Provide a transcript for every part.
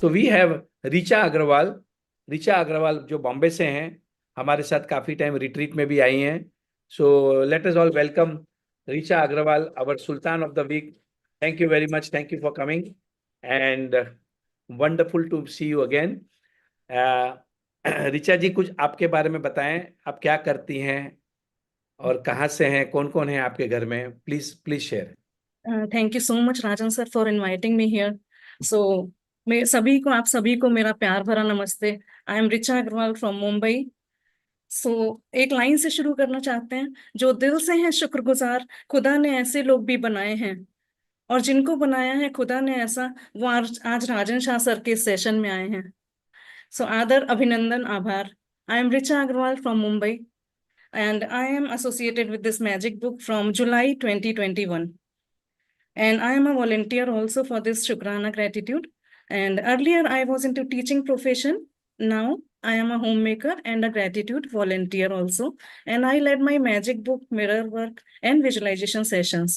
So we have Richa Agarwal. Richa Agarwal जो बॉम्बे से हैं, हमारे साथ काफी टाइम रिट्रीट में भी आई हैं। So let us all welcome Richa Agarwal, our sultan of the week. Thank you very much, thank you for coming and wonderful to see you again. Richa ji, कुछ आपके बारे में बताएं, आप क्या करती हैं और कहाँ से हैं, कौन कौन है आपके घर में, please please share. Thank you so much Rajan sir for inviting me here. So मैं सभी को, आप सभी को मेरा प्यार भरा नमस्ते। I am Richa Agarwal from Mumbai. So एक लाइन से शुरू करना चाहते हैं। जो दिल से हैं शुक्रगुजार, खुदा ने ऐसे लोग भी बनाए हैं, और जिनको बनाया है खुदा ने ऐसा, वो आज राजन शाह सर के सेशन में आए हैं। सो आदर, अभिनंदन, आभार। I am Richa Agarwal from Mumbai and I am associated with this magic book from July 2021. And I am a volunteer also for this Shukrana gratitude. And earlier I was into teaching profession. Now I am a homemaker and a gratitude volunteer also. And I led my magic book, mirror work, and visualization sessions.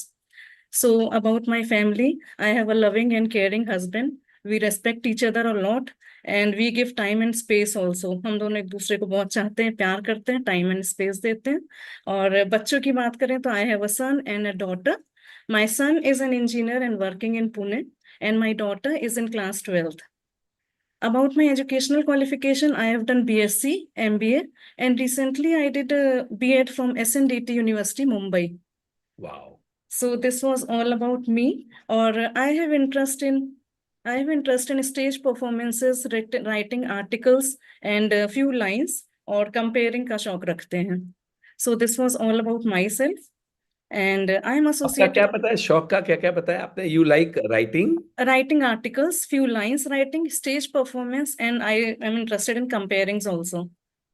So about my family, I have a loving and caring husband. We respect each other a lot and we give time and space also. हम दोनों एक दूसरे को बहुत चाहते हैं, प्यार करते हैं, टाइम एंड स्पेस देते हैं। और बच्चों की बात करें तो I have a son and a daughter. My son is an engineer and working in Pune, and my daughter is in class 12th. About my educational qualification, I have done BSc, MBA, and recently I did a B.Ed from SNDT University, Mumbai. Wow. So this was all about me. Or I have interest in stage performances, writing articles, and a few lines, और comparing का शौक रखते हैं. So this was all about myself. And I'm आपका क्या associated पता है, शौक का क्या क्या पता है आपने? You like writing? writing articles, few lines writing, stage performance, and I am interested in comparings also.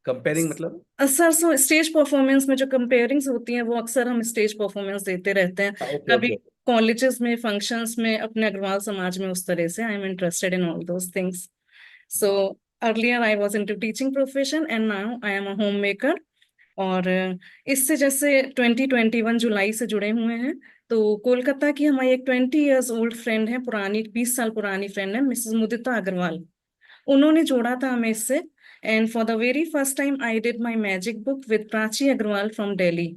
Comparing मतलब? सर, सो स्टेज परफॉर्मेंस में जो कंपेयरिंग्स होती हैं वो अक्सर हम स्टेज परफॉर्मेंस देते रहते हैं, ओके कभी ओके। कॉलेजेस में, फंक्शंस में, अपने अग्रवाल समाज में, उस तरह से I am interested in all those things. So earlier I was into teaching profession and now I am a home maker. और इससे जैसे 2021 जुलाई से जुड़े हुए हैं, तो कोलकाता की हमारी एक 20 years ओल्ड फ्रेंड है, पुरानी 20 साल पुरानी फ्रेंड है, मिसेस मुदिता अग्रवाल. उन्होंने जोड़ा था हमें इससे. And for the very first time I did my magic book with Prachi Agarwal from Delhi.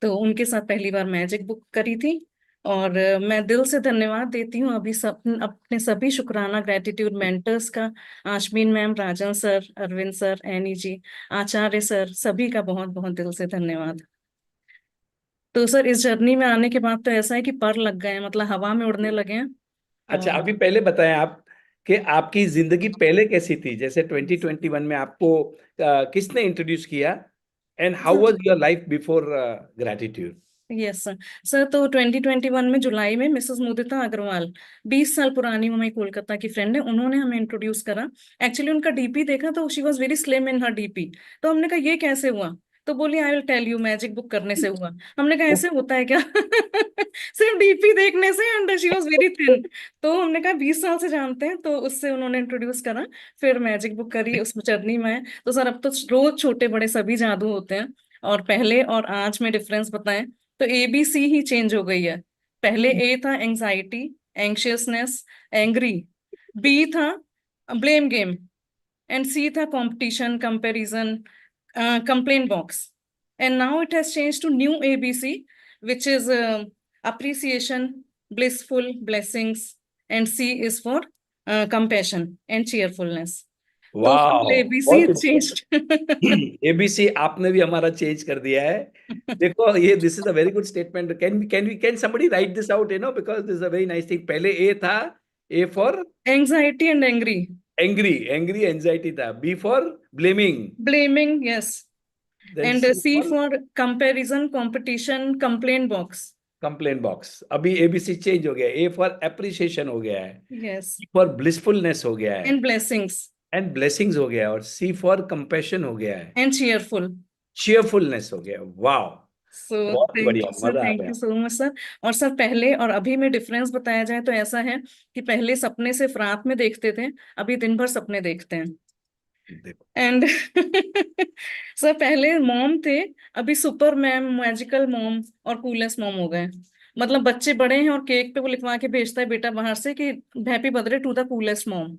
तो उनके साथ पहली बार मैजिक बुक करी थी. और मैं दिल से धन्यवाद देती हूँ अभी सब अपने सभी शुक्राना ग्रेटिट्यूड मेंटर्स का, आशमीन मैम, राजन सर, अरविंद सर, एनी जी, आचार्य सर, सभी का बहुत बहुत दिल से धन्यवाद. तो सर इस जर्नी में आने के बाद तो ऐसा है कि पर लग गए हैं, मतलब हवा में उड़ने लगे हैं. अच्छा, और अभी पहले बताएं आप कि आपकी जिंदगी पहले कैसी थी, जैसे 2021 में आपको किसने इंट्रोड्यूस किया, and how was your life before gratitude? Yes sir. Sir तो 2021 में जुलाई में मिसेस मुदिता अग्रवाल, 20 साल पुरानी, वो हमारी कोलकाता की फ्रेंड है, उन्होंने हमें इंट्रोड्यूस करा. एक्चुअली उनका डीपी देखा तो she was very slim in her DP. तो हमने कहा ये कैसे हुआ? तो बोली I will tell you, magic book करने से हुआ. हमने कहा ऐसे होता है क्या? सिर्फ डीपी देखने से, and she was very thin. तो हमने कहा 20 साल से जानते हैं, तो उससे उन्होंने इंट्रोड्यूस करा. फिर मैजिक बुक करी, उस जर्नी में. तो सर अब तो रोज छोटे बड़े सभी जादू होते हैं. और पहले और आज में डिफरेंस बताएं तो ABC ही चेंज हो गई है. पहले A था एंजाइटी, एंग्शियसनेस, एंग्री. B था ब्लेम गेम. एंड C था competition, comparison, complain box. And now it has change to new ABC, which is appreciation, blissful, blessings, and C is for compassion and cheerfulness. तो full वाह, ABC बहुत changed. ABC आपने भी हमारा change कर दिया है। देखो, ये this is a very good statement. Can somebody write this out, because this is a very nice thing. पहले ए था, A for Anxiety and angry. Angry, angry anxiety था, B for blaming, Blaming, yes. Then And C C for for comparison, competition, complaint box. Complain box. अभी ABC change हो गया, A for appreciation हो गया है, Yes. C for blissfulness हो गया है, And blessings. एंड ब्लेसिंग्स हो गया है, और सी फॉर कंपैशन हो गया है, And cheerful. चीयरफुलनेस हो गया है। वाह, So बहुत thank बढ़िया, you sir, मजा आ thank गया। you so much sir. और सर पहले और अभी में डिफरेंस बताया जाए तो ऐसा है कि पहले सपने सिर्फ रात में देखते थे, अभी दिन भर सपने देखते हैं. देखो, एंड सर पहले मॉम थे, अभी सुपर मैम, मैजिकल मॉम और कूलेस्ट मॉम हो गए. मतलब बच्चे बड़े हैं और केक पे वो लिखवा के भेजता है बेटा बाहर से कि happy birthday to the coolest mom.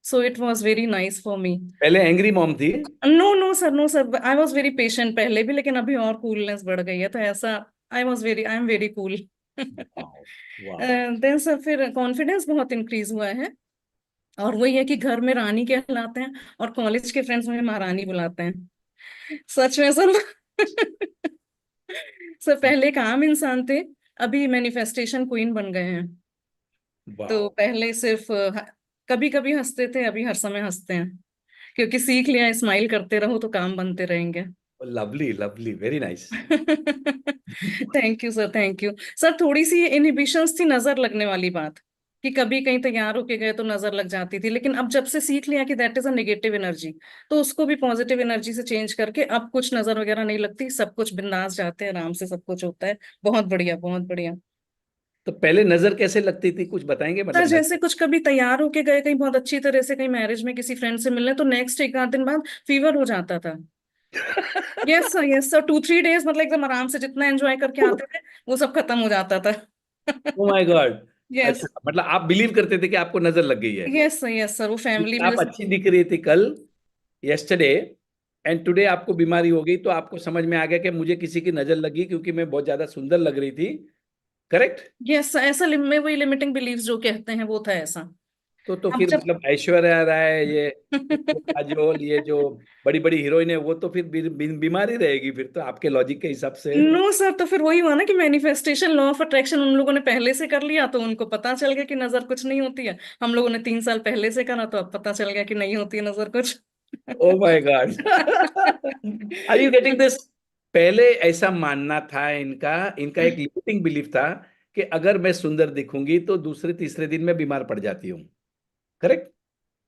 So it was very nice for me. पहले एंग्री मॉम थी? No no sir, no sir, I was very patient पहले भी, लेकिन अभी और कूलनेस बढ़ गई है, तो ऐसा I am very cool. Wow, wow. Then sir फिर कॉन्फिडेंस बहुत इंक्रीज हुआ है। और वही है कि घर में रानी कहलाते हैं और कॉलेज के फ्रेंड्स मुझे महारानी बुलाते हैं। सच में सर। सर पहले एक आम इंसान थे, अभी मैनिफेस्टेशन क्वीन बन गए हैं। तो वाओ, पहले सिर्फ कभी कभी हंसते थे, अभी हर समय हंसते हैं, क्योंकि सीख लिया स्माइल करते रहो तो काम बनते रहेंगे। Lovely lovely, very nice. Thank you sir, thank you sir. थोड़ी सी इनहिबिशंस थी, नजर लगने वाली बात, कि कभी कहीं तैयार होके गए तो नजर लग जाती थी, लेकिन अब जब से सीख लिया कि that is a negative energy, तो उसको भी पॉजिटिव एनर्जी से चेंज करके अब कुछ नजर वगैरह नहीं लगती, सब कुछ बिंदास जाते हैं, आराम से सब कुछ होता है। बहुत बढ़िया, बहुत बढ़िया। तो पहले नजर कैसे लगती थी, कुछ बताएंगे? सर मतलब जैसे कुछ कभी तैयार होके गए कहीं बहुत अच्छी तरह से, कहीं मैरिज में किसी फ्रेंड से मिलने, तो नेक्स्ट एक आध दिन बाद फीवर हो जाता था। Yes sir, yes sir, 2-3 days मतलब एकदम आराम से जितना एंजॉय करके आते थे वो सब खत्म हो जाता था। ओ माय गॉड। यस। अच्छा, मतलब आप बिलीव करते थे कि आपको नजर लग गई है? यस सर, यस सर, वो फैमिली कि में आप जैसे। अच्छी दिख रही थी कल, यस्टरडे, एंड टुडे आपको बीमारी हो गई, तो आपको समझ में आ गया कि मुझे किसी की नजर लगी क्योंकि मैं बहुत ज्यादा सुंदर लग रही थी। करेक्ट? यस सर, ऐसा में वही लिमिटिंग बिलीव्स जो कहते हैं वो था ऐसा। तो अब फिर जब। मतलब ऐश्वर्या राय, ये काजोल, ये जो बड़ी बड़ी हीरोइन है, वो तो फिर बीमार ही रहेगी फिर तो आपके लॉजिक के हिसाब से। नो सर, तो फिर वही हुआ ना कि मैनिफेस्टेशन लॉ ऑफ अट्रैक्शन उन लोगों ने पहले से कर लिया, तो उनको पता चल गया कि नजर कुछ नहीं होती है। हम लोगों ने 3 साल पहले से करा, तो अब पता चल गया कि नहीं होती है नजर कुछ। Oh my God. Are you getting this? पहले ऐसा मानना था इनका, इनका एक लिमिटिंग बिलीफ था कि अगर मैं सुंदर दिखूंगी तो दूसरे तीसरे दिन मैं बीमार पड़ जाती हूँ। करेक्ट?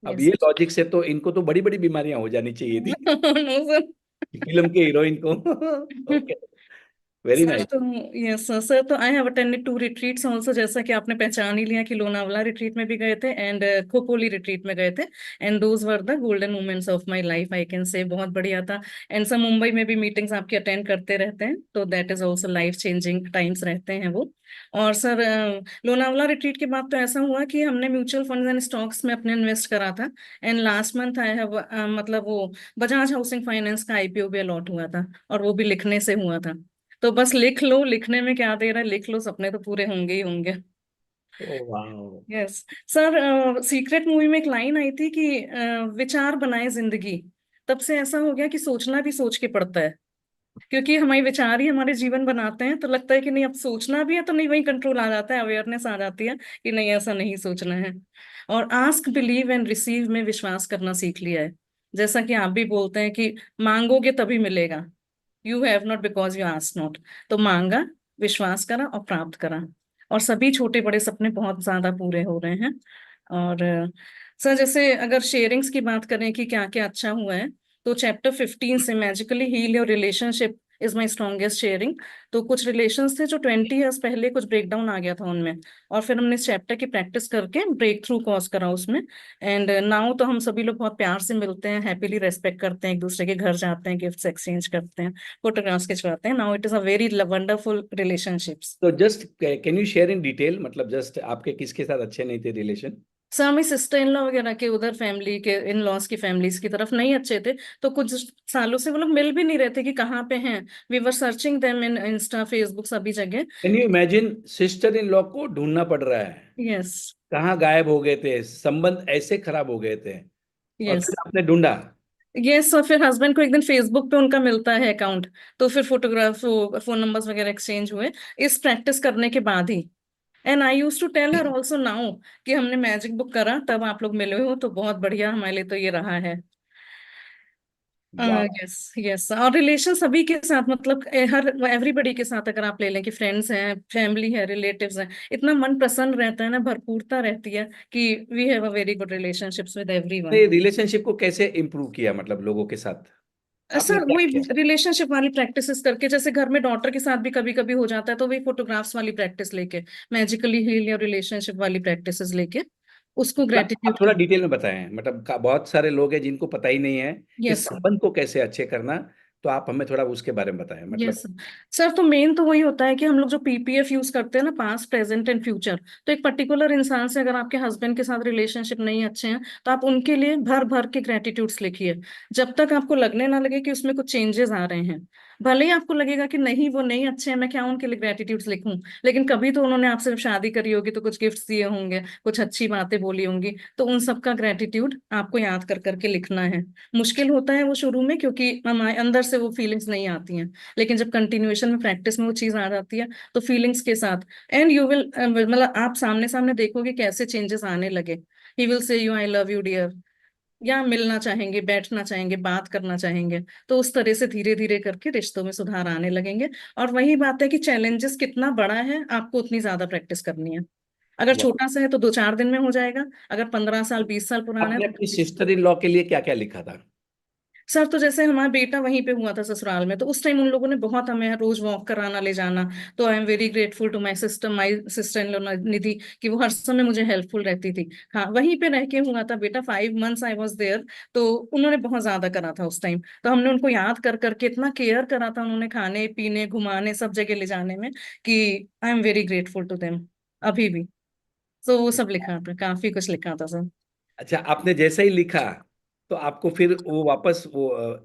अब ये यस। लॉजिक से तो इनको तो बड़ी बड़ी बीमारियां हो जानी चाहिए थी, नो सर। फिल्म के हीरोइन को। Okay, very sir nice. तो यस सर, सर तो I have attended 2 retreats also, जैसा कि आपने पहचान ही लिया कि लोनावला रिट्रीट में भी गए थे एंड खोपोली रिट्रीट में गए थे। And those were the golden moments of my life, I can say, बहुत बढ़िया था। एंड सर मुंबई में भी मीटिंग्स आपकी अटेंड करते रहते हैं, तो that is also life changing times रहते हैं वो। और सर लोनावला रिट्रीट के बाद तो ऐसा हुआ कि हमने म्यूचुअल फंड्स एंड स्टॉक्स में अपने इन्वेस्ट करा था। And last month I have मतलब वो बजाज हाउसिंग फाइनेंस का आईपीओ भी अलॉट हुआ था, और वो भी लिखने से हुआ था। तो बस लिख लो, लिखने में क्या दे रहा है, लिख लो, सपने तो पूरे होंगे ही होंगे। ओ वाह। यस सर, सीक्रेट मूवी में एक लाइन आई थी कि विचार बनाए जिंदगी। तब से ऐसा हो गया कि सोचना भी सोच के पड़ता है, क्योंकि हमारे विचार ही हमारे जीवन बनाते हैं, तो लगता है कि नहीं अब सोचना भी है, तो नहीं, वही कंट्रोल आ जाता है, अवेयरनेस आ जाती है कि नहीं ऐसा नहीं सोचना है। और आस्क बिलीव एंड रिसीव में विश्वास करना सीख लिया है। जैसा कि आप भी बोलते हैं कि मांगोगे तभी मिलेगा, you have not because you ask not. तो मांगा, विश्वास करा और प्राप्त करा, और सभी छोटे बड़े सपने बहुत ज्यादा पूरे हो रहे हैं। और सर जैसे अगर शेयरिंग्स की बात करें कि क्या क्या अच्छा हुआ है, तो चैप्टर 15 से magically heal your relationship is my strongest sharing. तो कुछ रिलेशंस थे जो 20 ईयर्स पहले कुछ ब्रेकडाउन आ गया था उनमें, और फिर हमने इस चैप्टर की प्रैक्टिस करके ब्रेक थ्रू कॉज करा उसमें। एंड नाउ तो हम सभी लोग बहुत प्यार से मिलते हैं, हैप्पीली रेस्पेक्ट करते हैं, एक दूसरे के घर जाते हैं, गिफ्ट्स एक्सचेंज करते हैं, फोटोग्राफ्स खिंचवाते हैं। Now it is a very wonderful relationships. तो just can you share in detail, मतलब जस्ट आपके किसके साथ अच्छे नहीं थे रिलेशन? सर हमें सिस्टर इन लॉ वगैरह के उधर फैमिली के इन लॉज की फैमिलीज की तरफ नहीं अच्छे थे, तो कुछ सालों से वो लोग मिल भी नहीं रहे थे कि कहाँ पे हैं। We were searching them in Insta Facebook सभी जगह। Can you imagine, sister in law को ढूंढना पड़ रहा है, यस। कहाँ गायब हो गए थे, संबंध ऐसे खराब हो गए थे, और यस। फिर आपने ढूंढा? यस, और फिर हस्बैंड को एक दिन फेसबुक पे उनका मिलता है अकाउंट, तो फिर फोटोग्राफ, फोन नंबर्स वगैरह एक्सचेंज हुए इस प्रैक्टिस करने के बाद ही। And I use to tell her also now कि हमने मैजिक बुक करा तब आप लोग मिले हो, तो बहुत बढ़िया हमारे लिए तो ये रहा है। वाह। यस यस, और रिलेशन सभी के साथ, मतलब हर एवरीबडी के साथ अगर आप ले लें कि फ्रेंड्स हैं, फैमिली है, रिलेटिव्स हैं, इतना मन प्रसन्न रहता है ना, भरपूरता रहती है कि we have a very good relationships with everyone. ने रिलेशनशिप को कैसे इम्प्रूव किया, मतलब लोगों के साथ आपने सर क्या वही किया? रिलेशनशिप वाली प्रैक्टिसेस करके, जैसे घर में डॉटर के साथ भी कभी कभी हो जाता है, तो वही फोटोग्राफ्स वाली प्रैक्टिस लेके, मैजिकली हील या रिलेशनशिप वाली प्रैक्टिसेस लेके उसको आप ग्रेटिट्यूड थोड़ा करना। डिटेल में बताएं, मतलब बहुत सारे लोग हैं जिनको पता ही नहीं है कि यस। संबंध को कैसे अच्छे करना, तो आप हमें थोड़ा उसके बारे में बताएं, यस मतलब। सर, तो मेन तो वही होता है कि हम लोग जो पीपीएफ यूज करते हैं ना, पास्ट प्रेजेंट एंड फ्यूचर, तो एक पर्टिकुलर इंसान से अगर आपके हस्बैंड के साथ रिलेशनशिप नहीं अच्छे हैं, तो आप उनके लिए भर भर के ग्रेटिट्यूड्स लिखिए, जब तक आपको लगने ना लगे कि उसमें कुछ चेंजेस आ रहे हैं। भले ही आपको लगेगा कि नहीं वो नहीं अच्छे हैं, मैं क्या उनके लिए ग्रेटिट्यूड्स लिखूं, लेकिन कभी तो उन्होंने आपसे शादी करी होगी, तो कुछ गिफ्ट्स दिए होंगे, कुछ अच्छी बातें बोली होंगी, तो उन सब का ग्रेटिट्यूड आपको याद कर करके लिखना है। मुश्किल होता है वो शुरू में, क्योंकि हमारे अंदर से वो फीलिंग्स नहीं आती हैं, लेकिन जब कंटिन्यूएशन में प्रैक्टिस में वो चीज आ जाती है, तो फीलिंग्स के साथ एंड यू विल, मतलब आप सामने सामने देखोगे कैसे चेंजेस आने लगे। He will say you I love you dear, या मिलना चाहेंगे, बैठना चाहेंगे, बात करना चाहेंगे, तो उस तरह से धीरे धीरे करके रिश्तों में सुधार आने लगेंगे। और वही बात है कि चैलेंजेस कितना बड़ा है, आपको उतनी ज्यादा प्रैक्टिस करनी है। अगर वाह। छोटा सा है तो 2-4 दिन में हो जाएगा, अगर 15 साल 20 साल पुराना है आपने तो अपनी सिस्टर इन लॉ के लिए क्या क्या लिखा था? सर, तो जैसे हमारा बेटा वहीं पे हुआ था ससुराल में, तो उस टाइम उन लोगों ने बहुत हमें रोज वॉक कराना ले जाना। तो I am very grateful to my sister in law Nidhi, कि वो हर समय मुझे हेल्पफुल रहती थी। हाँ, वहीं पे रह के हुआ था बेटा, 5 मंथ्स आई वॉज देयर। तो उन्होंने बहुत ज्यादा करा था उस टाइम, तो हमने उनको याद कर करके इतना केयर करा था उन्होंने, खाने पीने घुमाने सब जगह ले जाने में, कि I am very grateful to them अभी भी। तो वो सब लिखा था, काफी कुछ लिखा था सर। अच्छा, आपने जैसे ही लिखा तो आपको फिर वो वापस वो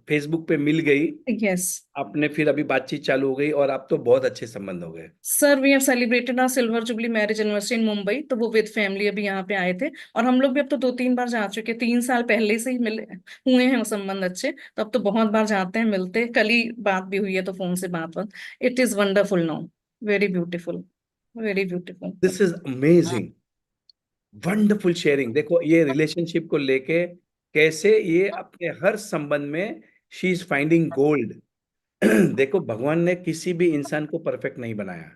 फेसबुक पे मिल गई, यस आपने फिर अभी बातचीत चालू हो गई और आप तो बहुत अच्छे संबंध हो गए। Sir, we have celebrated our silver jubilee marriage anniversary in Mumbai, तो वो विद फैमिली अभी यहाँ पे आए थे। और हम लोग भी अब तो 2-3 बार जा चुके हैं, 3 साल पहले से ही मिले हुए हैं वो संबंध अच्छे, तो अब तो बहुत बार जाते हैं, मिलते हैं। कल ही बात भी हुई है, तो फोन से बात बात। It is wonderful now, very beautiful, very beautiful. This is amazing, wonderful sharing. देखो ये रिलेशनशिप को लेके कैसे ये अपने हर संबंध में शी इज फाइंडिंग गोल्ड। देखो भगवान ने किसी भी इंसान को परफेक्ट नहीं बनाया,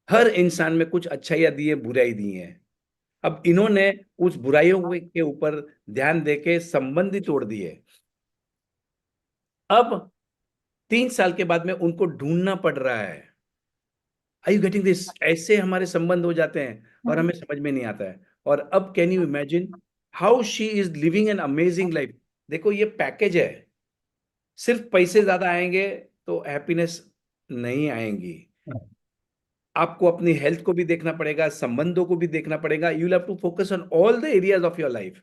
हर इंसान में कुछ अच्छाइयां दी है, बुराई दी है। अब इन्होंने उस बुराइयों के ऊपर ध्यान देके संबंध ही तोड़ दिए। अब 3 साल के बाद में उनको ढूंढना पड़ रहा है। आई यू गेटिंग दिस? ऐसे हमारे संबंध हो जाते हैं और हमें समझ में नहीं आता है। और अब can you imagine how she is living an amazing life. देखो ये पैकेज है, सिर्फ पैसे ज्यादा आएंगे तो हैप्पीनेस नहीं आएंगी। आपको अपनी हेल्थ को भी देखना पड़ेगा, संबंधों को भी देखना पड़ेगा। You have to focus on all the areas of your life.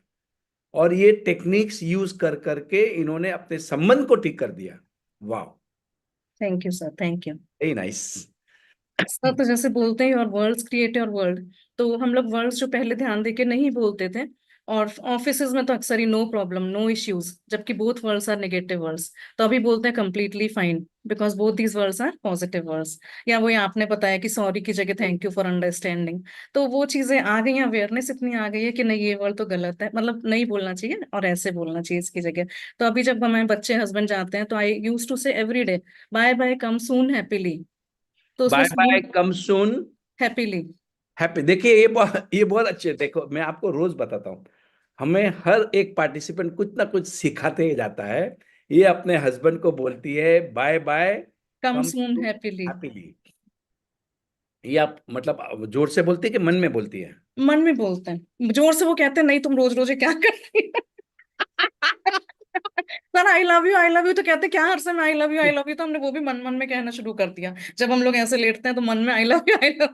और ये टेक्निक्स यूज कर करके इन्होंने अपने संबंध को ठीक कर दिया। वाह, thank you sir, thank you. Very nice. Sir, तो जैसे बोलते हैं your words create your world, तो हम लोग वर्ड्स जो पहले ध्यान देके नहीं बोलते थे, और ऑफिसेज में तो अक्सर ही नो प्रॉब्लम नो इश्यूज, जबकि both words are negative words, तो अभी बोलते हैं completely fine, because both these words are positive words. या वही आपने बताया कि सॉरी की जगह थैंक यू फॉर अंडरस्टैंडिंग, तो वो चीजें आ गई हैं, अवेयरनेस इतनी आ गई है कि नहीं, ये वर्ड तो गलत है, मतलब नहीं बोलना चाहिए और ऐसे बोलना चाहिए इसकी जगह। तो अभी जब हमारे बच्चे हस्बैंड जाते हैं, तो आई यूज टू से every day, bye bye come soon happily, तो उसमें बाय बाय सून कम सून हैप्पीली। हैप्पी। देखिए ये बहुत अच्छे। देखो मैं आपको रोज बताता हूँ, हमें हर एक पार्टिसिपेंट कुछ ना कुछ सिखाते जाता है। ये अपने हस्बैंड को बोलती है बाय बाय कम कम सून सून हैप्पीली। हैप्पीली। ये आप मतलब जोर से बोलती है कि मन में बोलती है? मन में बोलते हैं, जोर से वो कहते हैं नहीं तुम रोज रोज ये क्या कर रही हो। सर, आई लव यू तो कहते हैं क्या, हर समय आई लव यू, तो हमने वो भी मन मन में कहना शुरू कर दिया, जब हम लोग ऐसे लेटते हैं तो मन में आई love you.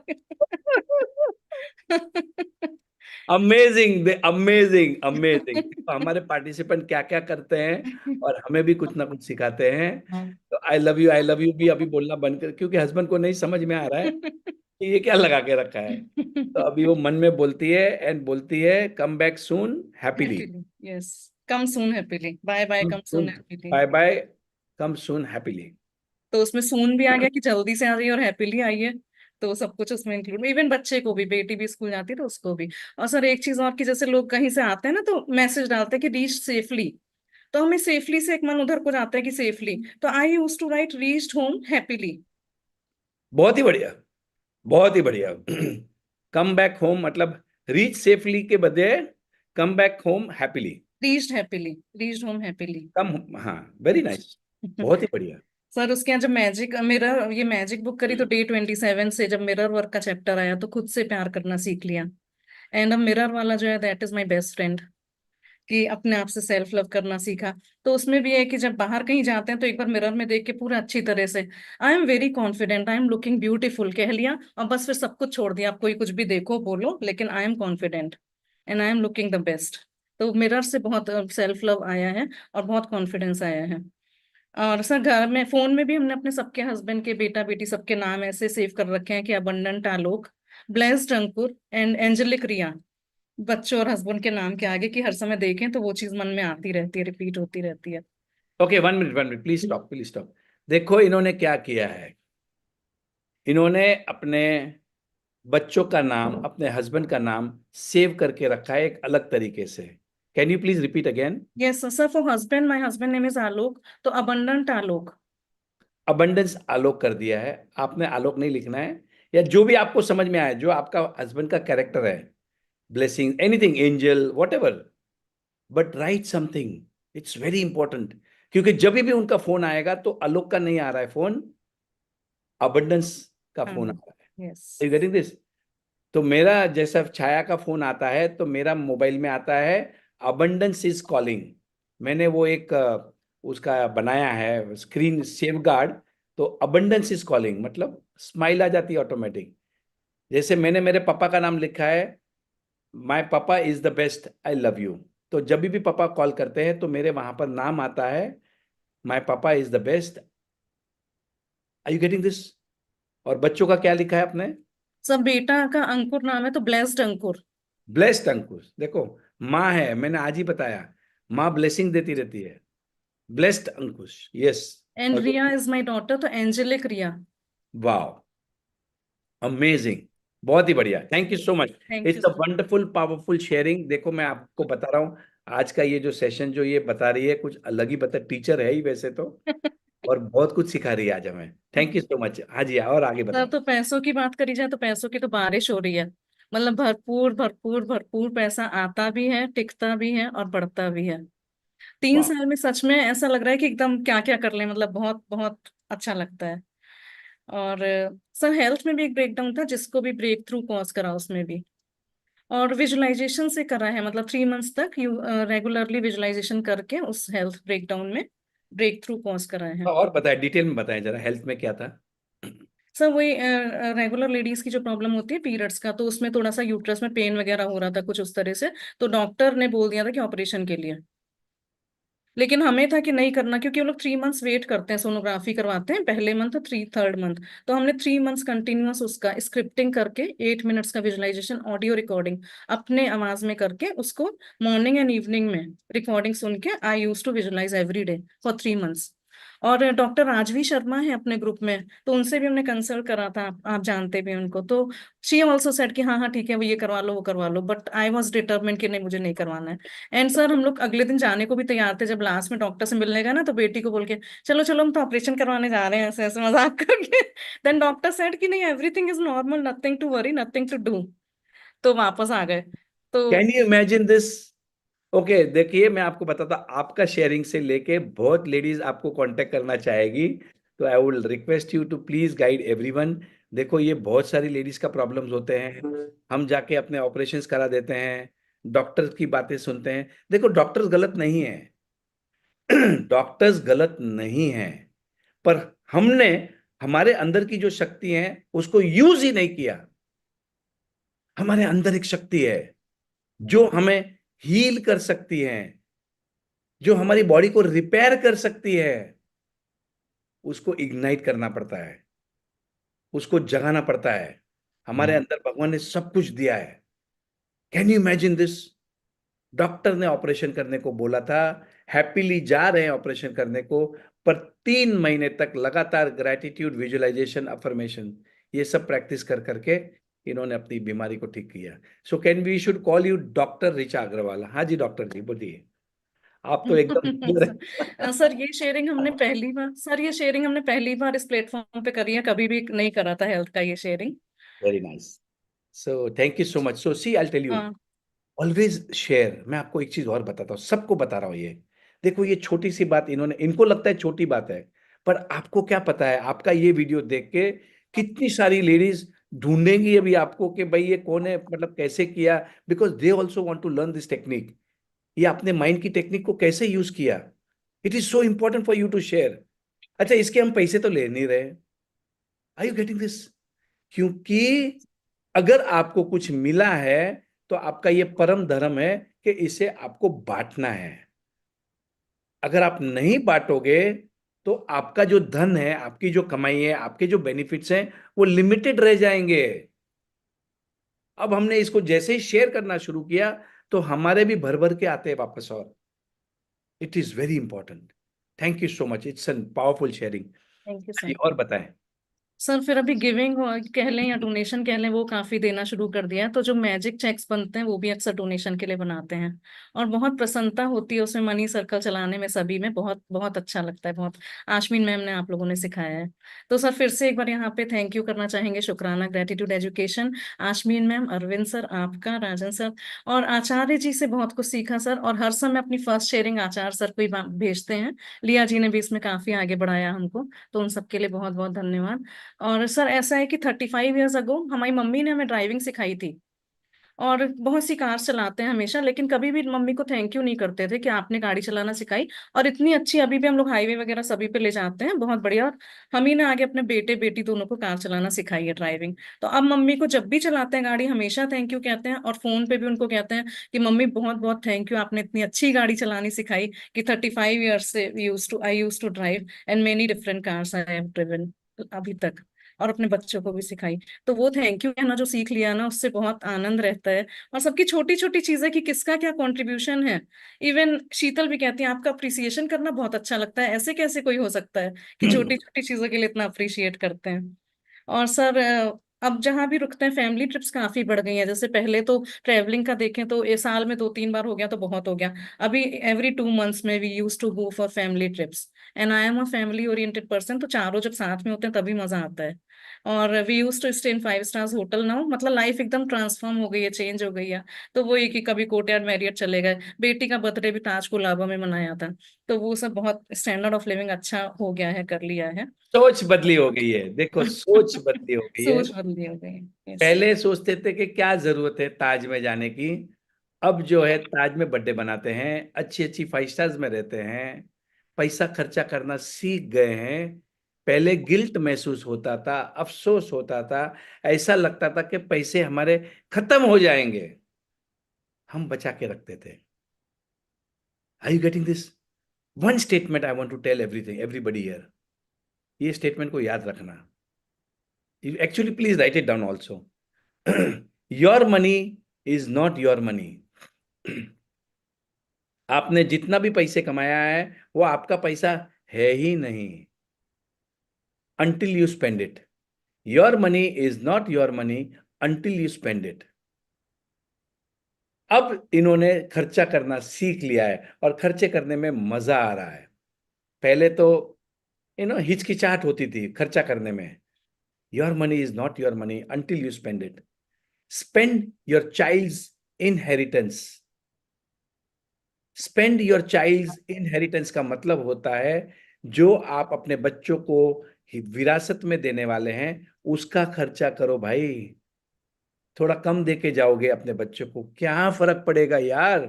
Amazing, amazing, amazing. हमारे पार्टिसिपेंट क्या क्या करते हैं और हमें भी कुछ ना कुछ सिखाते हैं। तो आई लव यू भी अभी बोलना बंद कर, क्योंकि हस्बैंड को नहीं समझ में आ रहा है कि ये क्या लगा के रखा है। तो अभी वो मन में बोलती है एंड बोलती है come back soon happily. Happily, yes, come soon happily, bye bye come soon happily. Bye bye come soon happily. तो उसमें सून भी आ गया कि जल्दी से आ जाइए, और हैप्पीली आइए, तो सब कुछ उसमें इंक्लूड, इवन बच्चे को भी, बेटी भी स्कूल जाती है तो उसको भी। और सर एक चीज और, कि जैसे लोग कहीं से आते हैं ना, तो मैसेज डालते हैं कि रीच सेफली, तो हमें सेफली से एक मन उधर को जाता है कि सेफली, तो I use to write reached home happily. बहुत ही बढ़िया, बहुत ही बढ़िया। कम बैक होम मतलब रीच सेफली के बजाय come back home happily. Reached happily, reached home happily. Come, हाँ, वेरी नाइस, बहुत ही बढ़िया। सर, उसके यहाँ जब मैजिक मिरर, ये मैजिक बुक करी, तो Day 27 से जब मिरर वर्क का चैप्टर आया, तो खुद से प्यार करना सीख लिया। एंड अब मिरर वाला जो है, that is my best friend. कि अपने आप से सेल्फ लव करना सीखा। तो उसमें भी है कि जब बाहर कहीं जाते हैं तो एक बार मिरर में देख के पूरा अच्छी तरह से आई am very confident, I am looking beautiful कह लिया, और बस फिर सब कुछ छोड़ दिया। आप कोई कुछ भी देखो बोलो, लेकिन I am confident and I am looking the best. तो मिरर से बहुत सेल्फ लव आया है और बहुत कॉन्फिडेंस आया है। और सर घर में फोन में भी हमने अपने सबके हस्बैंड के बेटा बेटी सबके नाम ऐसे सेव कर रखे हैं कि abundant Alok, blessed Ankur and angelic Riya, बच्चों और हस्बैंड के नाम के आगे, कि हर समय देखें तो वो चीज मन में आती रहती है, रिपीट होती रहती है। Okay, 1 minute, please stop. देखो इन्होंने क्या किया है, इन्होंने अपने बच्चों का नाम, अपने हस्बैंड का नाम सेव करके रखा है एक अलग तरीके से। Can you please repeat again? Yes sir, for husband my husband name is Alok, तो अबंडेंट आलोक। अबंडेंस आलोक कर दिया है आपने, आलोक नहीं लिखना है, या जो भी आपको समझ में आए, जो आपका हस्बैंड का कैरेक्टर है, blessing, anything, angel, what ever, but right something, it's very important. क्योंकि जब भी उनका फोन आएगा तो आलोक का नहीं आ रहा है फोन, अबंडेंस का फोन आ रहा यस। है। You getting this? तो मेरा जैसा छाया का फोन आता है तो मेरा मोबाइल में आता है अबंडेंस इज कॉलिंग। मैंने वो एक उसका बनाया है स्क्रीन सेव गार्ड। तो अबंडेंस इज कॉलिंग मतलब स्माइल आ जाती है ऑटोमेटिक। जैसे मैंने मेरे पापा का नाम लिखा है, my papa is the best, I love you. तो जब भी पापा कॉल करते हैं तो मेरे वहां पर नाम आता है, my papa is the best. Are you getting this? और बच्चों का क्या लिखा है आपने? सब बेटा का अंकुर नाम है तो ब्लेस्ड अंकुर। ब्लेस्ड अंकुश। देखो, माँ है, मैंने आज ही बताया, माँ ब्लेसिंग देती रहती है। Blessed Ankush, yes. एंड और रिया इज माय डॉटर, तो एंजेलिक रिया। वाह, अमेजिंग, बहुत ही बढ़िया, thank you so much. Thank you it's a sir. Wonderful powerful sharing. देखो मैं आपको बता रहा हूँ, आज का ये जो सेशन जो ये बता रही है कुछ अलग ही बता, टीचर है ही वैसे तो, और बहुत कुछ सिखा रही है आज हमें। Thank you so much. हाँ जी, और आगे सर बताओ। तो पैसों की बात करी जाए तो पैसों की तो बारिश हो रही है। मतलब भरपूर भरपूर भरपूर पैसा आता भी है, टिकता भी है और बढ़ता भी है। तीन वाह, साल में सच में ऐसा लग रहा है कि एकदम क्या क्या कर लें, मतलब बहुत बहुत अच्छा लगता है। और सर हेल्थ में भी एक ब्रेकडाउन था जिसको भी ब्रेक थ्रू कॉज करा उसमें भी। और विजुअलाइजेशन से करा है, मतलब 3 मंथ्स तक यू रेगुलरली विजुअलाइजेशन करके उस हेल्थ ब्रेकडाउन में ब्रेक थ्रू कॉज कराए हैं। और बताए, डिटेल में बताएं जरा, हेल्थ में क्या था? सर वही रेगुलर लेडीज की जो प्रॉब्लम होती है पीरियड्स का, तो उसमें थोड़ा सा यूट्रस में पेन वगैरह हो रहा था कुछ उस तरह से। तो डॉक्टर ने बोल दिया था कि ऑपरेशन के लिए। लेकिन हमें था कि नहीं करना, क्योंकि वो लोग 3 मंथ्स वेट करते हैं, सोनोग्राफी करवाते हैं पहले मंथ और थर्ड मंथ। तो हमने 3 मंथ्स कंटिन्यूअस उसका स्क्रिप्टिंग करके 8 मिनट्स का विजुअलाइजेशन ऑडियो रिकॉर्डिंग अपने आवाज में करके उसको मॉर्निंग एंड इवनिंग में रिकॉर्डिंग सुन के I use to visualise every day for 3 months. और डॉक्टर राजवी शर्मा है अपने ग्रुप में, तो उनसे भी हमने कंसल्ट करा था, आप जानते भी हैं उनको। तो शी ऑल्सो सेड कि हाँ हाँ ठीक है, वो ये करवा लो वो करवा लो, बट आई वॉज डिटर्मिन्ड कि नहीं, मुझे नहीं करवाना है। एंड सर हम लोग अगले दिन जाने को भी तैयार थे, जब लास्ट में डॉक्टर से मिलने गए ना तो बेटी को बोल के चलो चलो हम तो ऑपरेशन करवाने जा रहे हैं, ऐसे ऐसे मजाक करके। देन डॉक्टर सेड कि नहीं, everything is normal, nothing to worry, nothing to do. तो वापस आ गए। तो can you imagine this? Okay, देखिए मैं आपको बताता, आपका शेयरिंग से लेके बहुत लेडीज आपको कांटेक्ट करना चाहेगी। तो I would request you to please guide everyone. देखो ये बहुत सारी लेडीज का प्रॉब्लम्स होते हैं, हम जाके अपने ऑपरेशंस करा देते हैं, डॉक्टर की बातें सुनते हैं। देखो डॉक्टर्स गलत नहीं है, डॉक्टर्स गलत नहीं है, पर हमने हमारे अंदर की जो शक्ति है उसको यूज ही नहीं किया। हमारे अंदर एक शक्ति है जो हमें हील कर सकती है, जो हमारी बॉडी को रिपेयर कर सकती है। उसको इग्नाइट करना पड़ता है, उसको जगाना पड़ता है। हमारे अंदर भगवान ने सब कुछ दिया है। Can you imagine this? Doctor ने ऑपरेशन करने को बोला था, हैप्पीली जा रहे हैं ऑपरेशन करने को, पर 3 महीने तक लगातार ग्रेटिट्यूड, विजुअलाइजेशन, अफर्मेशन, ये सब प्रैक्टिस कर करके इन्होंने अपनी बीमारी को ठीक किया। So can we should call you doctor Richa Agarwal? हाँ जी डॉक्टर जी, बोलिए। आप तो एकदम clear है। सर ये शेयरिंग हमने पहली बार, सर ये शेयरिंग हमने पहली बार इस प्लेटफॉर्म पे करी है, कभी भी नहीं करा था हेल्थ का ये sharing. Very nice. So thank you so much. So see, I tell you, हाँ। Always share. मैं आपको एक चीज और बताता हूँ, सबको बता रहा हूँ ये। देखो ये छोटी सी बात इन्होंने, इनको लगता है छोटी बात है, पर आपको क्या पता है, आपका ये वीडियो देख के कितनी सारी लेडीज ढूंढेंगी अभी आपको कि भाई ये कौन है, मतलब कैसे किया, because they also want to learn this technique. ये आपने माइंड की टेक्निक को कैसे यूज किया, it is so important for you to share. अच्छा, इसके हम पैसे तो ले नहीं रहे, आर यू गेटिंग दिस? क्योंकि अगर आपको कुछ मिला है तो आपका ये परम धर्म है कि इसे आपको बांटना है। अगर आप नहीं बांटोगे तो आपका जो धन है, आपकी जो कमाई है, आपके जो बेनिफिट्स हैं, वो लिमिटेड रह जाएंगे। अब हमने इसको जैसे ही शेयर करना शुरू किया तो हमारे भी भर भर के आते हैं वापस। और it is very important. Thank you so much, it's an powerful sharing. Thank you जी, सर। और बताएं। सर फिर अभी गिविंग कह लें या डोनेशन कह लें, वो काफी देना शुरू कर दिया है। तो जो मैजिक चेक्स बनते हैं वो भी अक्सर डोनेशन के लिए बनाते हैं, और बहुत प्रसन्नता होती है उसमें मनी सर्कल चलाने में। सभी में बहुत बहुत अच्छा लगता है, बहुत। आशमीन मैम ने आप लोगों ने सिखाया है। तो सर फिर से एक बार यहाँ पे थैंक यू करना चाहेंगे, शुक्राना, gratitude education, Ashmeen ma'am, Arvind sir, आपका, राजन सर, और आचार्य जी से बहुत कुछ सीखा सर। और हर समय अपनी फर्स्ट शेयरिंग आचार्य सर को ही भेजते हैं। लिया जी ने भी इसमें काफी आगे बढ़ाया हमको, तो उन सबके लिए बहुत बहुत धन्यवाद। और सर ऐसा है कि 35 ईयर्स अगो हमारी मम्मी ने हमें ड्राइविंग सिखाई थी, और बहुत सी कार चलाते हैं हमेशा, लेकिन कभी भी मम्मी को थैंक यू नहीं करते थे कि आपने गाड़ी चलाना सिखाई। और इतनी अच्छी अभी भी हम लोग हाईवे वगैरह सभी पे ले जाते हैं, बहुत बढ़िया। और हम ही ने आगे अपने बेटे बेटी दोनों को कार चलाना सिखाई है, ड्राइविंग। तो अब मम्मी को जब भी चलाते हैं गाड़ी हमेशा थैंक यू कहते हैं, और फोन पे भी उनको कहते हैं कि मम्मी बहुत बहुत थैंक यू, आपने इतनी अच्छी गाड़ी चलानी सिखाई कि 35 ईयर्स से use to drive and many different cars I have driven अभी तक, और अपने बच्चों को भी सिखाई। तो वो थैंक यू कहना जो सीख लिया ना, उससे बहुत आनंद रहता है। और सबकी छोटी छोटी चीजें कि किसका क्या कंट्रीब्यूशन है। इवन शीतल भी कहती है आपका अप्रिसिएशन करना बहुत अच्छा लगता है, ऐसे कैसे कोई हो सकता है कि छोटी छोटी चीजों के लिए इतना अप्रिशिएट करते हैं। और सर अब जहाँ भी रुकते हैं फैमिली ट्रिप्स काफी बढ़ गई हैं। जैसे पहले तो ट्रैवलिंग का देखें तो ये साल में 2-3 बार हो गया तो बहुत हो गया। अभी एवरी 2 मंथ्स में we use to go for family trips, and I am a family oriented person, तो चारों जब साथ में होते हैं तभी मजा आता है। और we use to stay in 5 stars hotel now, मतलब लाइफ एकदम ट्रांसफॉर्म हो गई है, चेंज हो गई है। तो वो ये कि कभी कोर्टयार्ड मैरियट चले गए, बेटी का बर्थडे भी ताज कोलाबा में मनाया था। तो वो सब बहुत स्टैंडर्ड ऑफ लिविंग अच्छा हो गया है, कर लिया है। सोच बदली हो गई है, देखो सोच बदली हो गई है। सोच बदली हो गई है, यस सर। पहले सोचते थे कि क्या जरूरत है ताज में जाने की, अब जो है ताज में बर्थडे बनाते हैं, अच्छी अच्छी 5 स्टार्स में रहते हैं, पैसा खर्चा करना सीख गए हैं। पहले गिल्ट महसूस होता था, अफसोस होता था, ऐसा लगता था कि पैसे हमारे खत्म हो जाएंगे, हम बचा के रखते थे। Are you getting this? One statement I want to tell everything everybody here, ये स्टेटमेंट को याद रखना। Actually please write it down also. Your money is not your money. आपने जितना भी पैसे कमाया है वो आपका पैसा है ही नहीं, until you spend it. Your money is not your money until you spend it. अब इन्होंने खर्चा करना सीख लिया है और खर्चे करने में मजा आ रहा है। पहले तो हिचकिचाहट होती थी खर्चा करने में। Your money is not your money until you spend it. Spend your child's inheritance. Spend your child's inheritance का मतलब होता है जो आप अपने बच्चों को विरासत में देने वाले हैं उसका खर्चा करो भाई। थोड़ा कम दे के जाओगे अपने बच्चों को, क्या फर्क पड़ेगा यार।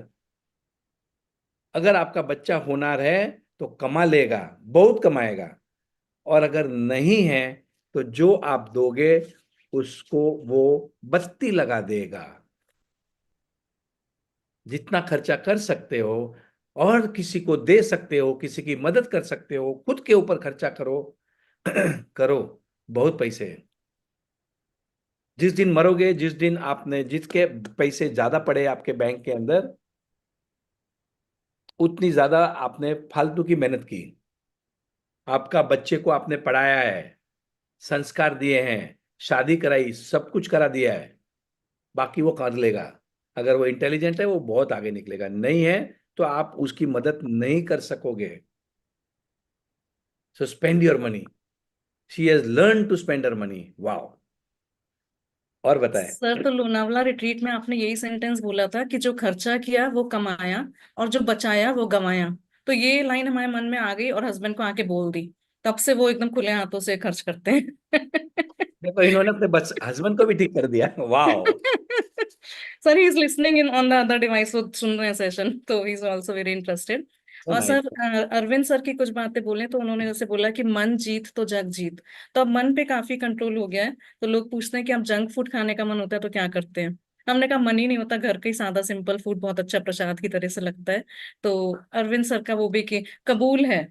अगर आपका बच्चा होनहार है तो कमा लेगा, बहुत कमाएगा, और अगर नहीं है तो जो आप दोगे उसको वो बत्ती लगा देगा। जितना खर्चा कर सकते हो और किसी को दे सकते हो, किसी की मदद कर सकते हो, खुद के ऊपर खर्चा करो। करो, बहुत पैसे हैं। जिस दिन मरोगे, जिस दिन आपने जिसके पैसे ज्यादा पड़े आपके बैंक के अंदर, उतनी ज्यादा आपने फालतू की मेहनत की। आपका बच्चे को आपने पढ़ाया है, संस्कार दिए हैं, शादी कराई, सब कुछ करा दिया है, बाकी वो कर लेगा। अगर वो इंटेलिजेंट है वो बहुत आगे निकलेगा, नहीं है तो आप उसकी मदद नहीं कर सकोगे। So spend your money. She has learn to spend her money. Wow. और बताएं। सर तो लोनावला रिट्रीट में आपने यही सेंटेंस बोला था कि जो खर्चा किया वो कमाया, और जो बचाया वो गंवाया। तो ये लाइन हमारे मन में आ गई और हस्बैंड को आके बोल दी। तब से वो एकदम खुले हाथों से खर्च करते हैं। देखो इन्होंने अपने बस हस्बैंड को भी ठीक कर दिया। Wow. Sir he is listening in on the other device, वो सुन रहे हैं सेशन, तो he is also very interested. So और नाइस। सर अरविंद सर की कुछ बातें बोले तो उन्होंने जैसे बोला कि मन जीत तो जग जीत, तो अब मन पे काफी कंट्रोल हो गया है। तो लोग पूछते हैं कि आप जंक फूड खाने का मन होता है तो क्या करते हैं। हमने कहा मन ही नहीं होता, घर का ही सादा सिंपल फूड बहुत अच्छा प्रसाद की तरह से लगता है। तो अरविंद सर का वो भी कि कबूल है,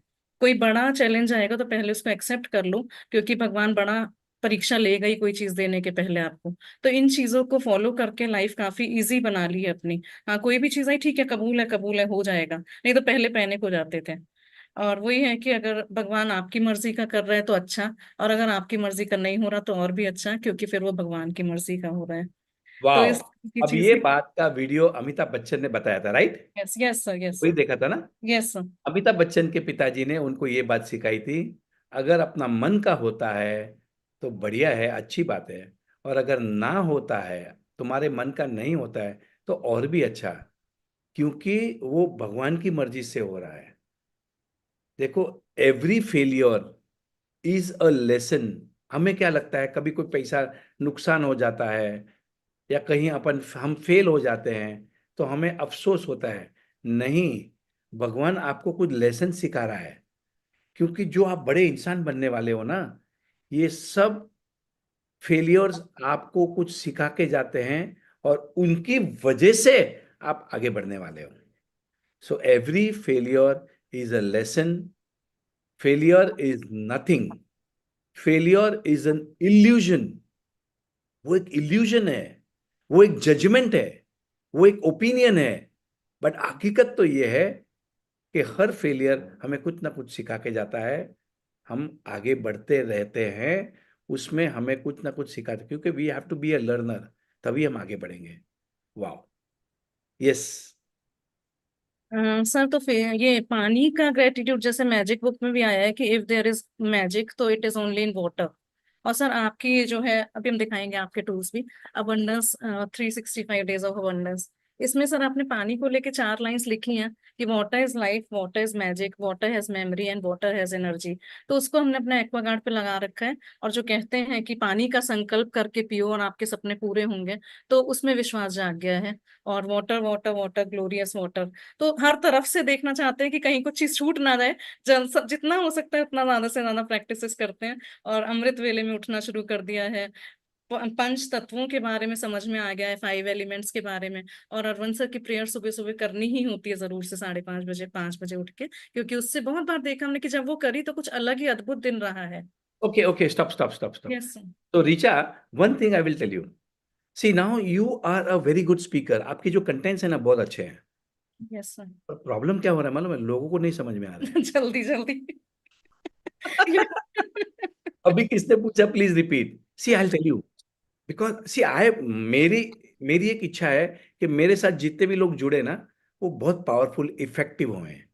कोई बड़ा चैलेंज आएगा तो पहले उसको एक्सेप्ट कर लो, क्योंकि भगवान बड़ा परीक्षा लेगा ही कोई चीज देने के पहले आपको। तो इन चीजों को फॉलो करके लाइफ काफी इजी बना ली है अपनी। हाँ, कोई भी चीज आई ठीक है, कबूल है हो जाएगा, नहीं तो पहले पैनिक हो जाते थे। और वही है कि अगर भगवान आपकी मर्जी का कर रहा है तो अच्छा, और अगर आपकी मर्जी का नहीं हो रहा तो और भी अच्छा, क्योंकि फिर वो भगवान की मर्जी का हो रहा है। तो वाह। इस की अब ये चीजें। बात का वीडियो अमिताभ बच्चन ने बताया था, right? Yes yes sir, yes वही सर, देखा था ना? Yes sir. अमिताभ बच्चन के पिताजी ने उनको ये बात सिखाई थी, अगर अपना मन का होता है तो बढ़िया है, अच्छी बात है, और अगर ना होता है, तुम्हारे मन का नहीं होता है, तो और भी अच्छा, क्योंकि वो भगवान की मर्जी से हो रहा है। देखो, every failure is a lesson. हमें क्या लगता है, कभी कोई पैसा नुकसान हो जाता है या कहीं अपन हम फेल हो जाते हैं तो हमें अफसोस होता है। नहीं, भगवान आपको कुछ लेसन सिखा रहा है, क्योंकि जो आप बड़े इंसान बनने वाले हो ना, ये सब फेलियर्स आपको कुछ सिखा के जाते हैं, और उनकी वजह से आप आगे बढ़ने वाले हो। So every failure is a lesson. Failure is nothing. Failure is an illusion. वो एक इल्यूजन है, वो एक जजमेंट है, वो एक ओपिनियन है। बट हकीकत तो ये है कि हर फेलियर हमें कुछ ना कुछ सिखा के जाता है। हम आगे बढ़ते रहते हैं, उसमें हमें कुछ ना कुछ सिखाते, क्योंकि we have to be a learner, तभी हम आगे बढ़ेंगे। वाओ। यस। सर तो फिर ये पानी का ग्रेटिट्यूड जैसे मैजिक बुक में भी आया है कि इफ देयर इज मैजिक तो it is only in water. और सर आपकी ये जो है, अभी हम दिखाएंगे आपके टूल्स भी, अबंडेंस 365 डेज ऑफ अबंडेंस। इसमें सर आपने पानी को लेके 4 लाइंस लिखी हैं कि water is life, water is magic, water has memory and water has energy. तो उसको हमने अपने एक्वागार्ड पे लगा रखा है। और जो कहते हैं कि पानी का संकल्प करके पियो और आपके सपने पूरे होंगे, तो उसमें विश्वास जाग गया है। और water water water glorious water, तो हर तरफ से देखना चाहते हैं कि कहीं कुछ चीज छूट ना जाए। जितना हो सकता है उतना ज्यादा से ज्यादा प्रैक्टिसेस करते हैं। और अमृत वेले में उठना शुरू कर दिया है। पंच तत्वों के बारे में समझ में आ गया है, 5 एलिमेंट्स के बारे में। और अरविंद सर की प्रेयर सुबह सुबह करनी ही होती है जरूर से, 5:30 बजे 5 बजे उठ के, क्योंकि उससे बहुत बार देखा हमने कि जब वो करी तो कुछ अलग ही अद्भुत दिन रहा है। Okay okay, stop stop stop stop. Yes तो Richa, one thing I will tell you. See now you are a very good speaker, आपके जो कंटेंट्स है ना बहुत अच्छे हैं। Yes sir. पर प्रॉब्लम क्या हो रहा है मालूम है? लोगों को नहीं समझ में आ रहा है। जल्दी जल्दी। अभी किसने पूछा? Please repeat. See I tell you, because see I मेरी मेरी एक इच्छा है कि मेरे साथ जितने भी लोग जुड़े ना, वो बहुत पावरफुल इफेक्टिव हुए हैं।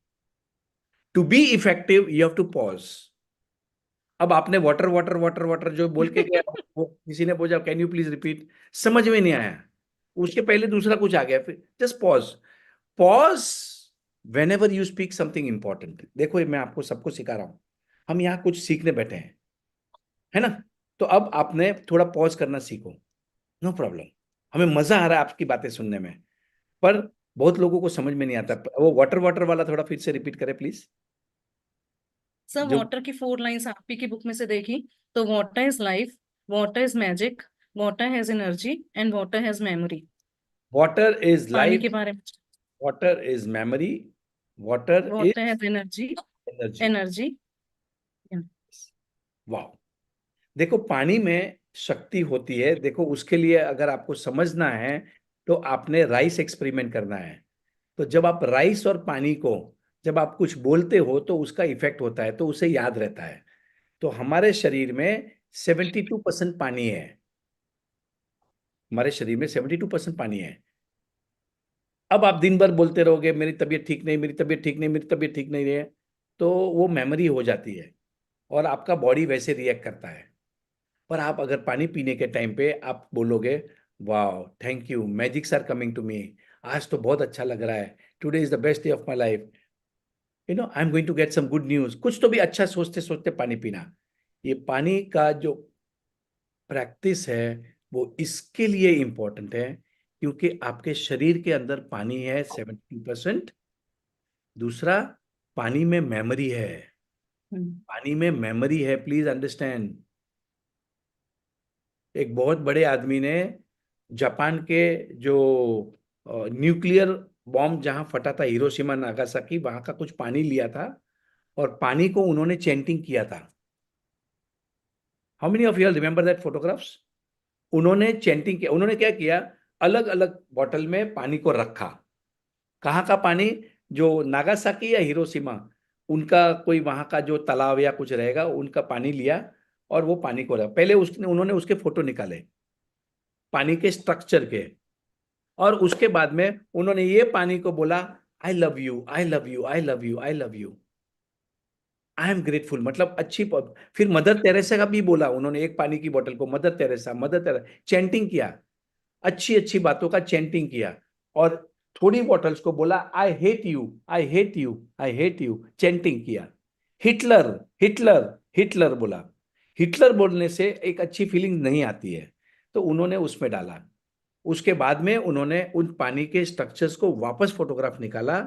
To be effective you have to pause. अब आपने वाटर वाटर वाटर वाटर जो बोल के गया, वो किसी ने पूछा कैन यू प्लीज रिपीट, समझ में नहीं आया। उसके पहले दूसरा कुछ आ गया, फिर just pause. Pause when ever you speak something important. देखो, ये मैं आपको सबको सिखा रहा हूं, हम यहाँ कुछ सीखने बैठे हैं, है ना? तो अब आपने थोड़ा पॉज करना सीखो। No problem. हमें मजा आ रहा है आपकी बातें सुनने में, पर बहुत लोगों को समझ में नहीं आता। वो वाटर वाटर वाला थोड़ा फिर से रिपीट करें प्लीज। सर जो वाटर की 4 लाइंस आप ही की बुक में से देखी, तो water is life, water is magic, water has energy and water has memory. Water is पानी लाइफ, के बारे में। Water is memory, water water is has energy, energy. Energy. वाह। देखो, पानी में शक्ति होती है। देखो, उसके लिए अगर आपको समझना है तो आपने राइस एक्सपेरिमेंट करना है। तो जब आप राइस और पानी को, जब आप कुछ बोलते हो तो उसका इफेक्ट होता है, तो उसे याद रहता है। तो हमारे शरीर में 72% पानी है। हमारे शरीर में 72% पानी है। अब आप दिन भर बोलते रहोगे मेरी तबीयत ठीक नहीं, मेरी तबीयत ठीक नहीं, मेरी तबीयत ठीक नहीं है, तो वो मेमोरी हो जाती है और आपका बॉडी वैसे रिएक्ट करता है। पर आप अगर पानी पीने के टाइम पे आप बोलोगे, वाह thank you, magics are coming to me, आज तो बहुत अच्छा लग रहा है, today is the best day of my life, I am going to get some good news, कुछ तो भी अच्छा सोचते सोचते पानी पीना। ये पानी का जो प्रैक्टिस है वो इसके लिए इम्पोर्टेंट है, क्योंकि आपके शरीर के अंदर पानी है 70%। दूसरा, पानी में मेमोरी है। पानी में मेमोरी है, प्लीज अंडरस्टैंड। एक बहुत बड़े आदमी ने जापान के जो न्यूक्लियर बॉम्ब जहां फटा था, हिरोशिमा नागासाकी, वहां का कुछ पानी लिया था और पानी को उन्होंने चैंटिंग किया था। How many of you remember that photographs? उन्होंने चैंटिंग किया। उन्होंने क्या किया, अलग अलग बॉटल में पानी को रखा। कहाँ का पानी? जो नागासाकी या हिरोशिमा, उनका कोई वहां का जो तालाब या कुछ रहेगा, उनका पानी लिया और वो पानी को रखा। पहले उसने उन्होंने उसके फोटो निकाले पानी के स्ट्रक्चर के, और उसके बाद में उन्होंने ये पानी को बोला, आई love you, I love you, I love you, I love you, I am grateful. मतलब फिर मदर तेरेसा का भी बोला उन्होंने, एक पानी की बोतल को Mother Teresa, Mother Teresa, chanting किया, अच्छी अच्छी बातों का चैंटिंग किया। और थोड़ी बॉटल्स को बोला, I hate you, I hate you, I hate you, chanting किया। हिटलर, हिटलर, हिटलर बोला। हिटलर बोलने से एक अच्छी फीलिंग नहीं आती है, तो उन्होंने उसमें डाला। उसके बाद में उन्होंने उन पानी के स्ट्रक्चर्स को वापस फोटोग्राफ निकाला।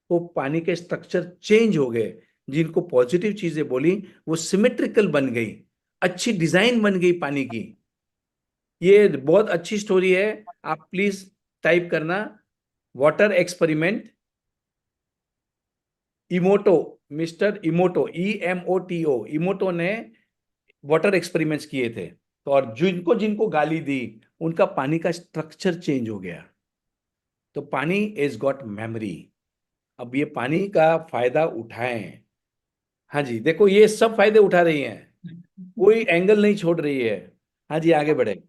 वो पानी के स्ट्रक्चर चेंज हो गए। जिनको पॉजिटिव चीजें बोली वो सिमेट्रिकल बन गई, अच्छी डिजाइन बन गई पानी की। ये बहुत अच्छी स्टोरी है। आप प्लीज टाइप करना, वाटर एक्सपेरिमेंट, इमोटो, मिस्टर इमोटो, EMOTO, इमोटो ने वाटर एक्सपेरिमेंट्स किए थे। तो और जिनको जिनको गाली दी, उनका पानी का स्ट्रक्चर चेंज हो गया। तो पानी इज गॉट मेमोरी। अब ये पानी का फायदा उठाएं। हाँ जी, देखो ये सब फायदे उठा रही हैं, कोई एंगल नहीं छोड़ रही है। हाँ जी, आगे बढ़े।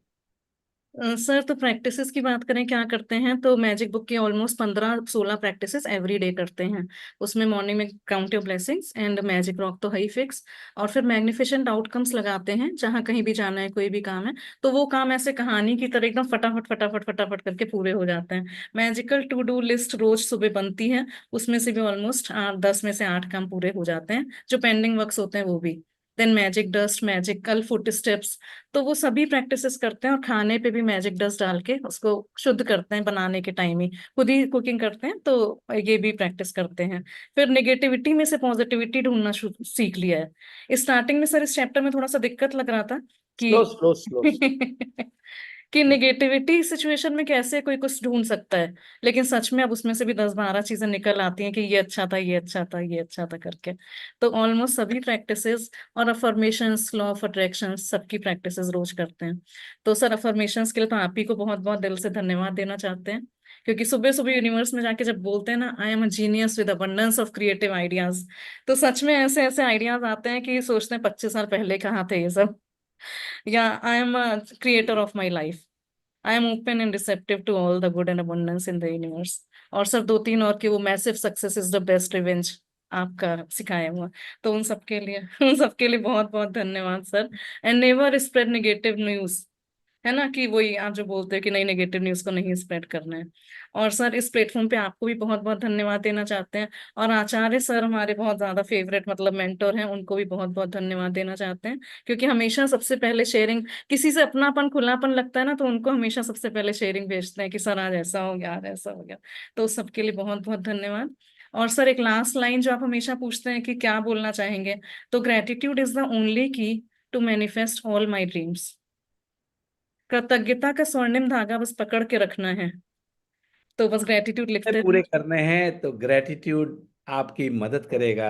सर, तो प्रैक्टिसेस की बात करें क्या करते हैं, तो मैजिक बुक की ऑलमोस्ट 15-16 प्रैक्टिसेस एवरी डे करते हैं। उसमें मॉर्निंग में count your blessings and magic rock तो है ही फिक्स। और फिर मैग्निफिसेंट आउटकम्स लगाते हैं, जहां कहीं भी जाना है, कोई भी काम है तो वो काम ऐसे कहानी की तरह एकदम फटाफट फटाफट फटाफट करके पूरे हो जाते हैं। मैजिकल टू डू लिस्ट रोज सुबह बनती है, उसमें से भी ऑलमोस्ट 10 में से 8 काम पूरे हो जाते हैं, जो पेंडिंग वर्क्स होते हैं वो भी। Then magic dust, magical footsteps, तो वो सभी प्रैक्टिसेस करते हैं। और खाने पे भी मैजिक डस्ट डाल के उसको शुद्ध करते हैं, बनाने के टाइम ही खुद ही कुकिंग करते हैं, तो ये भी प्रैक्टिस करते हैं। फिर नेगेटिविटी में से पॉजिटिविटी ढूंढना सीख लिया है। स्टार्टिंग में सर इस चैप्टर में थोड़ा सा दिक्कत लग रहा था स्लो कि स्लो स्लो। कि नेगेटिविटी सिचुएशन में कैसे कोई कुछ ढूंढ सकता है, लेकिन सच में अब उसमें से भी 10-12 चीजें निकल आती हैं कि ये अच्छा था, ये अच्छा था, ये अच्छा था करके। तो ऑलमोस्ट सभी प्रैक्टिसेस और अफर्मेशंस, लॉ ऑफ अट्रैक्शन, सबकी प्रैक्टिसेस रोज करते हैं। तो सर अफर्मेशंस के लिए तो आप ही को बहुत बहुत दिल से धन्यवाद देना चाहते हैं, क्योंकि सुबह सुबह यूनिवर्स में जाके जब बोलते हैं ना, आई am a genius with abundance of creative ideas, तो सच में ऐसे ऐसे आइडियाज आते हैं कि सोचते हैं 25 साल पहले कहाँ थे ये सब। या I am a creator of my life, I am open and receptive to all the good and abundance in the universe. और सर दो तीन और कि वो massive success is the best revenge आपका सिखाया हुआ, तो उन सबके लिए उन सबके लिए बहुत बहुत धन्यवाद sir. And never spread negative news, है ना, कि वही आप जो बोलते हो कि नहीं, नेगेटिव न्यूज को नहीं स्प्रेड करना है। और सर इस प्लेटफॉर्म पे आपको भी बहुत बहुत धन्यवाद देना चाहते हैं। और आचार्य सर हमारे बहुत ज्यादा फेवरेट मतलब मेंटोर हैं, उनको भी बहुत बहुत धन्यवाद देना चाहते हैं, क्योंकि हमेशा सबसे पहले शेयरिंग, किसी से अपनापन खुलापन लगता है ना, तो उनको हमेशा सबसे पहले शेयरिंग भेजते हैं कि सर आज ऐसा हो गया, आज ऐसा हो गया। तो उस सबके लिए बहुत बहुत धन्यवाद। और सर एक लास्ट लाइन जो आप हमेशा पूछते हैं कि क्या बोलना चाहेंगे, तो gratitude is the only key to manifest all my dreams. कृतज्ञता का स्वर्णिम धागा बस पकड़ के रखना है, तो बस ग्रेटिट्यूड लिखते पूरे हैं। करने हैं तो ग्रेटिट्यूड आपकी मदद करेगा।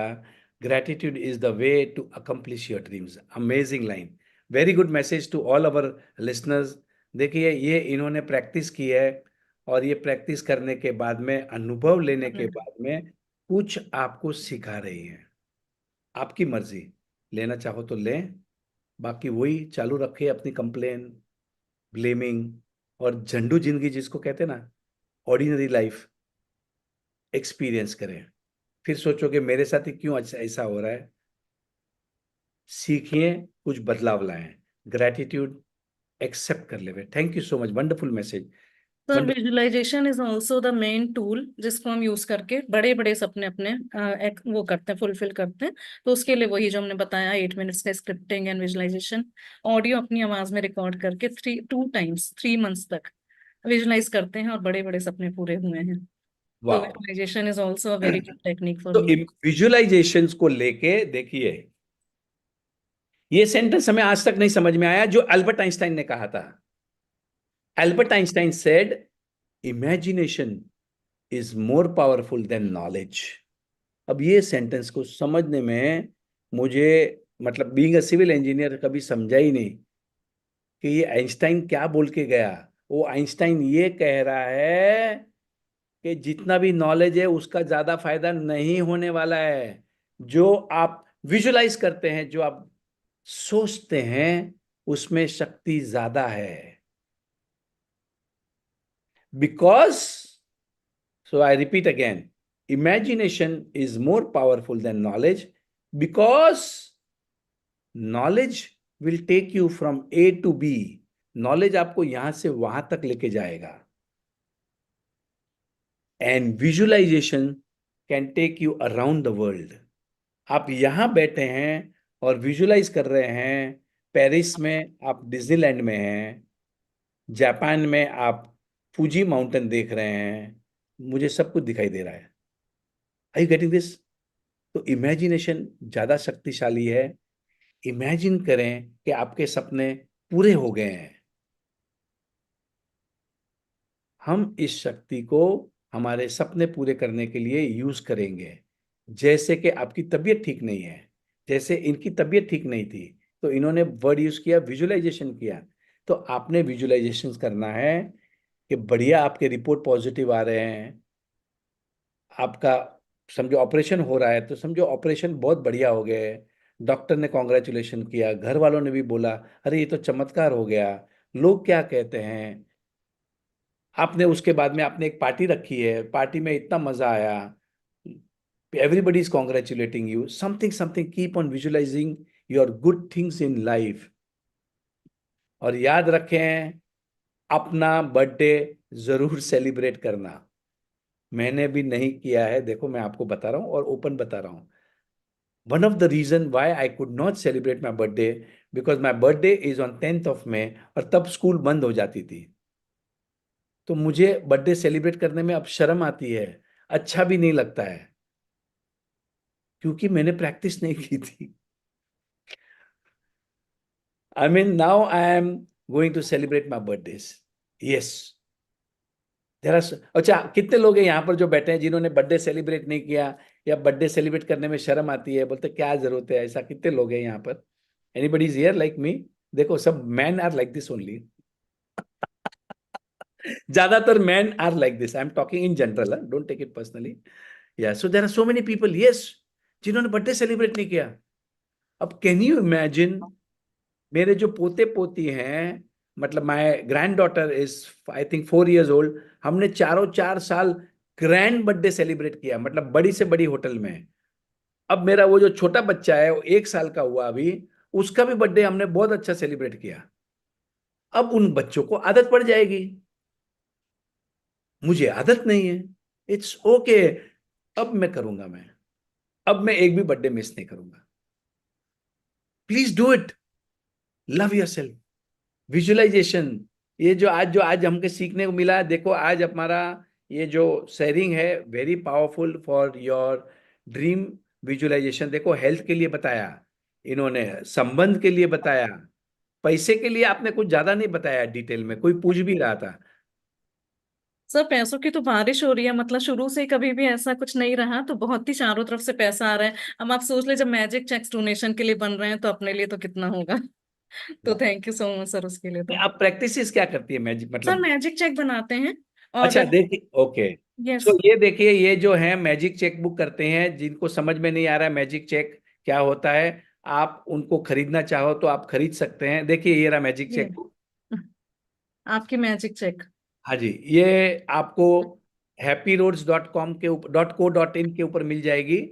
Gratitude is the way to accomplish your dreams. Amazing line, very good message to all our listeners. देखिए, ये इन्होंने प्रैक्टिस की है, और ये प्रैक्टिस करने के बाद में, अनुभव लेने के बाद में, कुछ आपको सिखा रही है। आपकी मर्जी, लेना चाहो तो लें, बाकी वही चालू रखे अपनी कंप्लेन, ब्लेमिंग और झंडू जिंदगी जिसको कहते हैं ना, ऑर्डिनरी लाइफ एक्सपीरियंस करें। फिर सोचोगे मेरे साथ ही क्यों अच्छा ऐसा हो रहा है। सीखिए, कुछ बदलाव लाएं, ग्रेटिट्यूड एक्सेप्ट कर ले। Thank you so much, wonderful message. Sir wonderful. Visualization is also the main tool जिसको हम यूज करके बड़े बड़े सपने अपने वो करते हैं, फुलफिल करते हैं। तो उसके लिए वही जो हमने बताया, 8 मिनट्स का स्क्रिप्टिंग एंड विजुअलाइजेशन, ऑडियो अपनी आवाज में रिकॉर्ड करके 2 टाइम्स 3 मंथ्स तक विजुलाइज करते हैं और बड़े बड़े सपने पूरे हुए हैं। तो वाह। Visualization is also a very good technique for तो मी। विजुअलाइजेशंस को लेके देखिए, ये सेंटेंस हमें आज तक नहीं समझ में आया जो अल्बर्ट आइंस्टाइन ने कहा था। Albert Einstein said, imagination is more powerful than knowledge. अब ये सेंटेंस को समझने में मुझे, मतलब बीइंग अ सिविल इंजीनियर, कभी समझा ही नहीं कि ये आइंस्टाइन क्या बोल के गया। वो आइंस्टाइन ये कह रहा है कि जितना भी नॉलेज है उसका ज्यादा फायदा नहीं होने वाला है। जो आप विजुलाइज करते हैं, जो आप सोचते हैं, उसमें शक्ति ज्यादा है। Because, so I repeat again, imagination is more powerful than knowledge, because knowledge will take you from A to B. Knowledge आपको यहां से वहां तक लेके जाएगा, and visualization can take you around the world. आप यहां बैठे हैं और विजुअलाइज कर रहे हैं, पेरिस में आप डिज्नीलैंड में हैं, जापान में आप फूजी माउंटेन देख रहे हैं, मुझे सब कुछ दिखाई दे रहा है। आई यू गेटिंग दिस? तो इमेजिनेशन ज्यादा शक्तिशाली है। इमेजिन करें कि आपके सपने पूरे हो गए हैं। हम इस शक्ति को हमारे सपने पूरे करने के लिए यूज करेंगे। जैसे कि आपकी तबीयत ठीक नहीं है, जैसे इनकी तबीयत ठीक नहीं थी, तो इन्होंने वर्ड यूज किया, विजुअलाइजेशन किया। तो आपने विजुअलाइजेशन करना है कि बढ़िया आपके रिपोर्ट पॉजिटिव आ रहे हैं, आपका समझो ऑपरेशन हो रहा है, तो समझो ऑपरेशन बहुत बढ़िया हो गया है, डॉक्टर ने कॉन्ग्रेचुलेशन किया, घर वालों ने भी बोला अरे ये तो चमत्कार हो गया। लोग क्या कहते हैं, आपने उसके बाद में आपने एक पार्टी रखी है, पार्टी में इतना मजा आया, everybody is congratulating you, something something, keep on visualising your good things in life. और याद रखें, अपना बर्थडे जरूर सेलिब्रेट करना। मैंने भी नहीं किया है, देखो मैं आपको बता रहा हूँ और ओपन बता रहा हूँ। One of the reason why I could not celebrate my birthday, because my birthday is on 10th of May, और तब स्कूल बंद हो जाती थी। तो मुझे बर्थडे सेलिब्रेट करने में अब शर्म आती है, अच्छा भी नहीं लगता है, क्योंकि मैंने प्रैक्टिस नहीं की थी। I mean now I am going to celebrate my birthdays. Yes, जरा अच्छा, कितने लोग हैं यहाँ पर जो बैठे हैं जिन्होंने बर्थडे सेलिब्रेट नहीं किया, या बर्थडे सेलिब्रेट करने में शर्म आती है, बोलते क्या जरूरत है, ऐसा कितने लोग हैं यहाँ पर? Anybody is here like me? देखो सब man are like this only. ज्यादातर man are like this, I am talking in general, don't take it personally. या so there are so many people, yes, जिन्होंने बर्थडे सेलिब्रेट नहीं किया। अब can you imagine, मेरे जो पोते पोती हैं, मतलब my grand daughter is I think 4 years old, हमने चारों 4 साल ग्रैंड बर्थडे सेलिब्रेट किया, मतलब बड़ी से बड़ी होटल में। अब मेरा वो जो छोटा बच्चा है, वो 1 साल का हुआ अभी, उसका भी बर्थडे हमने बहुत अच्छा सेलिब्रेट किया। अब उन बच्चों को आदत पड़ जाएगी, मुझे आदत नहीं है, इट्स ओके। अब मैं करूंगा, मैं अब मैं एक भी बर्थडे मिस नहीं करूंगा। Please do it, love yourself. Visualization, ये जो आज हमको सीखने को मिला, देखो आज हमारा ये जो शेयरिंग है, very powerful for your dream visualization. देखो हेल्थ के लिए बताया इन्होंने, संबंध के लिए बताया, पैसे के लिए आपने कुछ ज्यादा नहीं बताया डिटेल में, कोई पूछ भी रहा था। सर पैसों की तो बारिश हो रही है, मतलब शुरू से कभी भी ऐसा कुछ नहीं रहा, तो बहुत ही चारों तरफ से पैसा आ रहा है। अब आप सोच ले, जब मैजिक चेक्स डोनेशन के लिए बन रहे हैं तो अपने लिए तो कितना होगा। तो thank you so much sir उसके लिए तो। आप प्रैक्टिस क्या करती है मैजिक, सर मतलब? मैजिक चेक बनाते हैं और अच्छा देखिए, ओके। यस। सो ये देखिए, ये जो है मैजिक चेक बुक करते हैं, जिनको समझ में नहीं आ रहा है मैजिक चेक क्या होता है, आप उनको खरीदना चाहो तो आप खरीद सकते हैं। देखिए ये रहा मैजिक ये चेक बुक। आपकी मैजिक चेक। हाँ जी, ये आपको happyroads.com के ऊपर .co.in के ऊपर मिल जाएगी।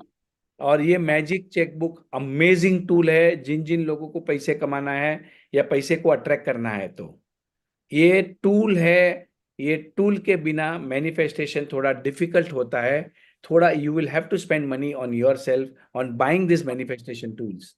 और ये magic cheque book amazing tool है, जिन जिन लोगों को पैसे कमाना है या पैसे को अट्रैक्ट करना है, तो ये टूल है। ये टूल के बिना मैनिफेस्टेशन थोड़ा डिफिकल्ट होता है, थोड़ा you will have to spend money on yourself on buying this manifestation tools.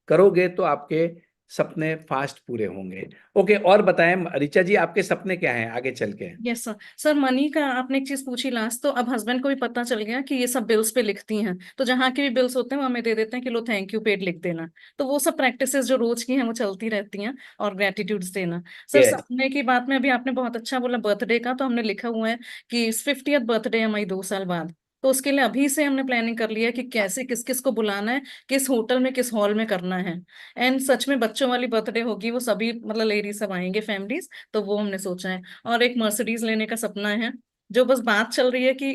करोगे तो आपके सपने फास्ट पूरे होंगे। ओके, और बताएं ऋचा जी, आपके सपने क्या हैं आगे चल के? Yes sir. सर मनी का आपने एक चीज पूछी लास्ट, तो अब हस्बैंड को भी पता चल गया कि ये सब बिल्स पे लिखती हैं, तो जहाँ के भी बिल्स होते हैं वो हमें दे देते हैं कि लो थैंक यू पेड लिख देना। तो वो सब प्रैक्टिसेस जो रोज की हैं वो चलती रहती हैं, और ग्रेटिट्यूड्स देना। Sir yes. सपने की बात में अभी आपने बहुत अच्छा बोला बर्थडे का, तो हमने लिखा हुआ है कि 50th बर्थडे है हमारी 2 साल बाद। तो उसके लिए अभी से हमने प्लानिंग कर लिया है कि कैसे किस किस को बुलाना है, किस होटल में किस हॉल में करना है। एंड सच में बच्चों वाली बर्थडे होगी, वो सभी मतलब लेडीज सब आएंगे फैमिलीज, तो वो हमने सोचा है। और एक मर्सिडीज लेने का सपना है, जो बस बात चल रही है कि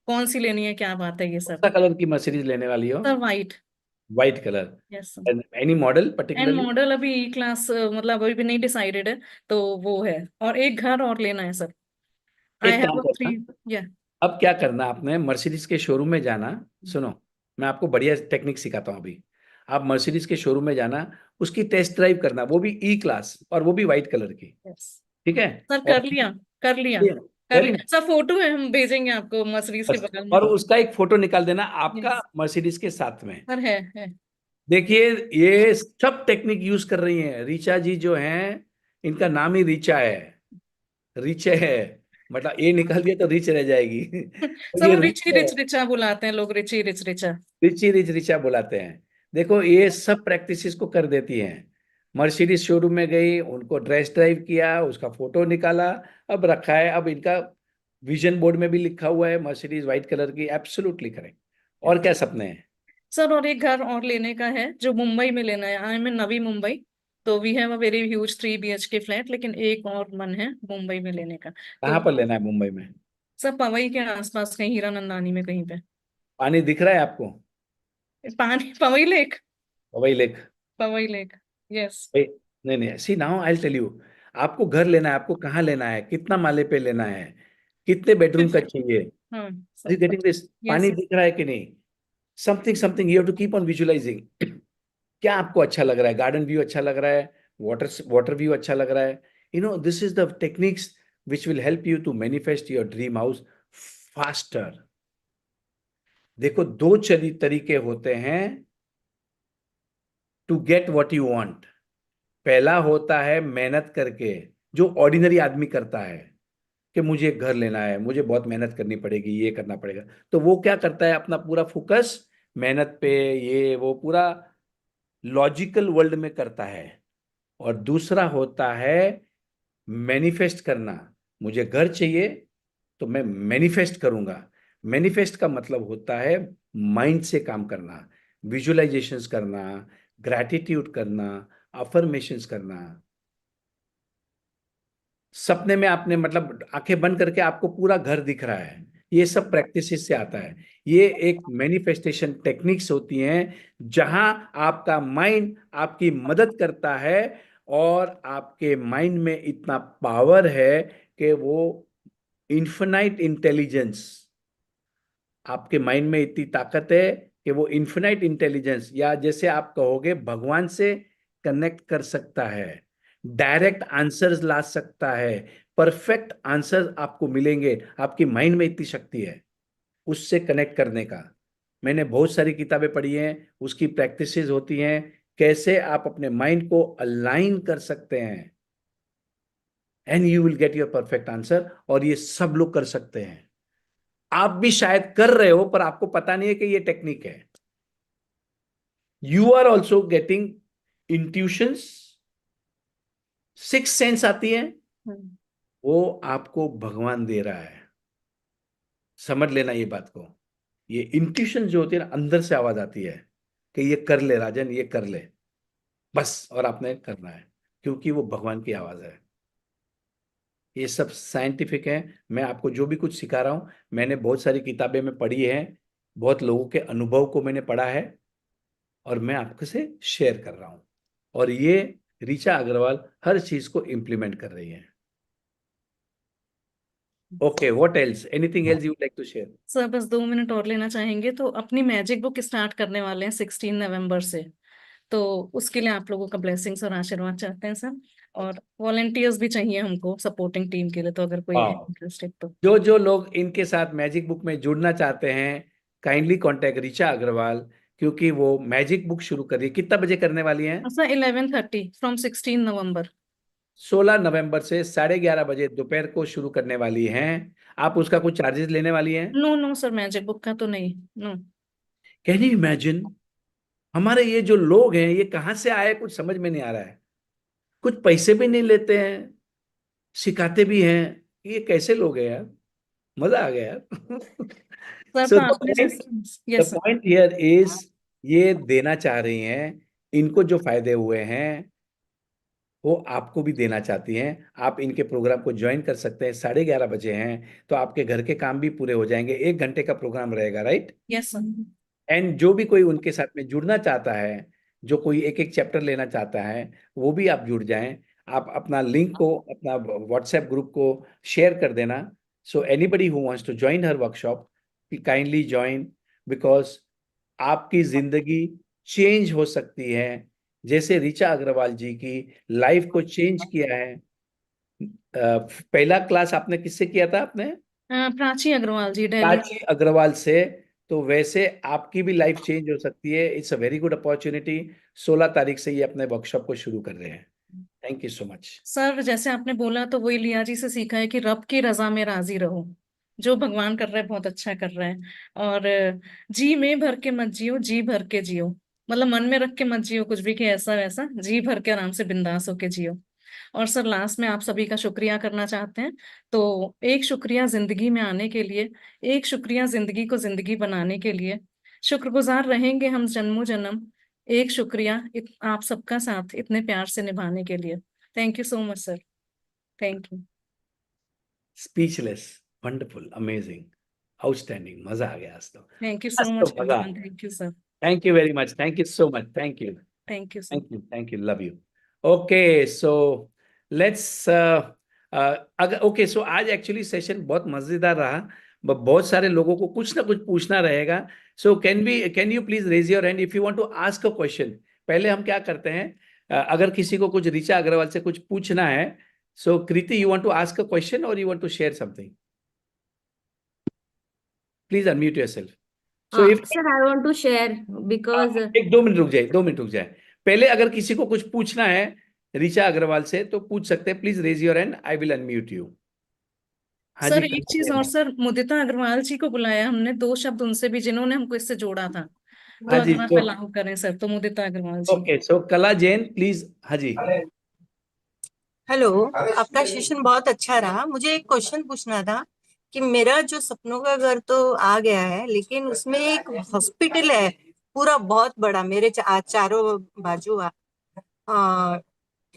कौन सी लेनी है, क्या बात है ये कौन सब। सा कलर की मर्सिडीज लेने वाली हो? Sir white. White colour. Yes. Any model and particularly? Model अभी ई क्लास, मतलब अभी भी नहीं डिसाइडेड है। तो वो है, और एक घर और लेना है सर। आई एक काम हैव अ करना, 3। या। अब क्या करना, आपने मर्सिडीज के शोरूम में जाना। सुनो, मैं आपको बढ़िया टेक्निक सिखाता हूँ अभी। आप मर्सिडीज के शोरूम में जाना, उसकी टेस्ट ड्राइव करना, वो भी ई क्लास, और वो भी व्हाइट कलर की। यस ठीक है? सर, और कर लिया। कर लिया। कर वेरी लिया सर, फोटो है, हम भेजेंगे आपको मर्सिडीज के नाइस। बगल में। और उसका एक फोटो निकाल देना आपका यस मर्सिडीज के साथ में। सर, है। देखिए, ये सब टेक्निक यूज कर रही हैं ऋचा जी जो हैं। इनका नाम ही ऋचा है, रिच है। मतलब ये निकाल दिया तो रिच रह जाएगी। तो सब ये वो रिच रिची है, रिच रिचा बुलाते हैं लोग, Richie rich Richa. Richie rich Richa बुलाते हैं। देखो, ये सब प्रैक्टिसेस को कर देती हैं। मर्सिडीज शोरूम में गई, उनको ड्रेस ड्राइव किया, उसका फोटो निकाला, अब रखा है। अब इनका विजन बोर्ड में भी लिखा हुआ है मर्सिडीज व्हाइट कलर की, एब्सोल्युटली करेक्ट। और क्या सपने हैं? सर और एक घर और लेने का है, जो मुंबई में लेना है। I am in Navi Mumbai. तो we have a very huge 3 BHK flat, लेकिन एक और मन है मुंबई में लेने का। तो कहाँ पर लेना है मुंबई में? सब पवई के आसपास कहीं, हीरा नंदानी में कहीं पे। पानी दिख रहा है आपको? पानी, पवई लेक। वही लेक। पवई लेक। यस। नहीं नहीं, सी नाउ आई टेल यू। आपको घर लेना है, आपको कहाँ लेना है, कितना माले पे लेना है, कितने बेडरूम का चाहिए? हाँ you sir. Getting this? Yes. पानी दिख रहा है कि नहीं? Something something you have to keep on visualizing. क्या आपको अच्छा लग रहा है? गार्डन व्यू अच्छा लग रहा है? वाटर वाटर व्यू अच्छा लग रहा है? This is the techniques which will help you to manifest your dream house faster. देखो, दो चली तरीके होते हैं to get what you want. पहला होता है मेहनत करके, जो ऑर्डिनरी आदमी करता है, कि मुझे एक घर लेना है, मुझे बहुत मेहनत करनी पड़ेगी, ये करना पड़ेगा। तो वो क्या करता है, अपना पूरा फोकस मेहनत पे, ये वो पूरा लॉजिकल वर्ल्ड में करता है। और दूसरा होता है मैनिफेस्ट करना। मुझे घर चाहिए, तो मैं मैनिफेस्ट करूंगा। मैनिफेस्ट का मतलब होता है माइंड से काम करना, विजुअलाइजेशंस करना, ग्रैटिट्यूड करना, अफर्मेशंस करना। सपने में आपने मतलब आंखें बंद करके आपको पूरा घर दिख रहा है, ये सब प्रैक्टिस से आता है। ये एक मैनिफेस्टेशन टेक्निक्स होती हैं, जहां आपका माइंड आपकी मदद करता है। और आपके माइंड में इतना पावर है कि वो इन्फिनाइट इंटेलिजेंस, आपके माइंड में इतनी ताकत है कि वो इन्फिनाइट इंटेलिजेंस, या जैसे आप कहोगे भगवान से कनेक्ट कर सकता है, डायरेक्ट आंसर्स ला सकता है, परफेक्ट आंसर्स आपको मिलेंगे। आपकी माइंड में इतनी शक्ति है उससे कनेक्ट करने का। मैंने बहुत सारी किताबें पढ़ी हैं, उसकी प्रैक्टिसेस होती हैं, कैसे आप अपने माइंड को अलाइन कर सकते हैं, and you will get your perfect answer. और ये सब लोग कर सकते हैं। आप भी शायद कर रहे हो, पर आपको पता नहीं है कि ये टेक्निक है। You are also getting intuitions, six sense आती है, वो आपको भगवान दे रहा है। समझ लेना ये बात को। ये इंट्यूशन जो होती है ना, अंदर से आवाज आती है कि ये कर ले राजन, ये कर ले, बस, और आपने करना है, क्योंकि वो भगवान की आवाज है। ये सब साइंटिफिक है। मैं आपको जो भी कुछ सिखा रहा हूं, मैंने बहुत सारी किताबें में पढ़ी है, बहुत लोगों के अनुभव को मैंने पढ़ा है, और मैं आपके से शेयर कर रहा हूं। और ये ऋचा अग्रवाल हर चीज को इंप्लीमेंट कर रही है। Okay, what else, anything else you like to share? Sir बस 2 मिनट और लेना चाहेंगे, तो अपनी मैजिक बुक स्टार्ट करने वाले हैं 16 नवंबर से। तो उसके लिए आप लोगों का ब्लेसिंग्स और आशीर्वाद चाहते हैं सर। और वॉलेंटियर्स भी चाहिए हमको सपोर्टिंग टीम के लिए, तो अगर कोई है वाह। इंटरेस्टेड तो। जो जो लोग इनके साथ मैजिक बुक में जुड़ना चाहते हैं, काइंडली कांटेक्ट ऋचा अग्रवाल। क्योंकि वो मैजिक बुक शुरू कर रही है। कितना बजे करने वाली हैं? सर 11:30 फ्रॉम 16 नवंबर। 16 नवंबर से 11:30 बजे दोपहर को शुरू करने वाली हैं। आप उसका कुछ चार्जेस लेने वाली हैं? No no sir, magic book का तो नहीं, नो। कैन यू इमेजिन, हमारे ये जो लोग हैं ये कहाँ से आए, कुछ समझ में नहीं आ रहा है। कुछ पैसे भी नहीं लेते हैं, सिखाते भी हैं। ये कैसे लोग हैं यार, मजा आ गया यार। सर सो तो आपने जैसे, the yes sir. Point here is, ये देना चाह रही हैं। इनको जो फायदे हुए हैं वो आपको भी देना चाहती हैं। आप इनके प्रोग्राम को ज्वाइन कर सकते हैं। 11:30 बजे हैं तो आपके घर के काम भी पूरे हो जाएंगे। 1 घंटे का प्रोग्राम रहेगा, राइट? Yes sir. एंड जो भी कोई उनके साथ में जुड़ना चाहता है, जो कोई एक एक चैप्टर लेना चाहता है, वो भी आप जुड़ जाएं। आप अपना लिंक को, अपना व्हाट्सएप ग्रुप को शेयर कर देना। So anybody who wants to join her workshop, kindly join, because आपकी जिंदगी चेंज हो सकती है जैसे ऋचा अग्रवाल जी की लाइफ को चेंज किया है। पहला क्लास आपने किससे किया था? आपने प्राची अग्रवाल जी, दिल्ली। प्राची अग्रवाल से। तो वैसे आपकी भी लाइफ चेंज हो सकती है। It's a very good opportunity. 16 तारीख से ये अपने वर्कशॉप को शुरू कर रहे हैं। Thank you so much. Sir जैसे आपने बोला तो वही लिया जी से सीखा है कि रब की रजा में राजी रहो। जो भगवान कर रहे हैं बहुत अच्छा कर रहे हैं। और जी में भर के मत जियो, जी भर के जियो। मतलब मन में रख के मत जियो कुछ भी कि ऐसा वैसा, जी भर के आराम से बिंदास होके जियो। और सर लास्ट में आप सभी का शुक्रिया करना चाहते हैं। तो एक शुक्रिया जिंदगी में आने के लिए, एक शुक्रिया जिंदगी को जिंदगी बनाने के लिए। शुक्रगुजार रहेंगे हम जन्मों जन्म। एक शुक्रिया आप सबका साथ इतने प्यार से निभाने के लिए। Thank you so much sir. Thank you. Speechless, wonderful, amazing, outstanding, मजा आ गया आज तो। थैंक यू सो आज तो मच मजा। Everyone, thank you sir. Thank you very much, thank you so much, thank you. Thank you sir. Thank you, thank you, love you. Okay so let's, अगर okay so आज actually session बहुत मजेदार रहा। बहुत सारे लोगों को कुछ ना कुछ पूछना रहेगा। So can you please raise your hand if you want to ask a question. पहले हम क्या करते हैं, अगर किसी को कुछ ऋचा अग्रवाल से कुछ पूछना है, so Kriti, you want to ask a question और you want to share something? Please unmute yourself. So if Sir, I want to share because एक 2 मिनट रुक जाए, 2 मिनट रुक जाए। पहले अगर किसी को कुछ पूछना है ऋचा अग्रवाल से तो पूछ सकते हैं। Please raise your hand, I will unmute you. हाँ जी, सर एक चीज और सर, मुदिता अग्रवाल जी को बुलाया हमने, दो शब्द उनसे भी जिन्होंने हमको इससे जोड़ा था। तो हाँ जी। अगर आप तो अलाउ करें सर, तो मुदिता अग्रवाल जी। ओके, सो कला जैन प्लीज। हाँ जी। हेलो। आपका सेशन बहुत अच्छा रहा। मुझे एक क्वेश्चन पूछना था कि मेरा जो सपनों का घर तो आ गया है, लेकिन उसमें एक हॉस्पिटल है पूरा बहुत बड़ा मेरे चारों बाजू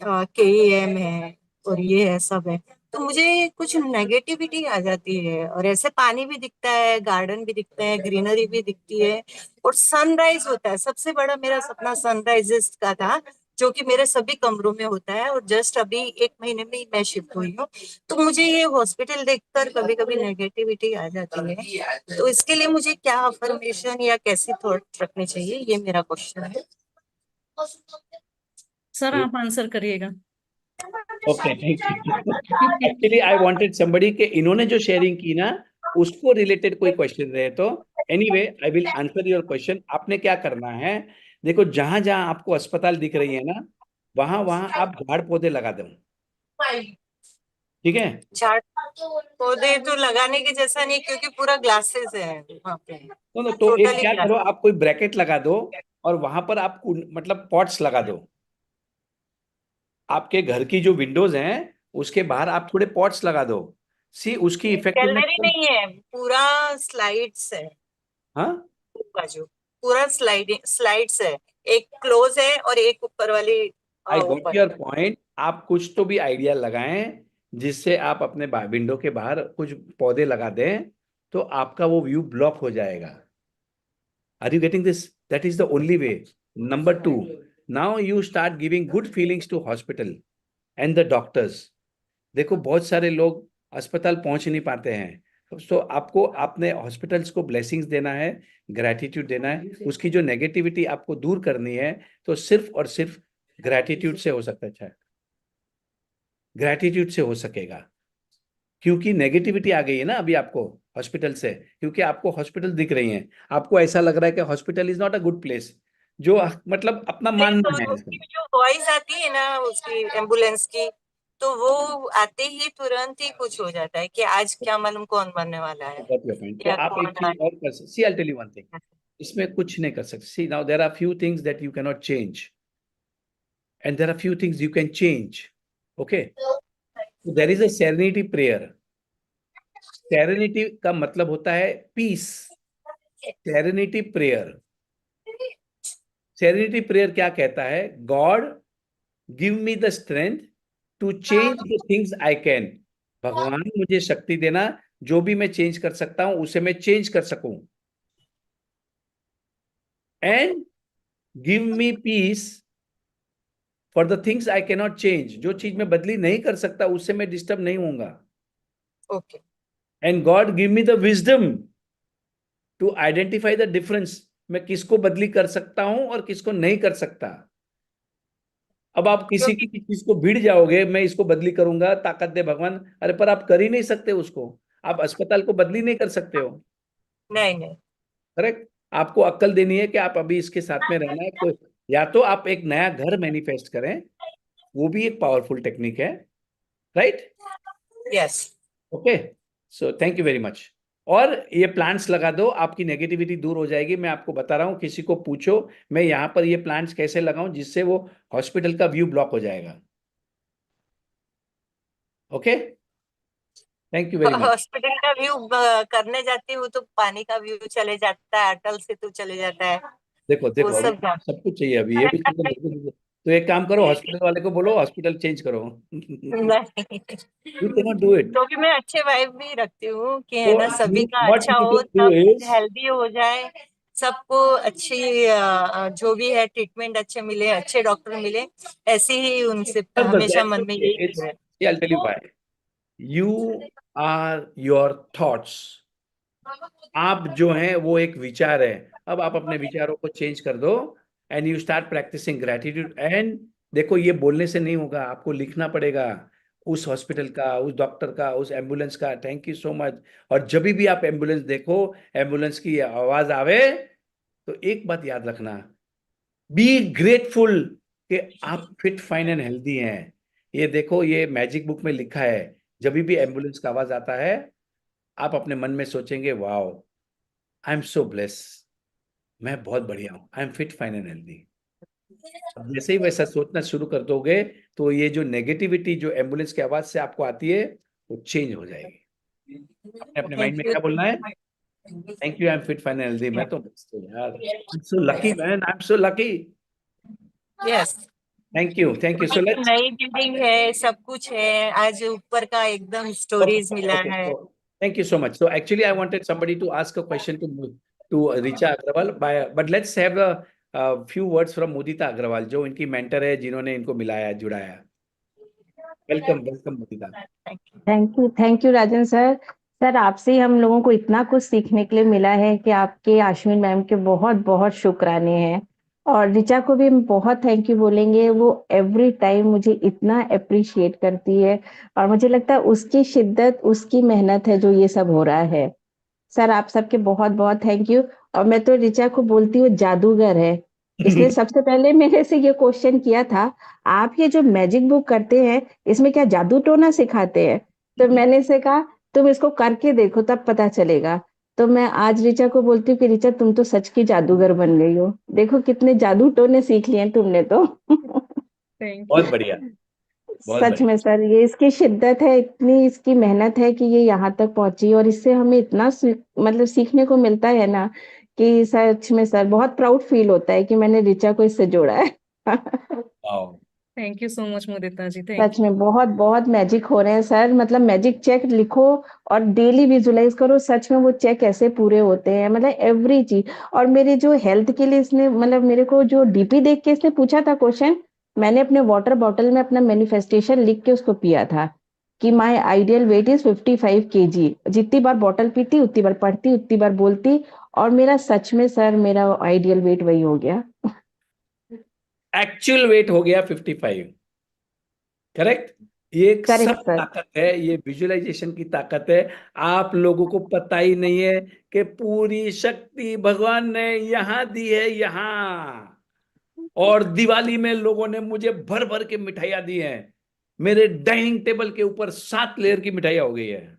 केईएम है और ये है सब है। तो मुझे कुछ नेगेटिविटी आ जाती है, और ऐसे पानी भी दिखता है, गार्डन भी दिखते हैं, ग्रीनरी भी दिखती है, और सनराइज होता है। सबसे बड़ा मेरा सपना सनराइजेस का था, जो कि मेरे सभी कमरों में होता है, और जस्ट अभी 1 महीने में ही मैं शिफ्ट हुई हूँ। तो मुझे ये हॉस्पिटल देखकर कभी कभी नेगेटिविटी आ जाती है। तो इसके लिए मुझे क्या अफर्मेशन या कैसी थॉट रखनी चाहिए, ये मेरा क्वेश्चन है। सर आप आंसर करिएगा। Okay, thank you. Actually I wanted somebody के इन्होंने जो शेयरिंग की ना, उसको रिलेटेड कोई क्वेश्चन रहे तो। Anyway, I will answer your question. आपने क्या करना है, देखो जहां जहां आपको अस्पताल दिख रही है ना, वहां वहां आप झाड़ पौधे लगा दो। ठीक है? झाड़ पौधे तो लगाने के जैसा नहीं, क्योंकि पूरा ग्लासेस है वहाँ पे, तो एक टोटली क्या ग्लास। करो, आप कोई ब्रैकेट लगा दो और वहां पर आप मतलब पॉट्स लगा दो। आपके घर की जो विंडोज हैं उसके बाहर आप थोड़े पॉट्स लगा दो। सी उसकी इफेक्टिवनेस। गैलरी नहीं है, पूरा स्लाइड्स है। हाँ, बाजू पूरा स्लाइड्स है। एक क्लोज है और एक ऊपर वाली आई गॉट ऊपर योर है। पॉइंट। आप कुछ तो भी आइडिया लगाएं जिससे आप अपने विंडो के बाहर कुछ पौधे लगा दें, तो आपका वो व्यू ब्लॉक हो जाएगा। Are you getting this? That is the only way. Number two, now you start giving good feelings to hospital and the doctors. देखो बहुत सारे लोग अस्पताल पहुंच नहीं पाते हैं, तो आपको अपने हॉस्पिटल्स को ब्लेसिंग्स देना है, ग्रैटिट्यूड देना है। उसकी जो नेगेटिविटी आपको दूर करनी है, तो सिर्फ और सिर्फ ग्रैटिट्यूड से हो सकता है। अच्छा, ग्रैटिट्यूड से हो सकेगा। क्योंकि नेगेटिविटी आ गई है ना अभी आपको हॉस्पिटल से, क्योंकि आपको हॉस्पिटल दिख रही हैं, आपको ऐसा लग रहा है कि hospital is not a good place, जो मतलब अपना नहीं, मानना है तो इसका। उसकी जो वॉइस आती है ना उसकी एम्बुलेंस की, तो वो आते ही तुरंत ही कुछ हो जाता है कि आज क्या मालूम कौन मरने वाला है Got your point. तो या आप एक कौन चीज और कर सकते, see I tell you one thing, इसमें कुछ नहीं कर सकते। See now there are few things that you can not change and there are few things you can change. Okay, there is a serenity prayer. Serenity का मतलब होता है peace. Serenity prayer, serenity prayer क्या कहता है? God give me the strength to change the things I can. भगवान मुझे शक्ति देना, जो भी मैं चेंज कर सकता हूं उसे मैं चेंज कर सकूं। And give me peace for the things I can not change. जो चीज मैं बदली नहीं कर सकता उससे मैं डिस्टर्ब नहीं होऊंगा। Okay. And God give me the wisdom to identify the difference. मैं किसको बदली कर सकता हूं और किसको नहीं कर सकता। अब आप किसी क्योंकि की चीज को भिड़ जाओगे, मैं इसको बदली करूंगा, ताकत दे भगवान, अरे पर आप कर ही नहीं सकते उसको। आप अस्पताल को बदली नहीं कर सकते हो, नहीं नहीं, करेक्ट? आपको अक्ल देनी है कि आप अभी इसके साथ में रहना है। कोई या तो आप एक नया घर मैनिफेस्ट करें, वो भी एक पावरफुल टेक्निक है, right? Yes. Okay, so thank you very much. और ये प्लांट्स लगा दो, आपकी नेगेटिविटी दूर हो जाएगी। मैं आपको बता रहा हूँ, किसी को पूछो मैं यहाँ पर ये प्लांट्स कैसे लगाऊं जिससे वो हॉस्पिटल का व्यू ब्लॉक हो जाएगा। Okay, thank you very much. Hospital का व्यू करने जाती हूँ तो पानी का व्यू चले जाता है, अटल से तो चले जाता है, देखो वो देखो, अभी सब जाता सब कुछ चाहिए, अभी ये भी चीजें देखो। तो एक काम करो, हॉस्पिटल वाले को बोलो हॉस्पिटल चेंज करो। नहीं। You can not do it. तो भी मैं अच्छे वाइब भी रखती हूँ कि है तो ना, सभी का व्हाट अच्छा यू हो, कैन डू सब इज, हेल्दी हो जाए, सबको अच्छी जो भी है ट्रीटमेंट अच्छे मिले, अच्छे डॉक्टर मिले, ऐसे ही उनसे हमेशा मन में यही इट्स, है। I'll tell you why. You are your thoughts. आप जो हैं वो एक विचार है। अब आप अपने विचारों को चेंज कर दो and you start practicing gratitude. And देखो, ये बोलने से नहीं होगा, आपको लिखना पड़ेगा उस हॉस्पिटल का, उस डॉक्टर का, उस एम्बुलेंस का, थैंक यू सो मच। और जब भी आप एम्बुलेंस देखो, एम्बुलेंस की आवाज आवे, तो एक बात याद रखना, बी ग्रेटफुल कि आप फिट फाइन एंड हेल्दी हैं। ये देखो, ये मैजिक बुक में लिखा है, जब भी एम्बुलेंस का आवाज आता है, आप अपने मन में सोचेंगे, wow I am so bless, मैं बहुत बढ़िया हूँ, आई am fit fine and healthy. अब जैसे ही वैसा सोचना शुरू कर दोगे, तो ये जो नेगेटिविटी जो एम्बुलेंस की आवाज से आपको आती है, वो चेंज हो जाएगी। अपने माइंड में थैंक यू। क्या बोलना है? Thank you, I am fit fine and healthy. मैं तो मस्त हूँ यार, आई am so lucky man, I am so lucky. Yes. Thank you, so let's, नई बिल्डिंग है, सब कुछ है, आज ऊपर का एकदम okay, स्टोरेज मिला okay. है। So, thank you so much. So actually, I wanted somebody to ask a question to Richa Agrawal, but let's have a few words from Mudita Agrawal, जो इनकी मेंटर है, जिन्होंने इनको मिलाया, जुड़ाया। Welcome welcome Mudita. Thank you Rajan sir. Sir आपसे ही हम लोगों को इतना कुछ सीखने के लिए मिला है कि आपके आश्विन मैम के बहुत बहुत शुक्राने हैं। और ऋचा को भी हम बहुत थैंक यू बोलेंगे, वो एवरी टाइम मुझे इतना अप्रिशिएट करती है और मुझे लगता है उसकी शिद्दत, उसकी मेहनत है जो ये सब हो रहा है। सर आप सबके बहुत बहुत थैंक यू। और मैं तो ऋचा को बोलती हूँ जादूगर है, इसलिए सबसे पहले मेरे से ये क्वेश्चन किया था, आप ये जो मैजिक बुक करते हैं इसमें क्या जादू टोना सिखाते हैं? तो मैंने से कहा तुम इसको करके देखो तब पता चलेगा। तो मैं आज ऋचा को बोलती हूँ कि ऋचा तुम तो सच की जादूगर बन गई हो, देखो कितने जादू टोने सीख लिए हैं तुमने तो। थैंक बहुत बढ़िया, बहुत सच बढ़िया। में सर ये इसकी शिद्दत है, इतनी इसकी मेहनत है कि ये यहाँ तक पहुंची और इससे हमें इतना मतलब सीखने को मिलता है ना कि सच में सर बहुत प्राउड फील होता है कि मैंने ऋचा को इससे जोड़ा है। वाओ, यू सो मच मुदिता जी, सच में बहुत बहुत मैजिक हो रहे हैं सर, मतलब मैजिक चेक लिखो और डेली विजुलाइज करो, सच में वो चेक ऐसे पूरे होते हैं, मतलब एवरी चीज। और मेरे जो हेल्थ के लिए इसने मतलब मेरे को जो डीपी देख के इसने पूछा था क्वेश्चन, मैंने अपने वाटर बॉटल में अपना मैनिफेस्टेशन लिख के उसको पिया था कि my ideal weight is 55 kg। जितनी बार बॉटल पीती उतनी बार पढ़ती उतनी बार बोलती, और मेरा सच में सर मेरा आइडियल वेट वही हो गया। एक्चुअल वेट हो गया 55, करेक्ट? ये करेक्ट सब सर। ताकत है, ये विजुअलाइजेशन की ताकत है। आप लोगों को पता ही नहीं है कि पूरी शक्ति भगवान ने यहाँ दी है, यहाँ। और दिवाली में लोगों ने मुझे भर भर के मिठाइयाँ दी हैं। मेरे डाइनिंग टेबल के ऊपर 7 लेयर की मिठाइयाँ हो गई है।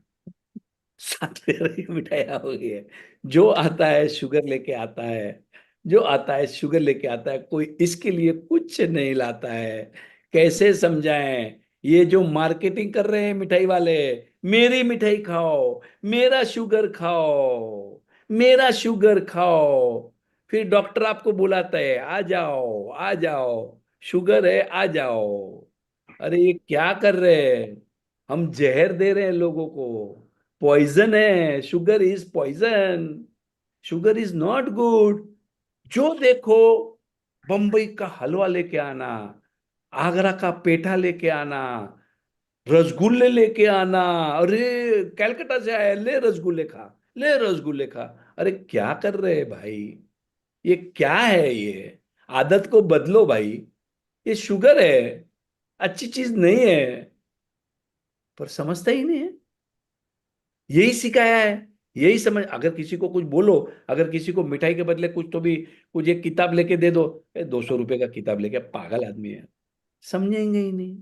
7 लेयर की मिठाइयाँ हो गई है। जो आता है शुगर लेके आता है, जो आता है शुगर लेके आता है, कोई इसके लिए कुछ नहीं लाता है। कैसे समझाएं? ये जो मार्केटिंग कर रहे हैं मिठाई वाले, मेरी मिठाई खाओ, मेरा शुगर खाओ, मेरा शुगर खाओ। फिर डॉक्टर आपको बुलाता है, आ जाओ आ जाओ, शुगर है आ जाओ। अरे ये क्या कर रहे हैं? हम जहर दे रहे हैं लोगों को। पॉइजन है, sugar is poison, sugar is not good. जो देखो, बंबई का हलवा लेके आना, आगरा का पेठा लेके आना, रसगुल्ले लेके आना। अरे कलकत्ता से आया, ले रसगुल्ले खा, ले रसगुल्ले खा। अरे क्या कर रहे हैं भाई? ये क्या है ये? आदत को बदलो भाई। ये शुगर है, अच्छी चीज नहीं है, पर समझता ही नहीं है। यही सिखाया है, यही समझ। अगर किसी को कुछ बोलो, अगर किसी को मिठाई के बदले कुछ तो भी, कुछ एक किताब लेके दे दो, 200 रुपए का किताब लेके, पागल आदमी है, समझेंगे ही नहीं।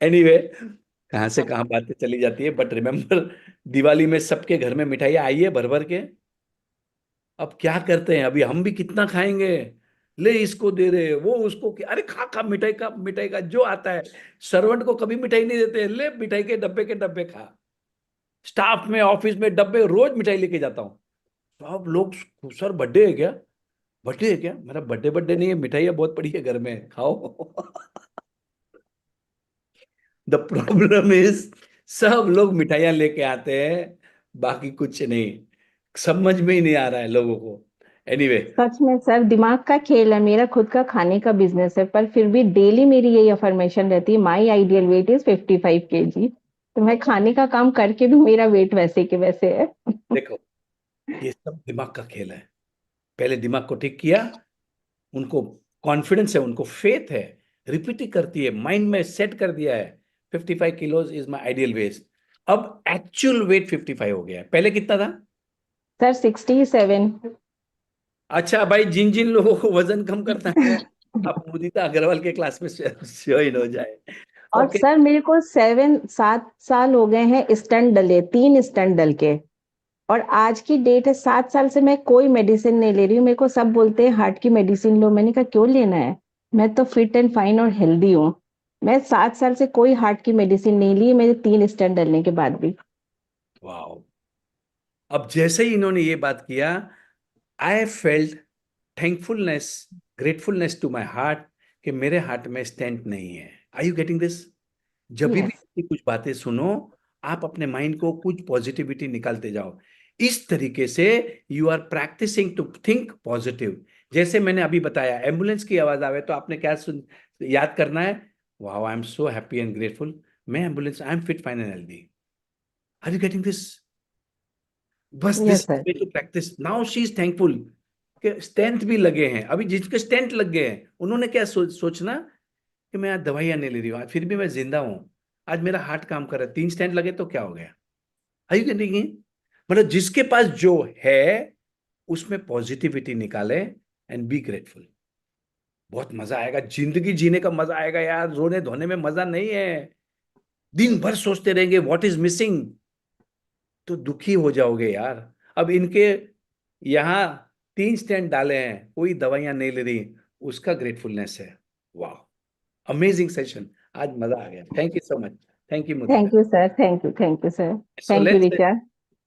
एनीवे, कहाँ से कहाँ बातें चली जाती है। बट रिमेम्बर, दिवाली में सबके घर में मिठाइयाँ आई है भर भर के। अब क्या करते हैं? अभी हम भी कितना खाएंगे? ले इसको दे रहे, वो उसको, अरे खा खा मिठाई का, मिठाई का जो आता है। सर्वेंट को कभी मिठाई नहीं देते, ले मिठाई के डब्बे खा। स्टाफ में, ऑफिस में डब्बे, रोज मिठाई लेके जाता हूँ। तो अब लोग, सर बर्थडे है क्या? बर्थडे है क्या? मेरा बर्थडे बर्थडे नहीं है, मिठाइयाँ बहुत पड़ी है घर में, खाओ। द प्रॉब्लम इज, सब लोग मिठाइयाँ लेके आते हैं, बाकी कुछ नहीं। समझ में ही नहीं आ रहा है लोगों को। एनीवे, सच में सर, दिमाग का खेल है। मेरा खुद का खाने का बिजनेस है, पर फिर भी डेली मेरी यही अफर्मेशन रहती है, माई आइडियल वेट इज 55 kg। तो मैं खाने का काम करके भी मेरा वेट वैसे के वैसे है। देखो, ये सब दिमाग का खेल है। पहले दिमाग को ठीक किया, उनको कॉन्फिडेंस है, उनको फेथ है, रिपीट ही करती है, माइंड में सेट कर दिया है 55 kilos is my ideal weight. अब एक्चुअल वेट 55 हो गया है। पहले कितना था? सर 67। अच्छा भाई, जिन जिन लोगों को वजन कम करना है, आप मुदिता अग्रवाल के क्लास में ज्वाइन हो जाए। और ओके। सर मेरे को 7 साल हो गए हैं स्टंट डले, 3 स्टंट डल के। और आज की डेट है, 7 साल से मैं कोई मेडिसिन नहीं ले रही हूँ। मेरे को सब बोलते हैं हार्ट की मेडिसिन लो, मैंने कहा क्यों लेना है, मैं तो फिट एंड फाइन और हेल्दी हूँ। मैं 7 साल से कोई हार्ट की मेडिसिन नहीं ली, मेरे 3 स्टंट डलने के बाद भी। वाओ। अब जैसे ही इन्होंने ये बात किया, I felt thankfulness, gratefulness to my heart, कि मेरे हार्ट में स्टेंट नहीं है। Are you getting this? जब भी यस। कुछ बातें सुनो, आप अपने माइंड को कुछ पॉजिटिविटी निकालते जाओ। इस तरीके से you are practicing to think positive. जैसे मैंने अभी बताया, एम्बुलेंस की आवाज आवे तो आपने क्या याद करना है? Wow, I am so happy and grateful, मैं ambulance, I am fit fine and healthy. Are you getting this? बस this yes sir. Way to practice. Now she is thankful कि स्टेंट भी लगे हैं। अभी जिसके स्टेंट लग गए हैं, उन्होंने क्या सोचना कि मैं आज दवाइयां नहीं ले रही हूँ, आज फिर भी मैं जिंदा हूं, आज मेरा हार्ट काम कर रहा है, 3 स्टेंट लगे तो क्या हो गया? Are you getting? मतलब जिसके पास जो है, उसमें पॉजिटिविटी निकाले एंड बी ग्रेटफुल। बहुत मजा आएगा, जिंदगी जीने का मजा आएगा यार। रोने धोने में मजा नहीं है। दिन भर सोचते रहेंगे व्हाट इज मिसिंग, तो दुखी हो जाओगे यार। अब इनके यहाँ 3 स्टेंट डाले हैं, कोई दवाइयां नहीं ले रही, उसका ग्रेटफुलनेस है। वाह, अमेजिंग सेशन। आज मजा आ गया। Thank you so much. Thank you Mudita. Thank you sir, thank you, thank you sir. So thank you let's, Richa.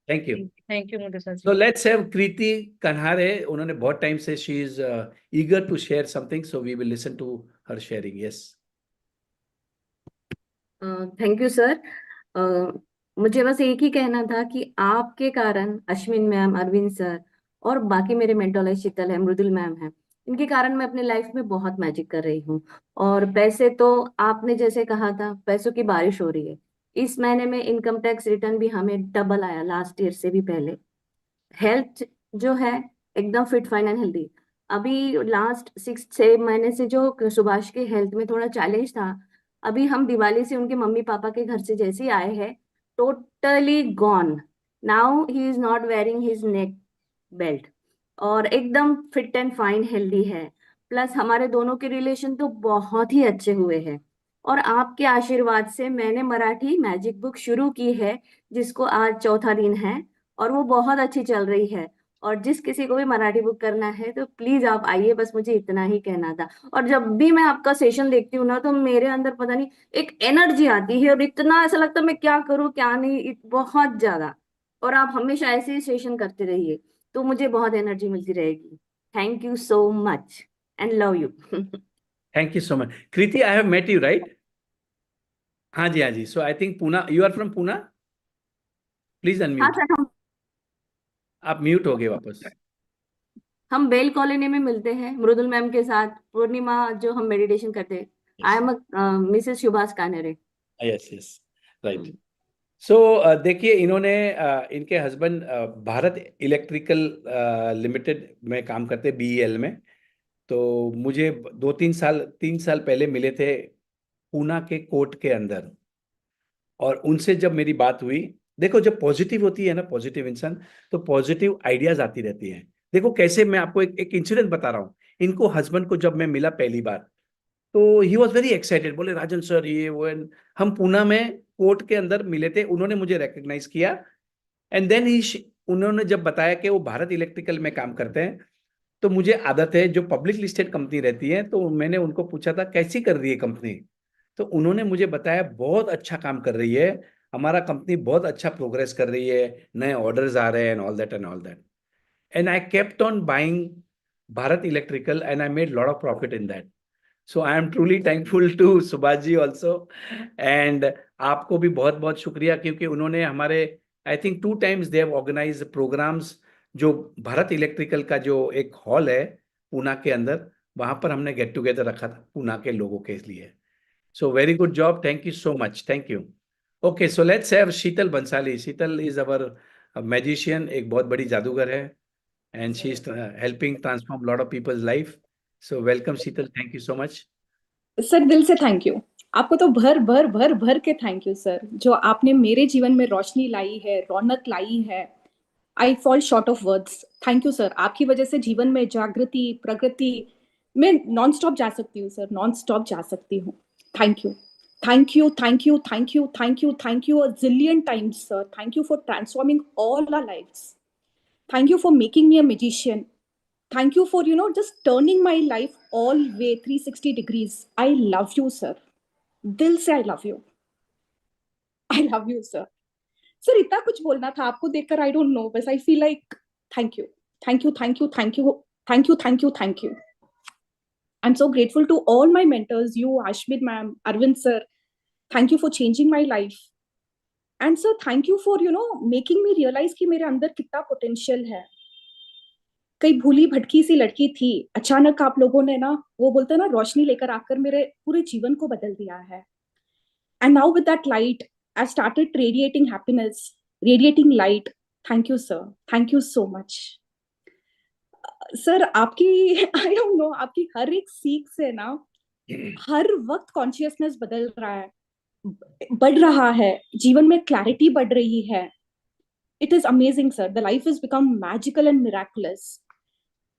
Thank you. Thank you मुदसा सो जी। Let's have Kriti Kanhare. उन्होंने बहुत टाइम से, she is eager to share something, so we will listen to her sharing. Yes. Thank you sir. मुझे बस एक ही कहना था कि आपके कारण अश्विन मैम, अरविंद सर और बाकी मेरे मेंटोर शीतल है, मृदुल मैम है, इनके कारण मैं अपने लाइफ में बहुत मैजिक कर रही हूँ। और पैसे तो आपने जैसे कहा था, पैसों की बारिश हो रही है। इस महीने में इनकम टैक्स रिटर्न भी हमें डबल आया लास्ट ईयर से भी पहले। हेल्थ जो है एकदम फिट फाइन एंड हेल्दी। अभी लास्ट 6 से 7 महीने से जो सुभाष के हेल्थ में थोड़ा चैलेंज था, अभी हम दिवाली से उनके मम्मी पापा के घर से जैसे ही आए हैं, totally gone. Now he is not wearing his neck belt और एकदम फिट एंड फाइन हेल्दी है। प्लस हमारे दोनों के रिलेशन तो बहुत ही अच्छे हुए हैं। और आपके आशीर्वाद से मैंने मराठी मैजिक बुक शुरू की है, जिसको आज चौथा दिन है, और वो बहुत अच्छी चल रही है। और जिस किसी को भी मराठी बुक करना है तो प्लीज आप आइए, बस मुझे इतना ही कहना था। और जब भी मैं आपका सेशन देखती हूँ ना, तो मेरे अंदर पता नहीं एक एनर्जी आती है, और इतना ऐसा लगता है मैं क्या करूँ क्या नहीं, बहुत ज्यादा। और आप हमेशा ऐसे ही सेशन करते रहिए, तो मुझे बहुत एनर्जी मिलती रहेगी। Thank you so much and love you. Thank you so much. Kriti, I have met you, right? हाँ जी, हाँ जी. So I think Pune, you are from Pune? Please हाँ unmute. सर, आप म्यूट हो गए वापस. हम बेल कॉलोनी में मिलते हैं मृदुल मैम के साथ, पूर्णिमा जो हम मेडिटेशन करते हैं। I Yes. Am Mrs Subhash Kanere. Yes, yes. Right. So देखिए, इन्होंने इनके हस्बैंड भारत इलेक्ट्रिकल लिमिटेड में काम करते, बीईएल में. तो मुझे 3 साल पहले मिले थे पूना के कोर्ट के अंदर. और उनसे जब मेरी बात हुई, देखो जब पॉजिटिव होती है ना, पॉजिटिव इंसान, तो पॉजिटिव आइडियाज आती रहती हैं. देखो कैसे, मैं आपको एक इंसिडेंट बता रहा हूँ. इनको हस्बैंड को जब मैं मिला पहली बार, तो ही वॉज वेरी एक्साइटेड, बोले राजन सर ये वो. हम पूना में कोर्ट के अंदर मिले थे, उन्होंने मुझे रिकग्नाइज किया. एंड देन ही, उन्होंने जब बताया कि वो भारत इलेक्ट्रिकल में काम करते हैं, तो मुझे आदत है जो पब्लिक लिस्टेड कंपनी रहती है, तो मैंने उनको पूछा था कैसी कर रही है कंपनी. तो उन्होंने मुझे बताया बहुत अच्छा काम कर रही है, हमारा कंपनी बहुत अच्छा प्रोग्रेस कर रही है, नए ऑर्डर्स आ रहे हैं, and all that and all that. And I kept on buying Bharat electrical and I made lot of profit in that. So I am truly thankful to Subhash ji also. And आपको भी बहुत बहुत शुक्रिया, क्योंकि उन्होंने हमारे, I think 2 times they have organize programs. जो Bharat electrical का जो एक हॉल है पूना के अंदर, वहां पर हमने गेट टुगेदर रखा था पूना के लोगों के लिए. So very good job, thank you so much, thank you. Okay, so let's have Sheetal Bansali. Sheetal is our magician, एक बहुत बड़ी जादूगर है, and she is helping transform lot of people's life. So welcome Sheetal, thank you so much. Sir दिल से thank you. आपको तो भर भर भर भर के थैंक यू सर, जो आपने मेरे जीवन में रोशनी लाई है, रौनक लाई है. I fall short of words. Thank you sir. आपकी वजह से जीवन में जागृति, प्रगति, मैं नॉन स्टॉप जा सकती हूँ सर, नॉन स्टॉप जा सकती हूँ. Thank you, thank you, thank you, thank you, thank you, thank you a zillion times sir. Thank you for transforming all our lives. Thank you for making me a magician. Thank you for, just turning my life all way 360 degrees. I love you, sir. दिल से I love you. I love you, sir. Sir, इतना कुछ बोलना था आपको देखकर, I don't know, बस I feel like thank you. Thank you, thank you, thank you, thank you, thank you, thank you. I'm so grateful to all my mentors, you, Ashmit ma'am, Arvind sir. Thank you for changing my life. And sir, thank you for, making me realize कि मेरे अंदर कितना potential है. कई भूली भटकी सी लड़की थी, अचानक आप लोगों ने ना, वो बोलते हैं ना, रोशनी लेकर आकर मेरे पूरे जीवन को बदल दिया है. And now with that light I started radiating happiness, radiating light. Thank you sir, thank you so much sir. आपकी आई डोंट नो, आपकी हर एक सीख से ना हर वक्त कॉन्शियसनेस बदल रहा है, बढ़ रहा है, जीवन में क्लैरिटी बढ़ रही है. It is amazing, sir. The life has become magical and miraculous.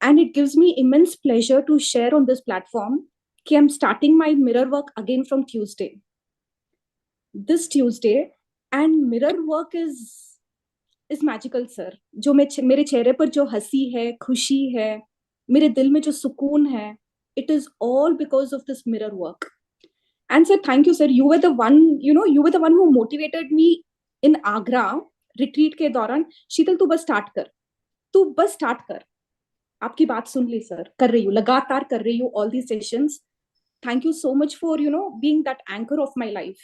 And it gives me immense pleasure to share on this platform कि I'm starting my mirror work again from Tuesday. This Tuesday, and mirror work is magical, sir. जो मेरे चेहरे पर जो हंसी है, खुशी है, मेरे दिल में जो सुकून है, it is all because of this mirror work. And sir, thank you, sir. You were the one, you were the one who motivated me in Agra retreat के दौरान. शीतल तू बस स्टार्ट कर, तू बस स्टार्ट कर. आपकी बात सुन ली सर, कर रही हूँ, लगातार कर रही हूँ all the sessions. Thank you so much for being that anchor of my life.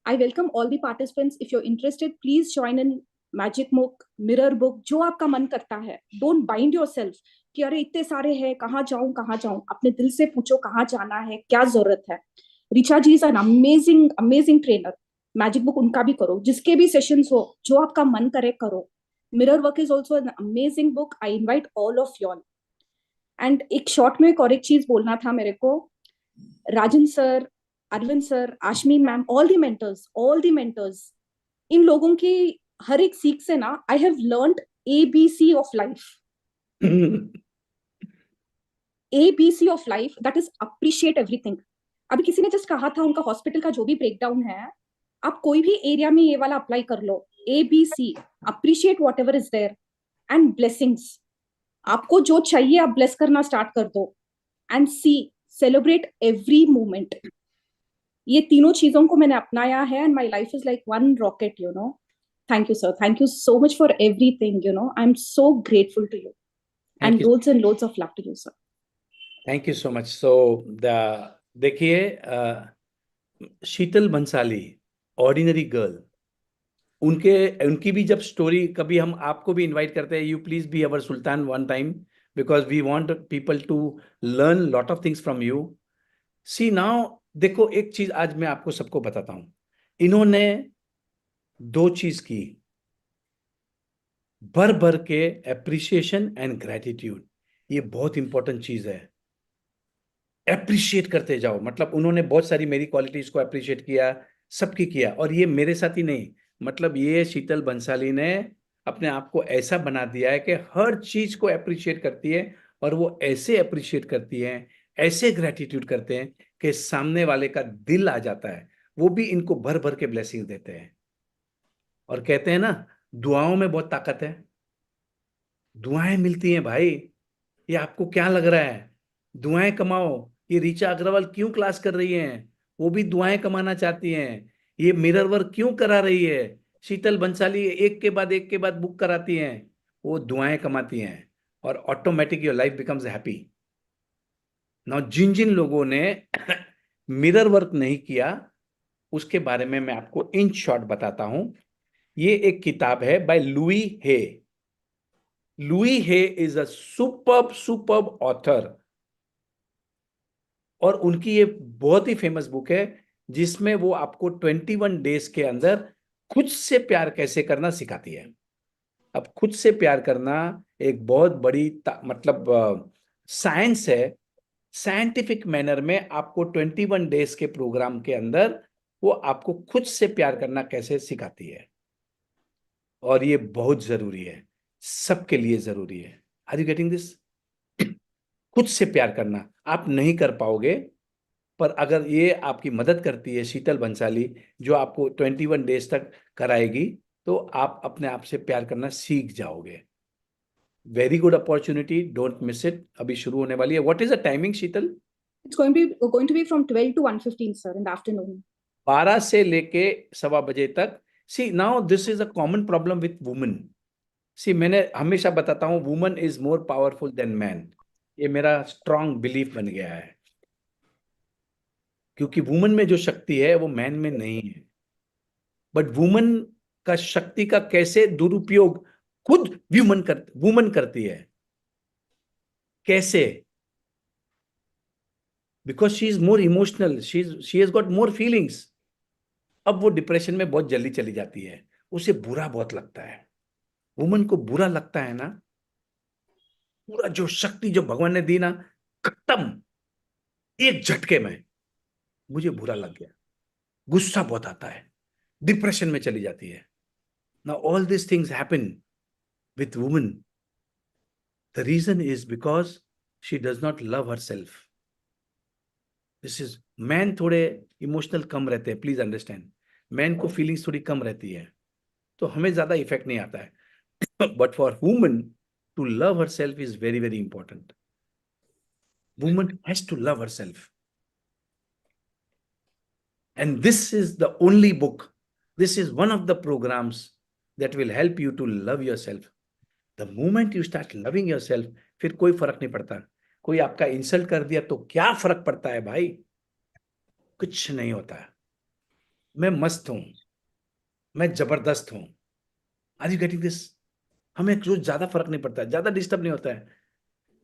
I welcome all the participants. If you are interested, please join in magic book, mirror book, जो आपका मन करता है. डोंट बाइंड योरसेल्फ कि अरे इतने सारे हैं, कहाँ जाऊं कहाँ जाऊं. अपने दिल से पूछो कहाँ जाना है, क्या जरूरत है. Richa ji is an amazing amazing trainer. Magic book उनका भी करो, जिसके भी सेशंस हो, जो आपका मन करे करो. Mirror work is also an amazing book. I invite all of you all. And एक शॉर्ट में एक और एक चीज बोलना था मेरे को, Rajan sir, Arvind sir, Ashmeen ma'am, all the mentors, इन लोगों की हर एक सीख से ना I have learned ABC of life, ABC of life, that is appreciate everything. अभी किसी ने जस्ट कहा था उनका हॉस्पिटल का जो भी ब्रेकडाउन है, आप कोई भी एरिया में ये वाला अप्लाई कर लो, ABC, appreciate whatever is there, and blessings, आपको जो चाहिए आप ब्लेस करना स्टार्ट कर दो, and see, celebrate every moment. ये तीनों चीजों को मैंने अपनाया है and my life is like one rocket, you know. Thank you sir, thank you so much for everything, you know, I am so grateful to you, Thank and you. Loads of love to you sir. Thank you so much. So देखिए, शीतल Bhansali, ordinary girl, उनकी भी जब story, कभी हम आपको भी invite करते हैं, you please be our sultan one time, because we want people to learn lot of things from you. See now, देखो एक चीज आज मैं आपको सबको बताता हूं, इन्होंने दो चीज की, भर भर के एप्रिसिएशन एंड ग्रेटिट्यूड। ये बहुत इंपॉर्टेंट चीज है, एप्रिशिएट करते जाओ। मतलब उन्होंने बहुत सारी मेरी क्वालिटीज को एप्रिशिएट किया, सबकी किया, और ये मेरे साथ ही नहीं, मतलब ये शीतल बंसाली ने अपने आप को ऐसा बना दिया है कि हर चीज को एप्रिशिएट करती है, और वो ऐसे एप्रिशिएट करती है, ऐसे ग्रेटिट्यूड करते हैं कि सामने वाले का दिल आ जाता है। वो भी इनको भर भर के ब्लेसिंग देते हैं, और कहते हैं ना, दुआओं में बहुत ताकत है, दुआएं मिलती हैं भाई। ये आपको क्या लग रहा है, दुआएं कमाओ? ये ऋचा अग्रवाल क्यों क्लास कर रही हैं? वो भी दुआएं कमाना चाहती हैं। ये मिरर वर्क क्यों करा रही है? शीतल बंसाली एक के बाद बुक कराती हैं, वो दुआएं कमाती हैं, और automatic your life becomes happy. Now जिन जिन लोगों ने मिरर वर्क नहीं किया, उसके बारे में मैं आपको इन शॉर्ट बताता हूं। ये एक किताब है by Louise Hay. Louise Hay is a superb author, और उनकी ये बहुत ही फेमस बुक है, जिसमें वो आपको 21 डेज के अंदर खुद से प्यार कैसे करना सिखाती है। अब खुद से प्यार करना एक बहुत बड़ी मतलब साइंस है। साइंटिफिक मैनर में आपको 21 डेज के प्रोग्राम के अंदर वो आपको खुद से प्यार करना कैसे सिखाती है, और ये बहुत जरूरी है, सबके लिए जरूरी है। Are you getting this? खुद से प्यार करना आप नहीं कर पाओगे, पर अगर ये आपकी मदद करती है शीतल बंसाली, जो आपको 21 डेज तक कराएगी, तो आप अपने आप से प्यार करना सीख जाओगे। Very good opportunity, don't miss it. अभी शुरू होने वाली है। What is the timing Sheetal? It's going to be from 12 to 1:15, sir, in the afternoon. 12 से लेके 1:15 बजे तक। See now this is a common problem with women. See मैंने हमेशा बताता हूं, woman is more powerful than man. ये मेरा स्ट्रांग बिलीफ बन गया है, क्योंकि वुमन में जो शक्ति है वो मैन में नहीं है। बट वुमन का शक्ति का कैसे दुरुपयोग खुद वुमन करती है। कैसे? Because she is more emotional, she has got more feelings. अब वो डिप्रेशन में बहुत जल्दी चली जाती है, उसे बुरा बहुत लगता है। वुमन को बुरा लगता है ना, पूरा जो शक्ति जो भगवान ने दी ना, खत्म, एक झटके में मुझे बुरा लग गया, गुस्सा बहुत आता है, डिप्रेशन में चली जाती है। Now all this things happen with woman. The reason is because she does not love herself. This is, man थोड़े इमोशनल कम रहते हैं, प्लीज अंडरस्टैंड। मैन को फीलिंग्स थोड़ी कम रहती है, तो हमें ज्यादा इफेक्ट नहीं आता है। But for woman to love herself is very very important. Woman has to love herself, and this is the only book, this is one of the programs that will help you to love yourself. The moment you start loving yourself, फिर कोई फर्क नहीं पड़ता। कोई आपका insult कर दिया तो क्या फर्क पड़ता है भाई? कुछ नहीं होता। मैं मस्त हूं, मैं जबरदस्त हूं। Are you getting this? हमें कुछ ज्यादा फर्क नहीं पड़ता, ज्यादा डिस्टर्ब नहीं होता है।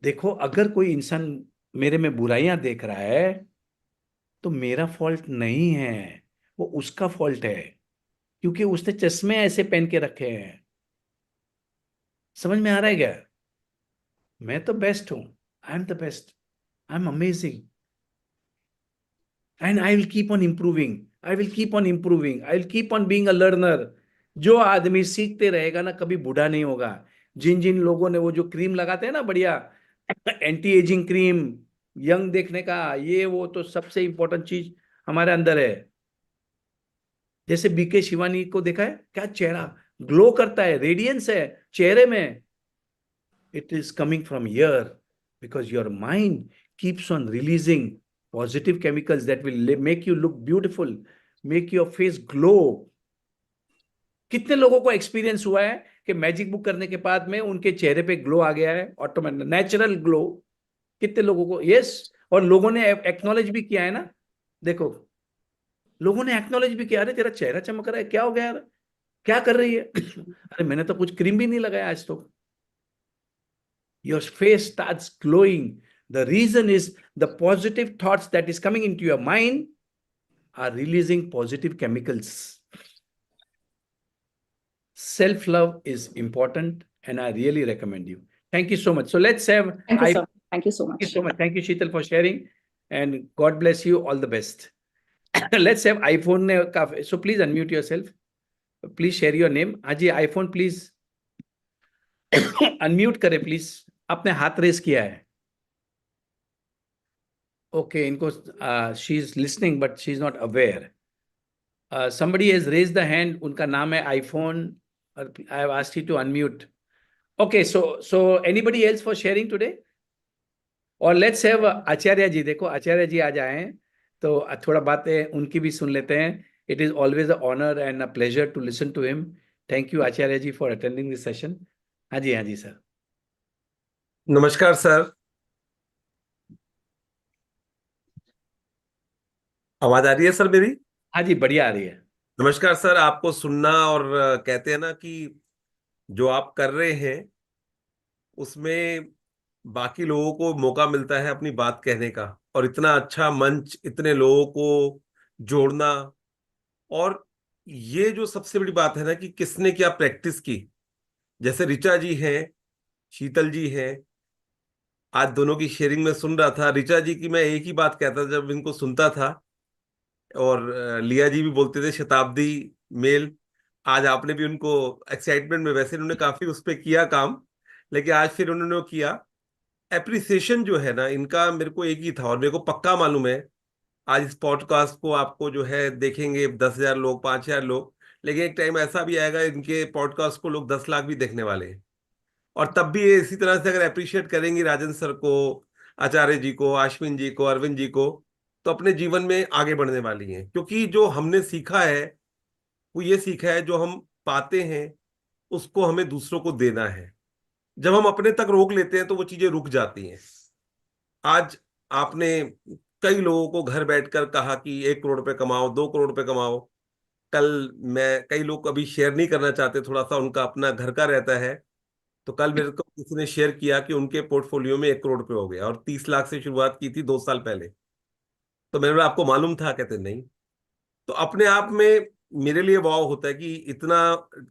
देखो, अगर कोई इंसान मेरे में बुराइयां देख रहा है, तो मेरा फॉल्ट नहीं है, वो उसका फॉल्ट है, क्योंकि उसने चश्मे ऐसे पहन के रखे हैं। समझ में आ रहा है क्या? मैं तो बेस्ट हूं, I am the best. I'm amazing. And I will keep on improving. I will keep on improving. I will keep on being a learner. जो आदमी सीखते रहेगा ना, कभी बूढ़ा नहीं होगा. जिन जिन लोगों ने वो जो क्रीम लगाते हैं ना, बढ़िया एंटी एजिंग क्रीम, यंग देखने का, ये वो तो सबसे इंपॉर्टेंट चीज हमारे अंदर है. जैसे बीके शिवानी को देखा है, क्या चेहरा ग्लो करता है, रेडियंस है चेहरे में. It is coming from here because your mind keeps on releasing positive chemicals that will make you look beautiful, make your face glow. कितने लोगों को एक्सपीरियंस हुआ है कि मैजिक बुक करने के बाद में उनके चेहरे पे ग्लो आ गया है, ऑटोमेटिक नेचुरल ग्लो. कितने लोगों को, यस. और लोगों ने एक्नॉलेज भी किया है ना. देखो, लोगों ने एक्नॉलेज भी किया, अरे तेरा चेहरा चमक रहा है, क्या हो गया यार, क्या कर रही है? अरे मैंने तो कुछ क्रीम भी नहीं लगाया आज तो. Your face starts glowing. The reason is the positive thoughts that is coming into your mind are releasing positive chemicals. Self-love is important, and I really recommend you. Thank you so much. So let's have. Thank you, sir. Thank you so Thank you much. so much. Thank you, Sheetal, for sharing, and God bless you. All the best. Let's have iPhone. So please unmute yourself. Please share your name. Aji, iPhone, please unmute करे please. आपने हाथ raise किया है. Okay, इनको she is listening but she is not aware. somebody has raised the hand. उनका नाम है iPhone. I have asked you to unmute. Okay, so anybody else for sharing today? और let's have आचार्य जी. देखो आचार्य जी आ जाए तो थोड़ा बातें उनकी भी सुन लेते हैं. It is always a honor and a pleasure to listen to him. Thank you Acharya ji for attending this session. हाँ जी सर. नमस्कार सर, आवाज आ रही है सर मेरी? हाँ जी, बढ़िया आ रही है. नमस्कार सर, आपको सुनना और कहते हैं ना कि जो आप कर रहे हैं उसमें बाकी लोगों को मौका मिलता है अपनी बात कहने का, और इतना अच्छा मंच, इतने लोगों को जोड़ना. और ये जो सबसे बड़ी बात है ना कि किसने क्या प्रैक्टिस की. जैसे ऋचा जी हैं, शीतल जी हैं, आज दोनों की शेयरिंग में सुन रहा था. ऋचा जी की मैं एक ही बात कहता था जब इनको सुनता था, और लिया जी भी बोलते थे शताब्दी मेल. आज आपने भी उनको एक्साइटमेंट में, वैसे उन्होंने काफी उस पर किया काम, लेकिन आज फिर उन्होंने वो किया. एप्रिसिएशन जो है ना इनका, मेरे को एक ही था, और मेरे को पक्का मालूम है आज इस पॉडकास्ट को आपको जो है देखेंगे 10,000 लोग, 5,000 लोग, लेकिन एक टाइम ऐसा भी आएगा इनके पॉडकास्ट को लोग 10 लाख भी देखने वाले हैं. और तब भी ये इसी तरह से अगर अप्रिशिएट करेंगे राजन सर को, आचार्य जी को, अश्विन जी को, अरविंद जी को, तो अपने जीवन में आगे बढ़ने वाली हैं. क्योंकि जो हमने सीखा है वो ये सीखा है, जो हम पाते हैं उसको हमें दूसरों को देना है. जब हम अपने तक रोक लेते हैं तो वो चीजें रुक जाती हैं. आज आपने कई लोगों को घर बैठकर कहा कि 1 करोड़ रुपए कमाओ, 2 करोड़ रुपए कमाओ. कल मैं, कई लोग अभी शेयर नहीं करना चाहते, थोड़ा सा उनका अपना घर का रहता है, तो कल मेरे को किसी ने शेयर किया कि उनके पोर्टफोलियो में 1 करोड़ रुपए हो गया, और 30 लाख से शुरुआत की थी 2 साल पहले. तो मैंने बोला आपको मालूम था? कहते नहीं. तो अपने आप में मेरे लिए वाव होता है कि इतना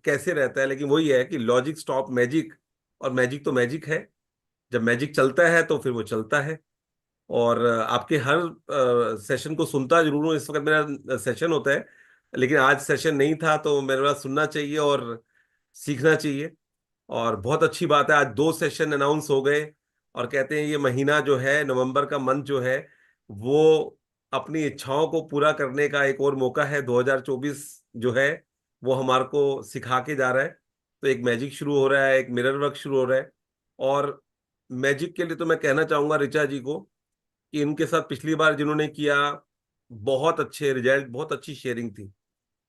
कैसे रहता है. लेकिन वही है कि लॉजिक स्टॉप मैजिक, और मैजिक तो मैजिक है. जब मैजिक चलता है तो फिर वो चलता है. और आपके हर सेशन को सुनता जरूर हूँ. इस वक्त मेरा सेशन होता है, लेकिन आज सेशन नहीं था, तो मेरे पास सुनना चाहिए और सीखना चाहिए. और बहुत अच्छी बात है, आज 2 सेशन अनाउंस हो गए, और कहते हैं ये महीना जो है, नवंबर का मंथ जो है, वो अपनी इच्छाओं को पूरा करने का एक और मौका है. 2024 जो है वो हमारे को सिखा के जा रहा है. तो एक मैजिक शुरू हो रहा है, एक मिरर वर्क शुरू हो रहा है. और मैजिक के लिए तो मैं कहना चाहूंगा ऋचा जी को कि इनके साथ पिछली बार जिन्होंने किया, बहुत अच्छे रिजल्ट, बहुत अच्छी शेयरिंग थी.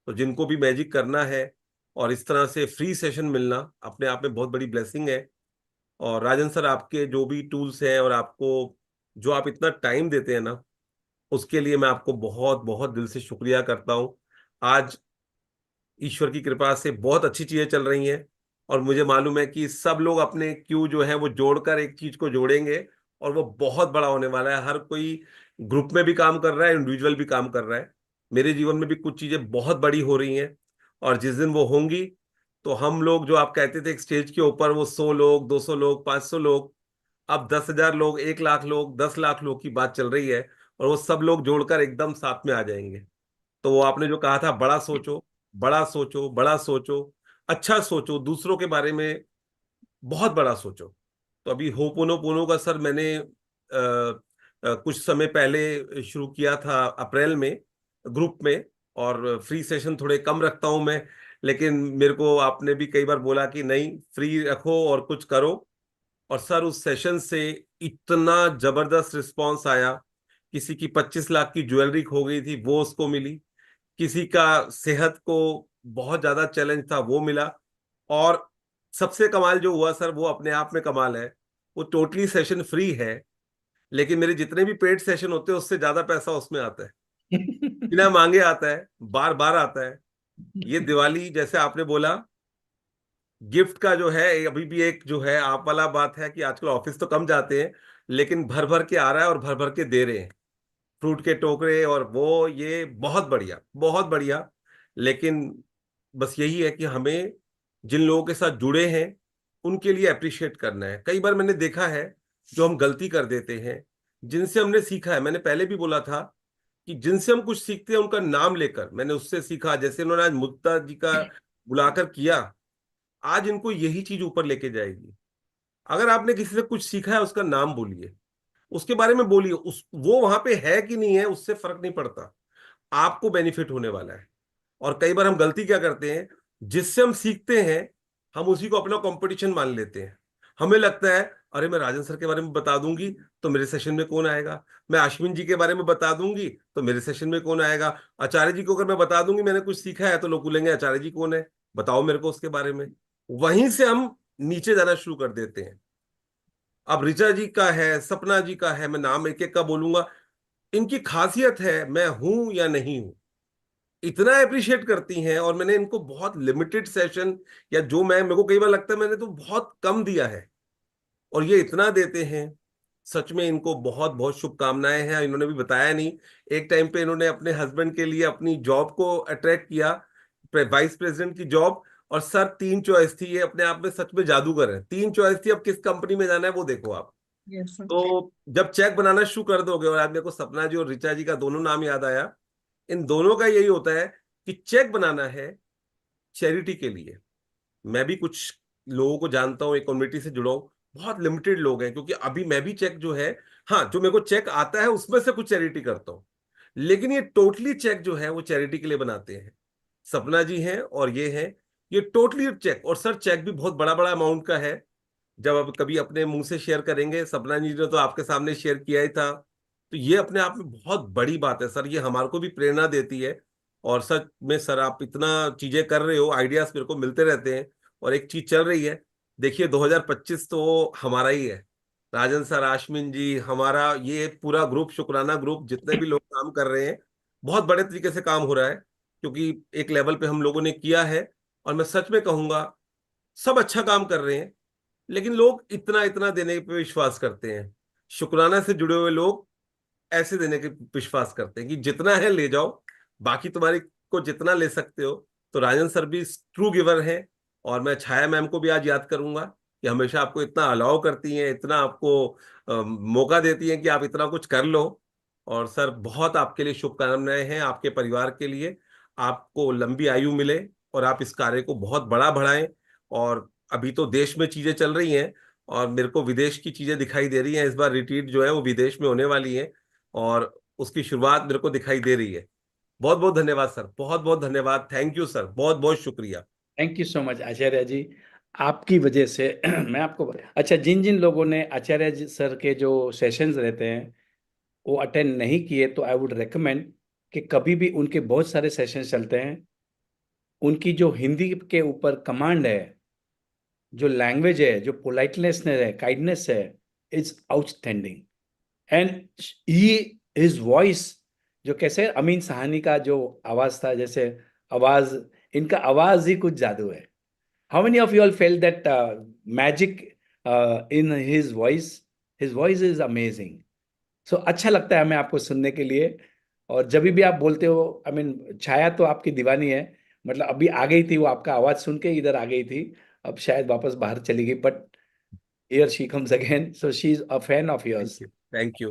तो जिनको भी मैजिक करना है और इस तरह से फ्री सेशन मिलना अपने आप में बहुत बड़ी ब्लेसिंग है. और राजन सर, आपके जो भी टूल्स हैं और आपको जो आप इतना टाइम देते हैं ना, उसके लिए मैं आपको बहुत बहुत दिल से शुक्रिया करता हूँ. आज ईश्वर की कृपा से बहुत अच्छी चीजें चल रही हैं, और मुझे मालूम है कि सब लोग अपने क्यू जो है वो जोड़कर एक चीज को जोड़ेंगे, और वो बहुत बड़ा होने वाला है. हर कोई ग्रुप में भी काम कर रहा है, इंडिविजुअल भी काम कर रहा है. मेरे जीवन में भी कुछ चीजें बहुत बड़ी हो रही हैं, और जिस दिन वो होंगी तो हम लोग, जो आप कहते थे एक स्टेज के ऊपर वो 100 लोग, 200 लोग, 500 लोग, अब 10,000 लोग, 1 लाख लोग, 10 लाख लोग की बात चल रही है, और वो सब लोग जोड़कर एकदम साथ में आ जाएंगे। तो वो आपने जो कहा था, बड़ा सोचो, बड़ा सोचो, बड़ा सोचो, अच्छा सोचो, दूसरों के बारे में बहुत बड़ा सोचो। तो अभी होपोनोपोनो का सर मैंने कुछ समय पहले शुरू किया था, अप्रैल में, ग्रुप में। और फ्री सेशन थोड़े कम रखता हूं मैं, लेकिन मेरे को आपने भी कई बार बोला कि नहीं, फ्री रखो और कुछ करो। और सर उस सेशन से इतना जबरदस्त रिस्पांस आया। किसी की 25 लाख की ज्वेलरी खो गई थी, वो उसको मिली। किसी का सेहत को बहुत ज्यादा चैलेंज था, वो मिला। और सबसे कमाल जो हुआ सर, वो अपने आप में कमाल है। वो टोटली सेशन फ्री है, लेकिन मेरे जितने भी पेड सेशन होते हैं उससे ज्यादा पैसा उसमें आता है, बिना मांगे आता है, बार बार आता है। ये दिवाली, जैसे आपने बोला, गिफ्ट का जो है, अभी भी एक जो है आप वाला बात है कि आजकल ऑफिस तो कम जाते हैं, लेकिन भर भर के आ रहा है और भर भर के दे रहे हैं, फ्रूट के टोकरे और वो, ये बहुत बढ़िया, बहुत बढ़िया। लेकिन बस यही है कि हमें जिन लोगों के साथ जुड़े हैं उनके लिए अप्रिशिएट करना है। कई बार मैंने देखा है जो हम गलती कर देते हैं, जिनसे हमने सीखा है। मैंने पहले भी बोला था कि जिनसे हम कुछ सीखते हैं उनका नाम लेकर, मैंने उससे सीखा। जैसे उन्होंने आज मुक्ता जी का बुलाकर किया, आज इनको यही चीज ऊपर लेके जाएगी। अगर आपने किसी से कुछ सीखा है, उसका नाम बोलिए, उसके बारे में बोलिए। उस वो वहां पे है कि नहीं है, उससे फर्क नहीं पड़ता, आपको बेनिफिट होने वाला है। और कई बार हम गलती क्या करते हैं, जिससे हम सीखते हैं हम उसी को अपना कंपटीशन मान लेते हैं। हमें लगता है, अरे मैं राजन सर के बारे में बता दूंगी तो मेरे सेशन में कौन आएगा, मैं अश्विन जी के बारे में बता दूंगी तो मेरे सेशन में कौन आएगा, आचार्य जी को अगर मैं बता दूंगी मैंने कुछ सीखा है, तो लोग बोलेंगे आचार्य जी कौन है, बताओ मेरे को उसके बारे में। वहीं से हम नीचे जाना शुरू कर देते हैं। अब ऋचा जी का है, सपना जी का है, मैं नाम एक एक का बोलूंगा। इनकी खासियत है, मैं हूं या नहीं हूं, इतना अप्रिशिएट करती हैं। और मैंने इनको बहुत लिमिटेड सेशन, या जो मैं, मेरे को कई बार लगता है मैंने तो बहुत कम दिया है, और ये इतना देते हैं। सच में इनको बहुत बहुत शुभकामनाएं हैं। इन्होंने भी बताया नहीं, एक टाइम पे इन्होंने अपने हस्बैंड के लिए अपनी जॉब को अट्रैक्ट किया, वाइस प्रेसिडेंट की जॉब। और सर 3 चॉइस थी, ये अपने आप में सच में जादूगर है। 3 चॉइस थी, अब किस कंपनी में जाना है वो देखो आप। Yes, sir. तो जब चेक बनाना शुरू कर दोगे, और आज मेरे को सपना जी और ऋचा जी का दोनों नाम याद आया, इन दोनों का यही होता है कि चेक बनाना है चैरिटी के लिए। मैं भी कुछ लोगों को जानता हूँ, एक कम्युनिटी से जुड़ा हूँ, बहुत लिमिटेड लोग हैं, क्योंकि अभी मैं भी चेक जो है, हाँ जो मेरे को चेक आता है उसमें से कुछ चैरिटी करता हूँ, लेकिन ये टोटली चेक जो है वो चैरिटी के लिए बनाते हैं। सपना जी हैं और ये हैं, ये टोटली चेक। और सर चेक भी बहुत बड़ा बड़ा अमाउंट का है। जब अब कभी अपने मुंह से शेयर करेंगे, सपना जी ने तो आपके सामने शेयर किया ही था, तो ये अपने आप में बहुत बड़ी बात है सर, ये हमारे को भी प्रेरणा देती है। और सच में सर आप इतना चीजें कर रहे हो, आइडियाज मेरे को मिलते रहते हैं, और एक चीज चल रही है। देखिए 2025 तो हमारा ही है, राजन सर, आशमिन जी, हमारा ये पूरा ग्रुप, शुक्राना ग्रुप, जितने भी लोग काम कर रहे हैं, बहुत बड़े तरीके से काम हो रहा है, क्योंकि एक लेवल पे हम लोगों ने किया है। और मैं सच में कहूंगा, सब अच्छा काम कर रहे हैं, लेकिन लोग इतना इतना देने पे विश्वास करते हैं। शुक्राना से जुड़े हुए लोग ऐसे देने के विश्वास करते हैं कि जितना है ले जाओ, बाकी तुम्हारी को जितना ले सकते हो। तो राजन सर भी ट्रू गिवर हैं। और मैं छाया मैम को भी आज याद करूंगा कि हमेशा आपको इतना अलाउ करती हैं, इतना आपको मौका देती हैं कि आप इतना कुछ कर लो। और सर बहुत आपके लिए शुभकामनाएं हैं, आपके परिवार के लिए। आपको लंबी आयु मिले और आप इस कार्य को बहुत बड़ा बढ़ाएं। और अभी तो देश में चीजें चल रही हैं, और मेरे को विदेश की चीजें दिखाई दे रही हैं। इस बार रिट्रीट जो है वो विदेश में होने वाली है, और उसकी शुरुआत मेरे को दिखाई दे रही है। बहुत बहुत धन्यवाद सर, बहुत बहुत धन्यवाद, थैंक यू सर, बहुत बहुत शुक्रिया। थैंक यू सो मच आचार्य जी, आपकी वजह से मैं आपको, अच्छा, जिन जिन लोगों ने आचार्य जी सर के जो सेशंस रहते हैं वो अटेंड नहीं किए, तो आई वुड रेकमेंड कि कभी भी, उनके बहुत सारे सेशंस चलते हैं। उनकी जो हिंदी के ऊपर कमांड है, जो लैंग्वेज है, जो पोलाइटनेस है, काइंडनेस है, is outstanding. And he, his voice, जो कैसे अमीन सहानी का जो आवाज था, जैसे आवाज, इनका आवाज ही कुछ जादू है। How many of you all felt that magic in his voice? His voice is amazing. So अच्छा लगता है हमें आपको सुनने के लिए। और जब भी आप बोलते हो, आई मीन छाया तो आपकी दीवानी है, मतलब अभी आ गई थी वो, आपका आवाज सुन के इधर आ गई थी, अब शायद वापस बाहर चली गई, but here she comes again. So she's a fan of yours. Thank you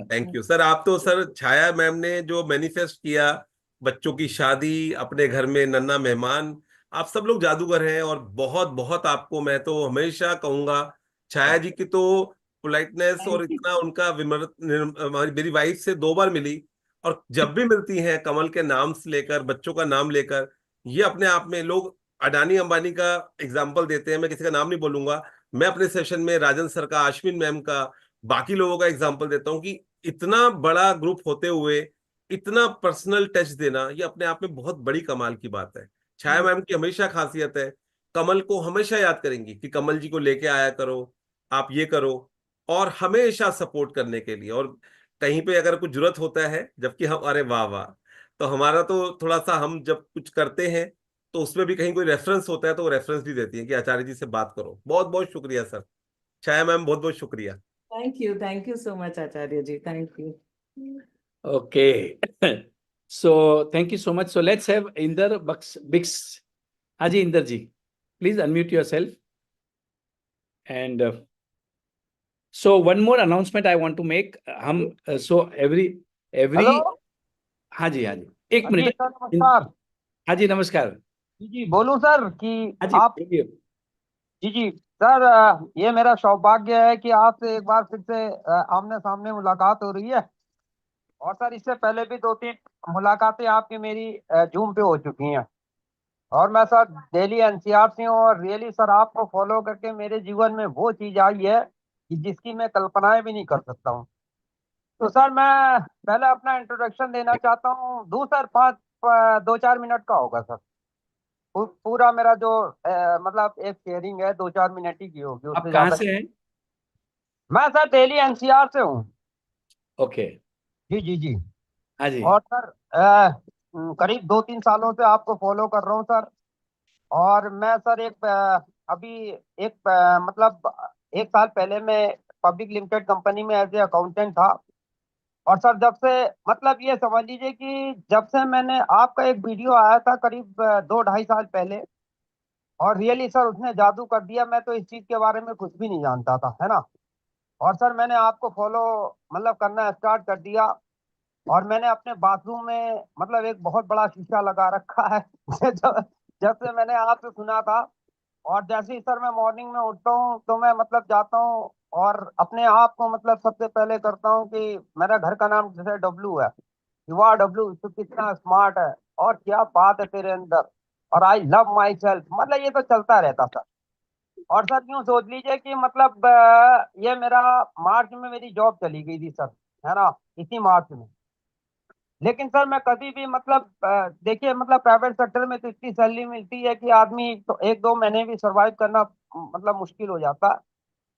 thank you sir. आप तो सर छाया मैम ने जो मैनिफेस्ट किया, बच्चों की शादी, अपने घर में नन्हा मेहमान, आप सब लोग जादूगर हैं। और बहुत बहुत आपको मैं तो हमेशा कहूंगा, छाया जी की तो पोलाइटनेस और इतना उनका मेरी वाइफ से 2 बार मिली, और जब भी मिलती हैं कमल के नाम से लेकर, बच्चों का नाम लेकर, ये अपने आप में लोग अडानी अंबानी का एग्जाम्पल देते हैं। मैं किसी का नाम नहीं बोलूंगा, मैं अपने सेशन में राजन सर का, अश्विन मैम का, बाकी लोगों का एग्जाम्पल देता हूँ कि इतना बड़ा ग्रुप होते हुए इतना पर्सनल टच देना, ये अपने आप में बहुत बड़ी कमाल की बात है। छाया मैम की हमेशा खासियत है, कमल को हमेशा याद करेंगी कि कमल जी को लेके आया करो, आप ये करो, और हमेशा सपोर्ट करने के लिए। और कहीं पे अगर कुछ जरूरत होता है, जबकि हम, अरे वाह वाह, तो हमारा तो थोड़ा सा, हम जब कुछ करते हैं तो उसमें भी कहीं कोई रेफरेंस होता है तो वो रेफरेंस भी देती है कि आचार्य जी से बात करो। बहुत बहुत शुक्रिया सर, छाया मैम, बहुत बहुत शुक्रिया। Thank you so much, Acharya ji. Thank you. Okay. So thank you so much. So let's have Inder Bix. Haji Inder ji, please unmute yourself. And so one more announcement I want to make. So every hello हाँ जी, हाँ एक जी minute. Sir, नमस्कार। हाँ जी, नमस्कार। जी बोलूं sir कि हाँ जी, आप, बोलिए। जी सर, ये मेरा सौभाग्य है कि आपसे एक बार फिर से आमने सामने मुलाकात हो रही है। और सर इससे पहले भी 2-3 मुलाकातें आपकी मेरी जूम पे हो चुकी हैं। और मैं सर दिल्ली एनसीआर से हूँ, और रियली सर आपको फॉलो करके मेरे जीवन में वो चीज आई है कि जिसकी मैं कल्पनाएं भी नहीं कर सकता हूँ। तो सर मैं पहले अपना इंट्रोडक्शन देना चाहता हूँ। 2-4 मिनट का होगा सर। पूरा मेरा जो मतलब एक शेयरिंग है 2-4 मिनट ही की होगी, आप उससे कहाँ ज्यादा। से हैं? मैं सर दिल्ली एनसीआर से हूँ। ओके। जी जी जी। हाँ जी। और सर करीब 2-3 सालों से आपको फॉलो कर रहा हूँ सर। और मैं सर अभी मतलब 1 साल पहले मैं पब्लिक लिमिटेड कंपनी में एज ए अकाउंटेंट था। और सर जब से, मतलब ये समझ लीजिए कि जब से मैंने आपका एक वीडियो आया था करीब 2-2.5 साल पहले, और रियली सर उसने जादू कर दिया। मैं तो इस चीज के बारे में कुछ भी नहीं जानता था, है ना। और सर मैंने आपको फॉलो मतलब करना स्टार्ट कर दिया। और मैंने अपने बाथरूम में मतलब एक बहुत बड़ा शीशा लगा रखा है जब जब से मैंने आपसे सुना था। और जैसे ही सर मैं मॉर्निंग में उठता हूँ तो मैं मतलब जाता हूँ और अपने आप को मतलब सबसे पहले करता हूँ कि मेरा घर का नाम जैसे डब्लू है, वाह डब्लू तू कितना स्मार्ट है और क्या बात है तेरे अंदर, और आई लव माई सेल्फ, मतलब ये तो चलता रहता सर। और सर यूँ सोच लीजिए कि मतलब ये मेरा मार्च में मेरी जॉब चली गई थी सर, है ना, इसी मार्च में। लेकिन सर मैं कभी भी मतलब देखिए मतलब प्राइवेट सेक्टर में तो इतनी सैलरी मिलती है कि आदमी तो 1-2 महीने भी सरवाइव करना मतलब मुश्किल हो जाता है।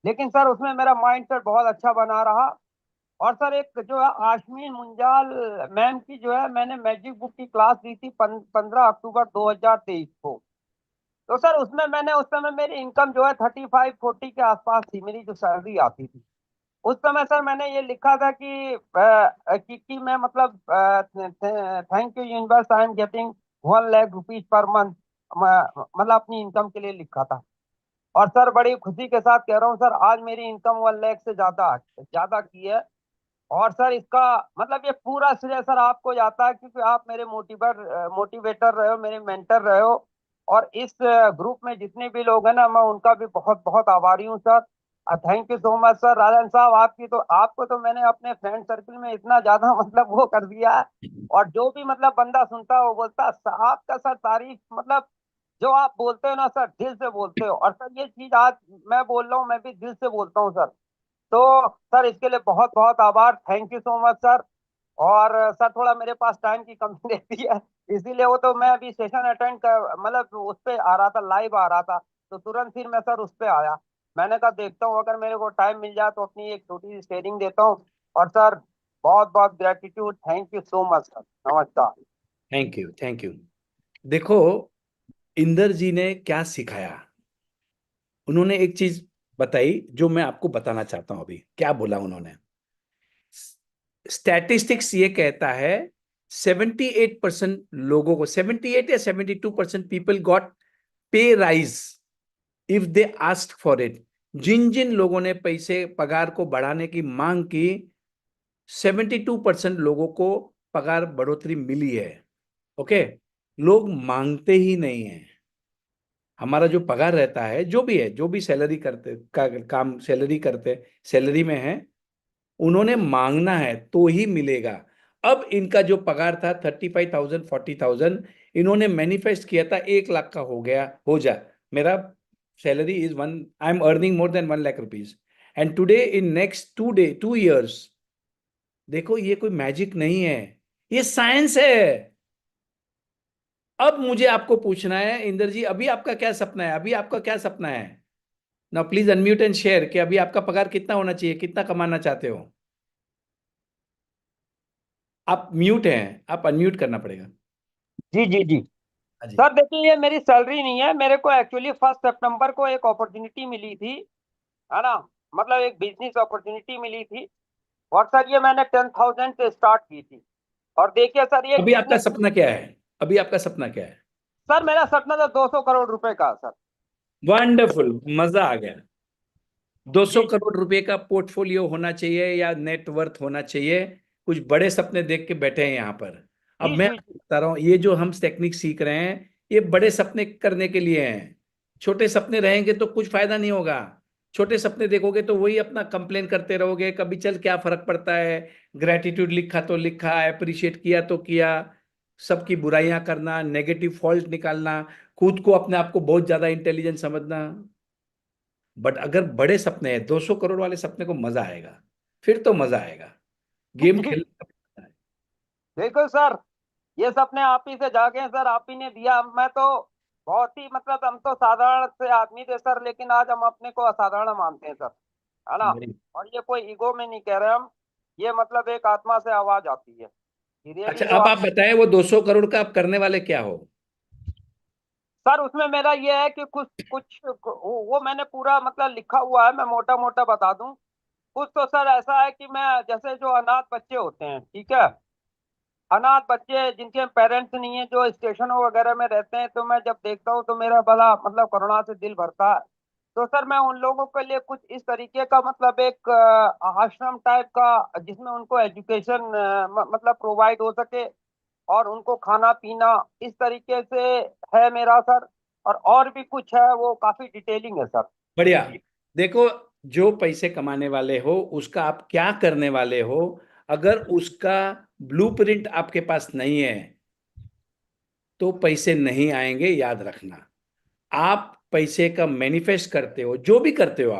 लेकिन सर उसमें मेरा माइंड सेट बहुत अच्छा बना रहा। और सर एक जो है आशमीन मुंजाल मैम की जो है, मैंने मैजिक बुक की क्लास दी थी 15 अक्टूबर 2023 को। तो सर उसमें मैंने, उस समय मेरी इनकम जो है 35-40 के आसपास थी, मेरी जो सैलरी आती थी उस समय। सर मैंने ये लिखा था कि मैं मतलब thank you universe I am getting 1 lakh rupees per month, मतलब अपनी इनकम के लिए लिखा था। और सर बड़ी खुशी के साथ कह रहा हूँ सर, आज मेरी इनकम 1 लाख से ज्यादा ज्यादा की है। और सर इसका मतलब ये पूरा श्रेय सर आपको जाता है, क्योंकि आप मेरे मोटिवेटर रहे हो, मेरे मेंटर रहे हो। और इस ग्रुप में जितने भी लोग हैं ना, मैं उनका भी बहुत बहुत आभारी हूँ sir. Thank you so much sir. Rajan साहब आपको तो मैंने अपने फ्रेंड सर्किल में इतना ज्यादा मतलब वो कर दिया है। और जो भी मतलब बंदा सुनता है वो बोलता है आपका सर तारीफ, मतलब जो आप बोलते हो ना सर दिल से बोलते हो। और सर ये चीज आज मैं बोल रहा हूँ, मैं भी दिल से बोलता हूँ सर। तो सर इसके लिए बहुत बहुत आभार, thank you so much sir. और सर थोड़ा मेरे पास टाइम की कमी रहती है, इसीलिए वो तो मैं अभी सेशन अटेंड कर मतलब उस पे आ रहा था, लाइव आ रहा था, तो तुरंत फिर मैं सर उस पे आया। मैंने कहा देखता हूँ अगर मेरे को टाइम मिल जाए तो अपनी एक छोटी सी शेयरिंग देता हूँ। और सर बहुत बहुत gratitude, thank you so much sir, नमस्कार। Thank you. देखो इंदर जी ने क्या सिखाया, उन्होंने एक चीज बताई जो मैं आपको बताना चाहता हूं। अभी क्या बोला उन्होंने, स्टैटिस्टिक्स ये कहता है 78% लोगों को, 78 या 72% people got pay rise if they ask for it. जिन जिन लोगों ने पैसे पगार को बढ़ाने की मांग की, 72% लोगों को पगार बढ़ोतरी मिली है। ओके, लोग मांगते ही नहीं है। हमारा जो पगार रहता है, जो भी है, जो भी सैलरी करते का काम सैलरी करते, सैलरी में है, उन्होंने मांगना है तो ही मिलेगा। अब इनका जो पगार था 35,000 40,000, इन्होंने मैनिफेस्ट किया था 1 लाख का हो गया, हो जा, मेरा salary is 1, I am earning more than 1 lakh rupees, and today in next 2 years, देखो ये कोई मैजिक नहीं है, ये साइंस है। अब मुझे आपको पूछना है, इंदर जी, अभी आपका क्या सपना है? अभी आपका क्या सपना है? Now please unmute and share कि अभी आपका पगार कितना होना चाहिए, कितना कमाना चाहते हो? आप म्यूट हैं, आप अनम्यूट करना पड़ेगा। जी जी जी। हाँ जी। सर देखिए, ये मेरी सैलरी नहीं है, मेरे को एक्चुअली 1 सितंबर को एक अपॉर्चुनिटी मिली थी, है ना, मतलब एक बिजनेस अपॉर्चुनिटी मिली थी, और सर ये मैंने 10,000 से स्टार्ट की थी। और देखिए सर, ये अभी आपका बिजनेस, सपना क्या है? अभी आपका सपना क्या है? सर मेरा सपना था 200 करोड़ रुपए का सर। वंडरफुल, मजा आ गया। 200 जी करोड़ रुपए का पोर्टफोलियो होना चाहिए या नेटवर्थ होना चाहिए। कुछ बड़े सपने देख के बैठे हैं यहाँ पर। अब जी मैं जी आपको जी। बता रहा हूँ, ये जो हम टेक्निक सीख रहे हैं, ये बड़े सपने करने के लिए हैं। छोटे सपने रहेंगे तो कुछ फायदा नहीं होगा। छोटे सपने देखोगे तो वही अपना कंप्लेन करते रहोगे, कभी चल क्या फर्क पड़ता है, ग्रेटिट्यूड लिखा तो लिखा, अप्रिशिएट किया तो किया, सबकी बुराइयां करना, नेगेटिव फॉल्ट निकालना, खुद को अपने आप को बहुत ज्यादा इंटेलिजेंट समझना। बट अगर बड़े सपने हैं, 200 करोड़ वाले सपने को मजा आएगा, फिर तो मजा आएगा, गेम जी, खेलने का मजा आएगा। बिल्कुल सर, ये सपने आप ही से जागे हैं सर, आप ही ने दिया। मैं तो बहुत ही मतलब, हम तो साधारण से आदमी थे सर, लेकिन आज हम अपने को असाधारण मानते हैं सर, है ना। Very- और ये कोई ईगो में नहीं कह रहे हम, ये मतलब एक आत्मा से आवाज आती है कि अच्छा, रियली जो अब आप आप। बताएं वो 200 करोड़ का आप करने वाले क्या हो? सर उसमें मेरा ये है कि कुछ कुछ वो मैंने पूरा मतलब लिखा हुआ है, मैं मोटा मोटा बता दूं। कुछ तो सर ऐसा है कि मैं, जैसे जो अनाथ बच्चे होते हैं, ठीक है, अनाथ बच्चे जिनके पेरेंट्स नहीं है, जो स्टेशनों वगैरह में रहते हैं, तो मैं जब देखता हूँ तो मेरा बड़ा मतलब करुणा से दिल भरता है। तो सर मैं उन लोगों के लिए कुछ इस तरीके का मतलब एक आश्रम टाइप का, जिसमें उनको एजुकेशन मतलब प्रोवाइड हो सके, और उनको खाना पीना, इस तरीके से है मेरा सर। और भी कुछ है, वो काफी डिटेलिंग है सर। बढ़िया। देखो, जो पैसे कमाने वाले हो उसका आप क्या करने वाले हो, अगर उसका ब्लूप्रिंट आपके पास नहीं है तो पैसे नहीं आएंगे, याद रखना। आप पैसे का मैनिफेस्ट करते हो, जो भी करते हो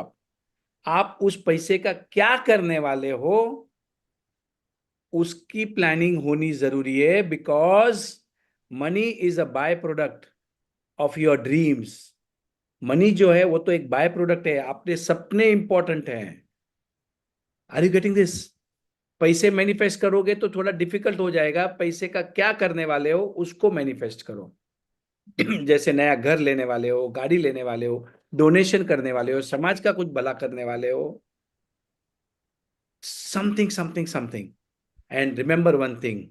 आप उस पैसे का क्या करने वाले हो, उसकी प्लानिंग होनी जरूरी है, because money is a by product of your dreams. Money जो है वो तो एक बाय प्रोडक्ट है, आपके सपने इंपॉर्टेंट हैं। Are you getting this? पैसे मैनिफेस्ट करोगे तो थोड़ा डिफिकल्ट हो जाएगा, पैसे का क्या करने वाले हो उसको मैनिफेस्ट करो। जैसे नया घर लेने वाले हो, गाड़ी लेने वाले हो, डोनेशन करने वाले हो, समाज का कुछ भला करने वाले हो, something something something. And remember one thing,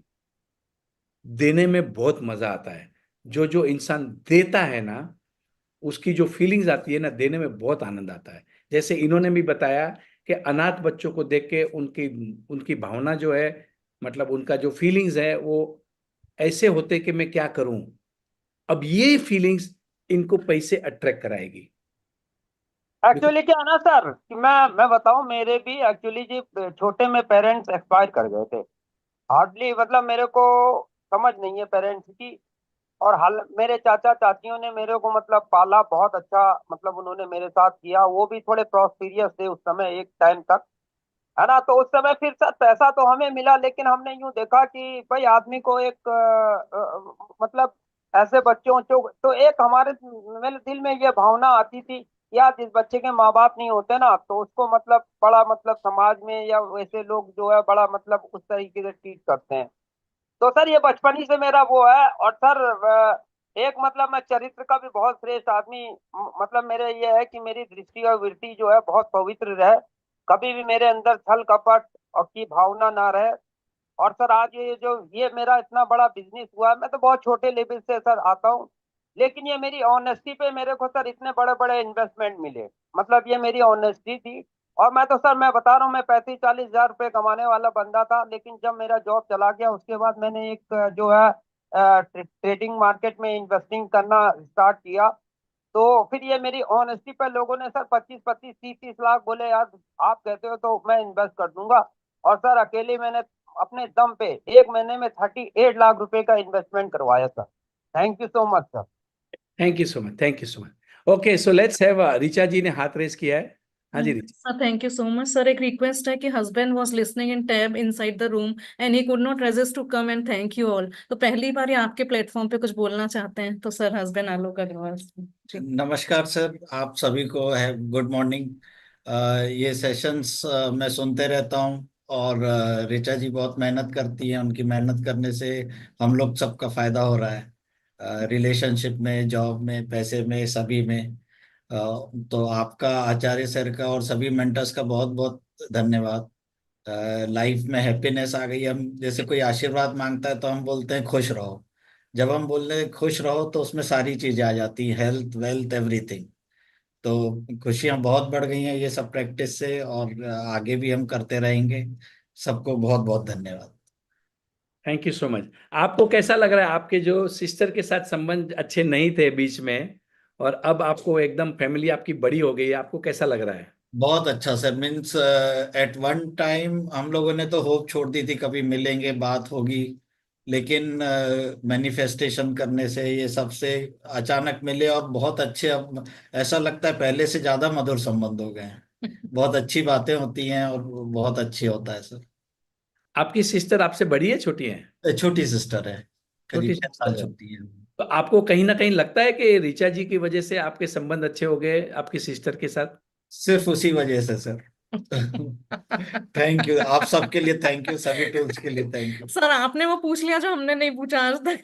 देने में बहुत मजा आता है। जो जो इंसान देता है ना, उसकी जो फीलिंग्स आती है ना, देने में बहुत आनंद आता है। जैसे इन्होंने भी बताया कि अनाथ बच्चों को देख के उनकी उनकी भावना जो है, मतलब उनका जो फीलिंग्स है वो ऐसे होते कि मैं क्या करूं। अब ये फीलिंग्स इनको पैसे अट्रैक्ट कराएगी। बिकॉज एक्चुअली क्या है ना सर, कि मैं बताऊं, मेरे भी एक्चुअली जी छोटे में पेरेंट्स एक्सपायर कर गए थे। हार्डली मतलब मेरे को समझ नहीं है पेरेंट्स की। और हाल मेरे चाचा चाचियों ने मेरे को मतलब पाला बहुत अच्छा, मतलब उन्होंने मेरे साथ किया, वो भी थोड़े प्रॉस्पिरियस थे उस समय एक टाइम तक, है ना। तो उस समय फिर सर पैसा तो हमें मिला, लेकिन हमने यूं देखा कि भाई आदमी को एक मतलब ऐसे बच्चों तो एक हमारे मेरे दिल में ये भावना आती थी, यार जिस बच्चे के माँ बाप नहीं होते ना, तो उसको मतलब बड़ा मतलब समाज में या वैसे लोग जो है बड़ा मतलब उस तरीके से ट्रीट करते हैं। तो सर ये बचपन ही से मेरा वो है। और सर एक मतलब मैं चरित्र का भी बहुत श्रेष्ठ आदमी, मतलब मेरे ये है कि मेरी दृष्टि और वृत्ति जो है बहुत पवित्र रहे, कभी भी मेरे अंदर छल कपट और की भावना ना रहे। और सर आज ये जो ये मेरा इतना बड़ा बिजनेस हुआ है, मैं तो बहुत छोटे लेवल से सर आता हूँ, लेकिन ये मेरी ऑनेस्टी पे मेरे को सर इतने बड़े बड़े इन्वेस्टमेंट मिले, मतलब ये मेरी ऑनेस्टी थी। और मैं तो सर मैं बता रहा हूँ, मैं 35-40 हजार रुपये कमाने वाला बंदा था, लेकिन जब मेरा जॉब चला गया उसके बाद मैंने एक जो है ट्रेडिंग मार्केट में इन्वेस्टिंग करना स्टार्ट किया। तो फिर ये मेरी ऑनेस्टी पे लोगों ने सर 25-25-30-30 लाख बोले, यार आप कहते हो तो मैं इन्वेस्ट कर दूंगा। और सर अकेले मैंने अपने दम पे 1 महीने में 38 लाख रुपए का इन्वेस्टमेंट करवाया sir. Thank you so much sir. Thank you so much, thank you so much. Okay, so let's have Richa ji ने हाथ रेस किया है। हाँ जी Richa. Sir thank you so much sir. एक रिक्वेस्ट है कि husband was listening in tab inside the room and he could not resist to come and thank you all. तो पहली बार ये आपके प्लेटफॉर्म पे कुछ बोलना चाहते हैं तो सर हस्बैंड आलोक अग्रवाल जी। नमस्कार सर, आप सभी को है गुड मॉर्निंग। ये सेशंस मैं सुनते रहता हूँ और ऋचा जी बहुत मेहनत करती हैं। उनकी मेहनत करने से हम लोग सबका फायदा हो रहा है, रिलेशनशिप में, जॉब में, पैसे में, सभी में। तो आपका, आचार्य सर का और सभी मेंटर्स का बहुत बहुत धन्यवाद। लाइफ में हैप्पीनेस आ गई। हम जैसे कोई आशीर्वाद मांगता है तो हम बोलते हैं खुश रहो। जब हम बोल रहे हैं खुश रहो तो उसमें सारी चीजें आ जाती हैं, हेल्थ, वेल्थ, एवरीथिंग। तो खुशियां बहुत बढ़ गई हैं ये सब प्रैक्टिस से, और आगे भी हम करते रहेंगे। सबको बहुत बहुत धन्यवाद। Thank you so much. आपको कैसा लग रहा है, आपके जो सिस्टर के साथ संबंध अच्छे नहीं थे बीच में, और अब आपको एकदम फैमिली आपकी बड़ी हो गई है, आपको कैसा लग रहा है? बहुत अच्छा sir. Means at one time हम लोगों ने तो होप छोड़ दी थी कभी मिलेंगे, बात होगी, लेकिन मैनिफेस्टेशन करने से ये सबसे अचानक मिले और बहुत अच्छे। अब ऐसा लगता है पहले से ज्यादा मधुर संबंध हो गए हैं। बहुत अच्छी बातें होती हैं और बहुत अच्छी होता है सर। आपकी सिस्टर आपसे बड़ी है, छोटी है? छोटी सिस्टर है, छोटी करीब 6 साल सिस्टर है। छोटी है। तो आपको कहीं ना कहीं लगता है कि ऋचा जी की वजह से आपके संबंध अच्छे हो गए आपकी सिस्टर के साथ? सिर्फ उसी वजह से सर। थैंक यू आप सबके लिए, थैंक यू सभी टूल्स के लिए, थैंक यू। सर आपने वो पूछ लिया जो हमने नहीं पूछा आज तक।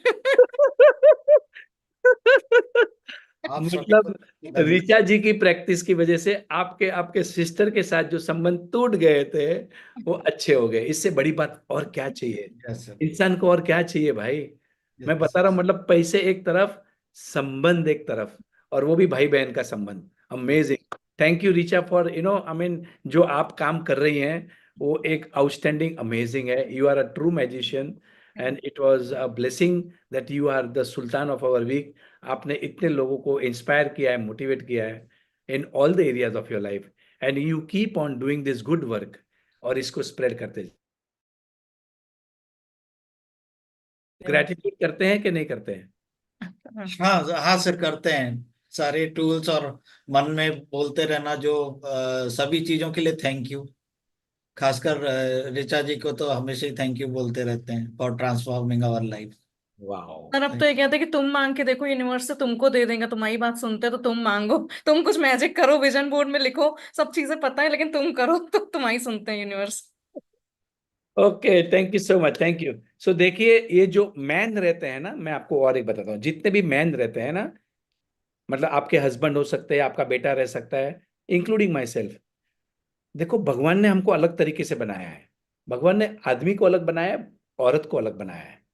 आप सभी को मतलब धन्यवाद। ऋचा जी की प्रैक्टिस की वजह से आपके आपके सिस्टर के साथ जो संबंध टूट गए थे वो अच्छे हो गए। इससे बड़ी बात और क्या चाहिए यस सर। इंसान को, और क्या चाहिए भाई? मैं यस बता रहा हूँ, मतलब पैसे एक तरफ, संबंध एक तरफ, और वो भी भाई बहन का संबंध। Amazing. Thank you Richa for I mean जो आप काम कर रही हैं वो एक आउटस्टैंडिंग अमेजिंग है। You are a true magician and it was a blessing that you are the sultan of our week. आपने इतने लोगों को इंस्पायर किया है, मोटिवेट किया है in all the areas of your life, and you keep on doing this good work, और इसको स्प्रेड करते जाइए। ग्रेटिट्यूड करते हैं कि नहीं करते हैं? हाँ हाँ सर, करते हैं सारे टूल्स, और मन में बोलते रहना जो सभी चीजों के लिए थैंक यू। खासकर ऋचा जी को तो हमेशा ही थैंक यू बोलते रहते हैं for transforming our life. Wow. Sir अब तो ये कहते हैं कि तुम मांग के देखो, यूनिवर्स से तुमको दे देंगे। तुम्हारी बात सुनते हैं तो तुम मांगो, तुम कुछ मैजिक करो, विजन बोर्ड में लिखो, सब चीजें पता है लेकिन तुम करो तो तुम्हारी सुनते हैं universe. Okay, thank you so much, thank you. So देखिए, ये जो मैन रहते हैं ना, मैं आपको और एक बताता हूँ, जितने भी मैन रहते हैं ना, मतलब आपके हस्बैंड हो सकते हैं, आपका बेटा रह सकता है, इंक्लूडिंग माई सेल्फ। देखो, भगवान ने हमको अलग तरीके से बनाया है। भगवान ने आदमी को अलग बनाया है, औरत को अलग बनाया है।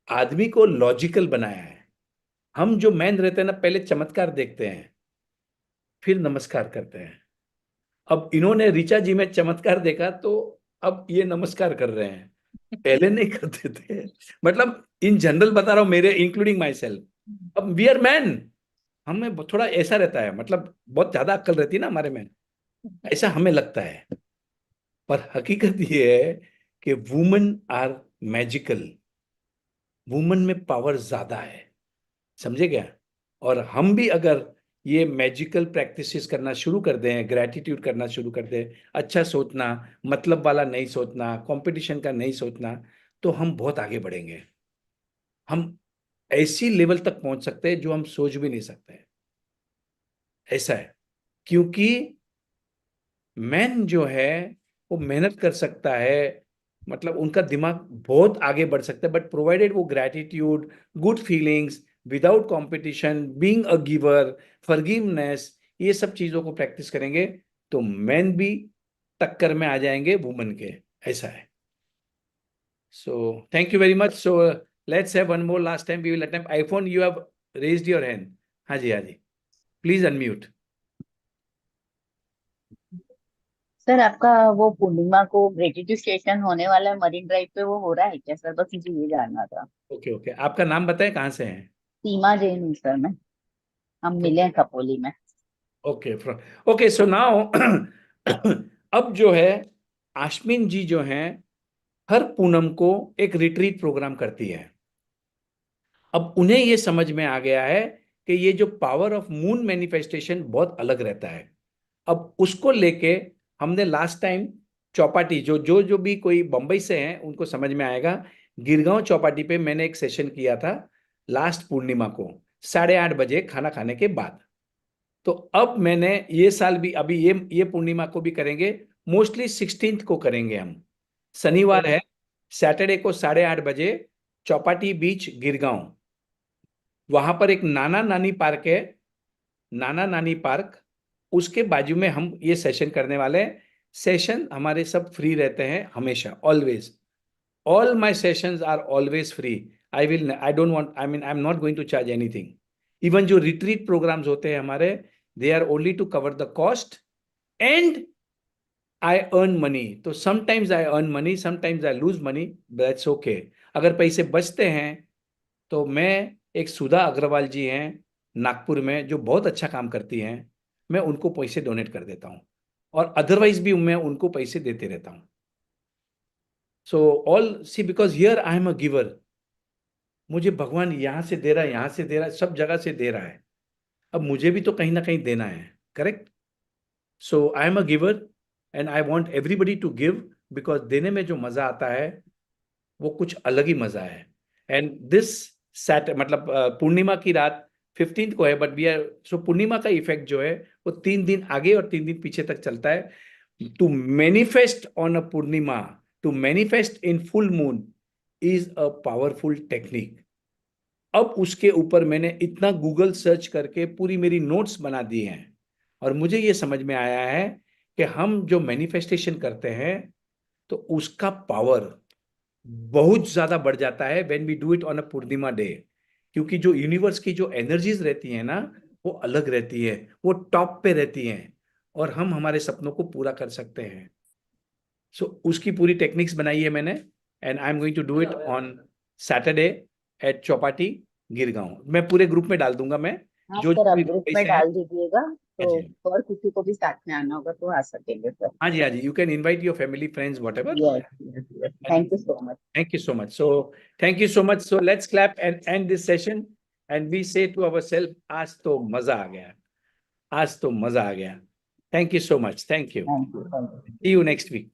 आदमी को लॉजिकल बनाया है। हम जो मैन रहते हैं ना, पहले चमत्कार देखते हैं, फिर नमस्कार करते हैं। अब इन्होंने ऋचा जी में चमत्कार देखा तो अब ये नमस्कार कर रहे हैं, पहले नहीं करते थे। मतलब इन जनरल बता रहा हूं, मेरे इंक्लूडिंग माई सेल्फ। अब वी आर मैन, हमें थोड़ा ऐसा रहता है, मतलब बहुत ज्यादा अक्ल रहती है ना हमारे में, ऐसा हमें लगता है। पर हकीकत ये है कि वुमेन आर मैजिकल। वुमेन में पावर ज्यादा है, समझे क्या? और हम भी अगर ये मैजिकल प्रैक्टिसेस करना शुरू कर दें, ग्रैटिट्यूड करना शुरू कर दें, अच्छा सोचना, मतलब वाला नहीं सोचना, कंपटीशन का नहीं सोचना, तो हम बहुत आगे बढ़ेंगे। हम ऐसी लेवल तक पहुंच सकते हैं जो हम सोच भी नहीं सकते। ऐसा है, क्योंकि मैन जो है वो मेहनत कर सकता है, मतलब उनका दिमाग बहुत आगे बढ़ सकता है, बट प्रोवाइडेड वो gratitude, good feelings, without competition, being a giver, forgiveness, ये सब चीजों को प्रैक्टिस करेंगे तो मैन भी टक्कर में आ जाएंगे वुमन के। ऐसा है। So thank you very much. So let's have one more last time we will attempt. IPhone, you have raised your hand. हाँ जी, हाँ जी, प्लीज अनम्यूट। सर आपका वो पूर्णिमा को ग्रेटिट्यूड सेशन होने वाला है मरीन ड्राइव पे, वो हो रहा है क्या सर? बस मुझे ये जानना था। ओके ओके, आपका नाम बताएं, कहाँ से हैं? सीमा जैन हूँ सर मैं, हम मिले हैं कपोली में। ओके ओके, सो नाउ अब जो है आश्विन जी जो हैं हर पूनम को एक रिट्रीट प्रोग्राम करती है। अब उन्हें ये समझ में आ गया है कि ये जो पावर ऑफ मून मैनिफेस्टेशन बहुत अलग रहता है। अब उसको लेके हमने लास्ट टाइम चौपाटी, जो जो जो भी कोई बंबई से हैं उनको समझ में आएगा, गिरगांव चौपाटी पे मैंने एक सेशन किया था लास्ट पूर्णिमा को 8:30 बजे खाना खाने के बाद। तो अब मैंने ये साल भी, अभी ये पूर्णिमा को भी करेंगे, मोस्टली 16th को करेंगे हम। शनिवार है, सैटरडे को 8:30 बजे चौपाटी बीच गिरगांव, वहां पर एक नाना नानी पार्क है, नाना नानी पार्क, उसके बाजू में हम ये सेशन करने वाले हैं। सेशन हमारे सब फ्री रहते हैं हमेशा, always. All my sessions are always free. I don't want, I mean I am not going to charge anything. Even जो रिट्रीट प्रोग्राम्स होते हैं हमारे, they are only to cover the cost and I earn money. तो sometimes I earn money, sometimes I lose money, that's okay. अगर पैसे बचते हैं तो मैं, एक सुधा अग्रवाल जी हैं नागपुर में जो बहुत अच्छा काम करती हैं, मैं उनको पैसे डोनेट कर देता हूँ, और अदरवाइज भी मैं उनको पैसे देते रहता हूँ। So all see, because here I am a giver. मुझे भगवान यहाँ से दे रहा है, यहाँ से दे रहा है, सब जगह से दे रहा है। अब मुझे भी तो कहीं ना कहीं देना है, correct? So I am a giver and I want everybody to give, because देने में जो मजा आता है वो कुछ अलग ही मजा है। एंड दिस मतलब पूर्णिमा की रात 15th को है, बट वी आर, सो पूर्णिमा का इफेक्ट जो है वो 3 दिन आगे और 3 दिन पीछे तक चलता है। To manifest on a purnima, to manifest in full moon is a powerful technique. अब उसके ऊपर मैंने इतना गूगल सर्च करके पूरी मेरी नोट्स बना दी हैं, और मुझे ये समझ में आया है कि हम जो मैनिफेस्टेशन करते हैं तो उसका पावर बहुत ज्यादा बढ़ जाता है when we do it on a purnima day. क्योंकि जो यूनिवर्स की जो एनर्जीज रहती है ना, वो अलग रहती है, वो टॉप पे रहती हैं, और हम हमारे सपनों को पूरा कर सकते हैं। सो उसकी पूरी टेक्निक्स बनाई है मैंने, and I am going to do it on Saturday at Chowpatty Girgaon. मैं पूरे ग्रुप में डाल दूंगा, मैं हाँ जो सर, आप भी ग्रुप मुंबई में से हैं। डाल दीजिएगा हाँ तो जी, और किसी को भी साथ में आना होगा तो आ सकेंगे सर। हाँ जी, हाँ जी, you can invite your family friends whatever. Yes yes, thank you so much. Thank you so much. So, thank you so much. So, let's clap and end this session. And we say to ourselves, आज तो मजा आ गया, आज तो मजा आ गया। Thank you so much. Thank you. Thank you. See you next week.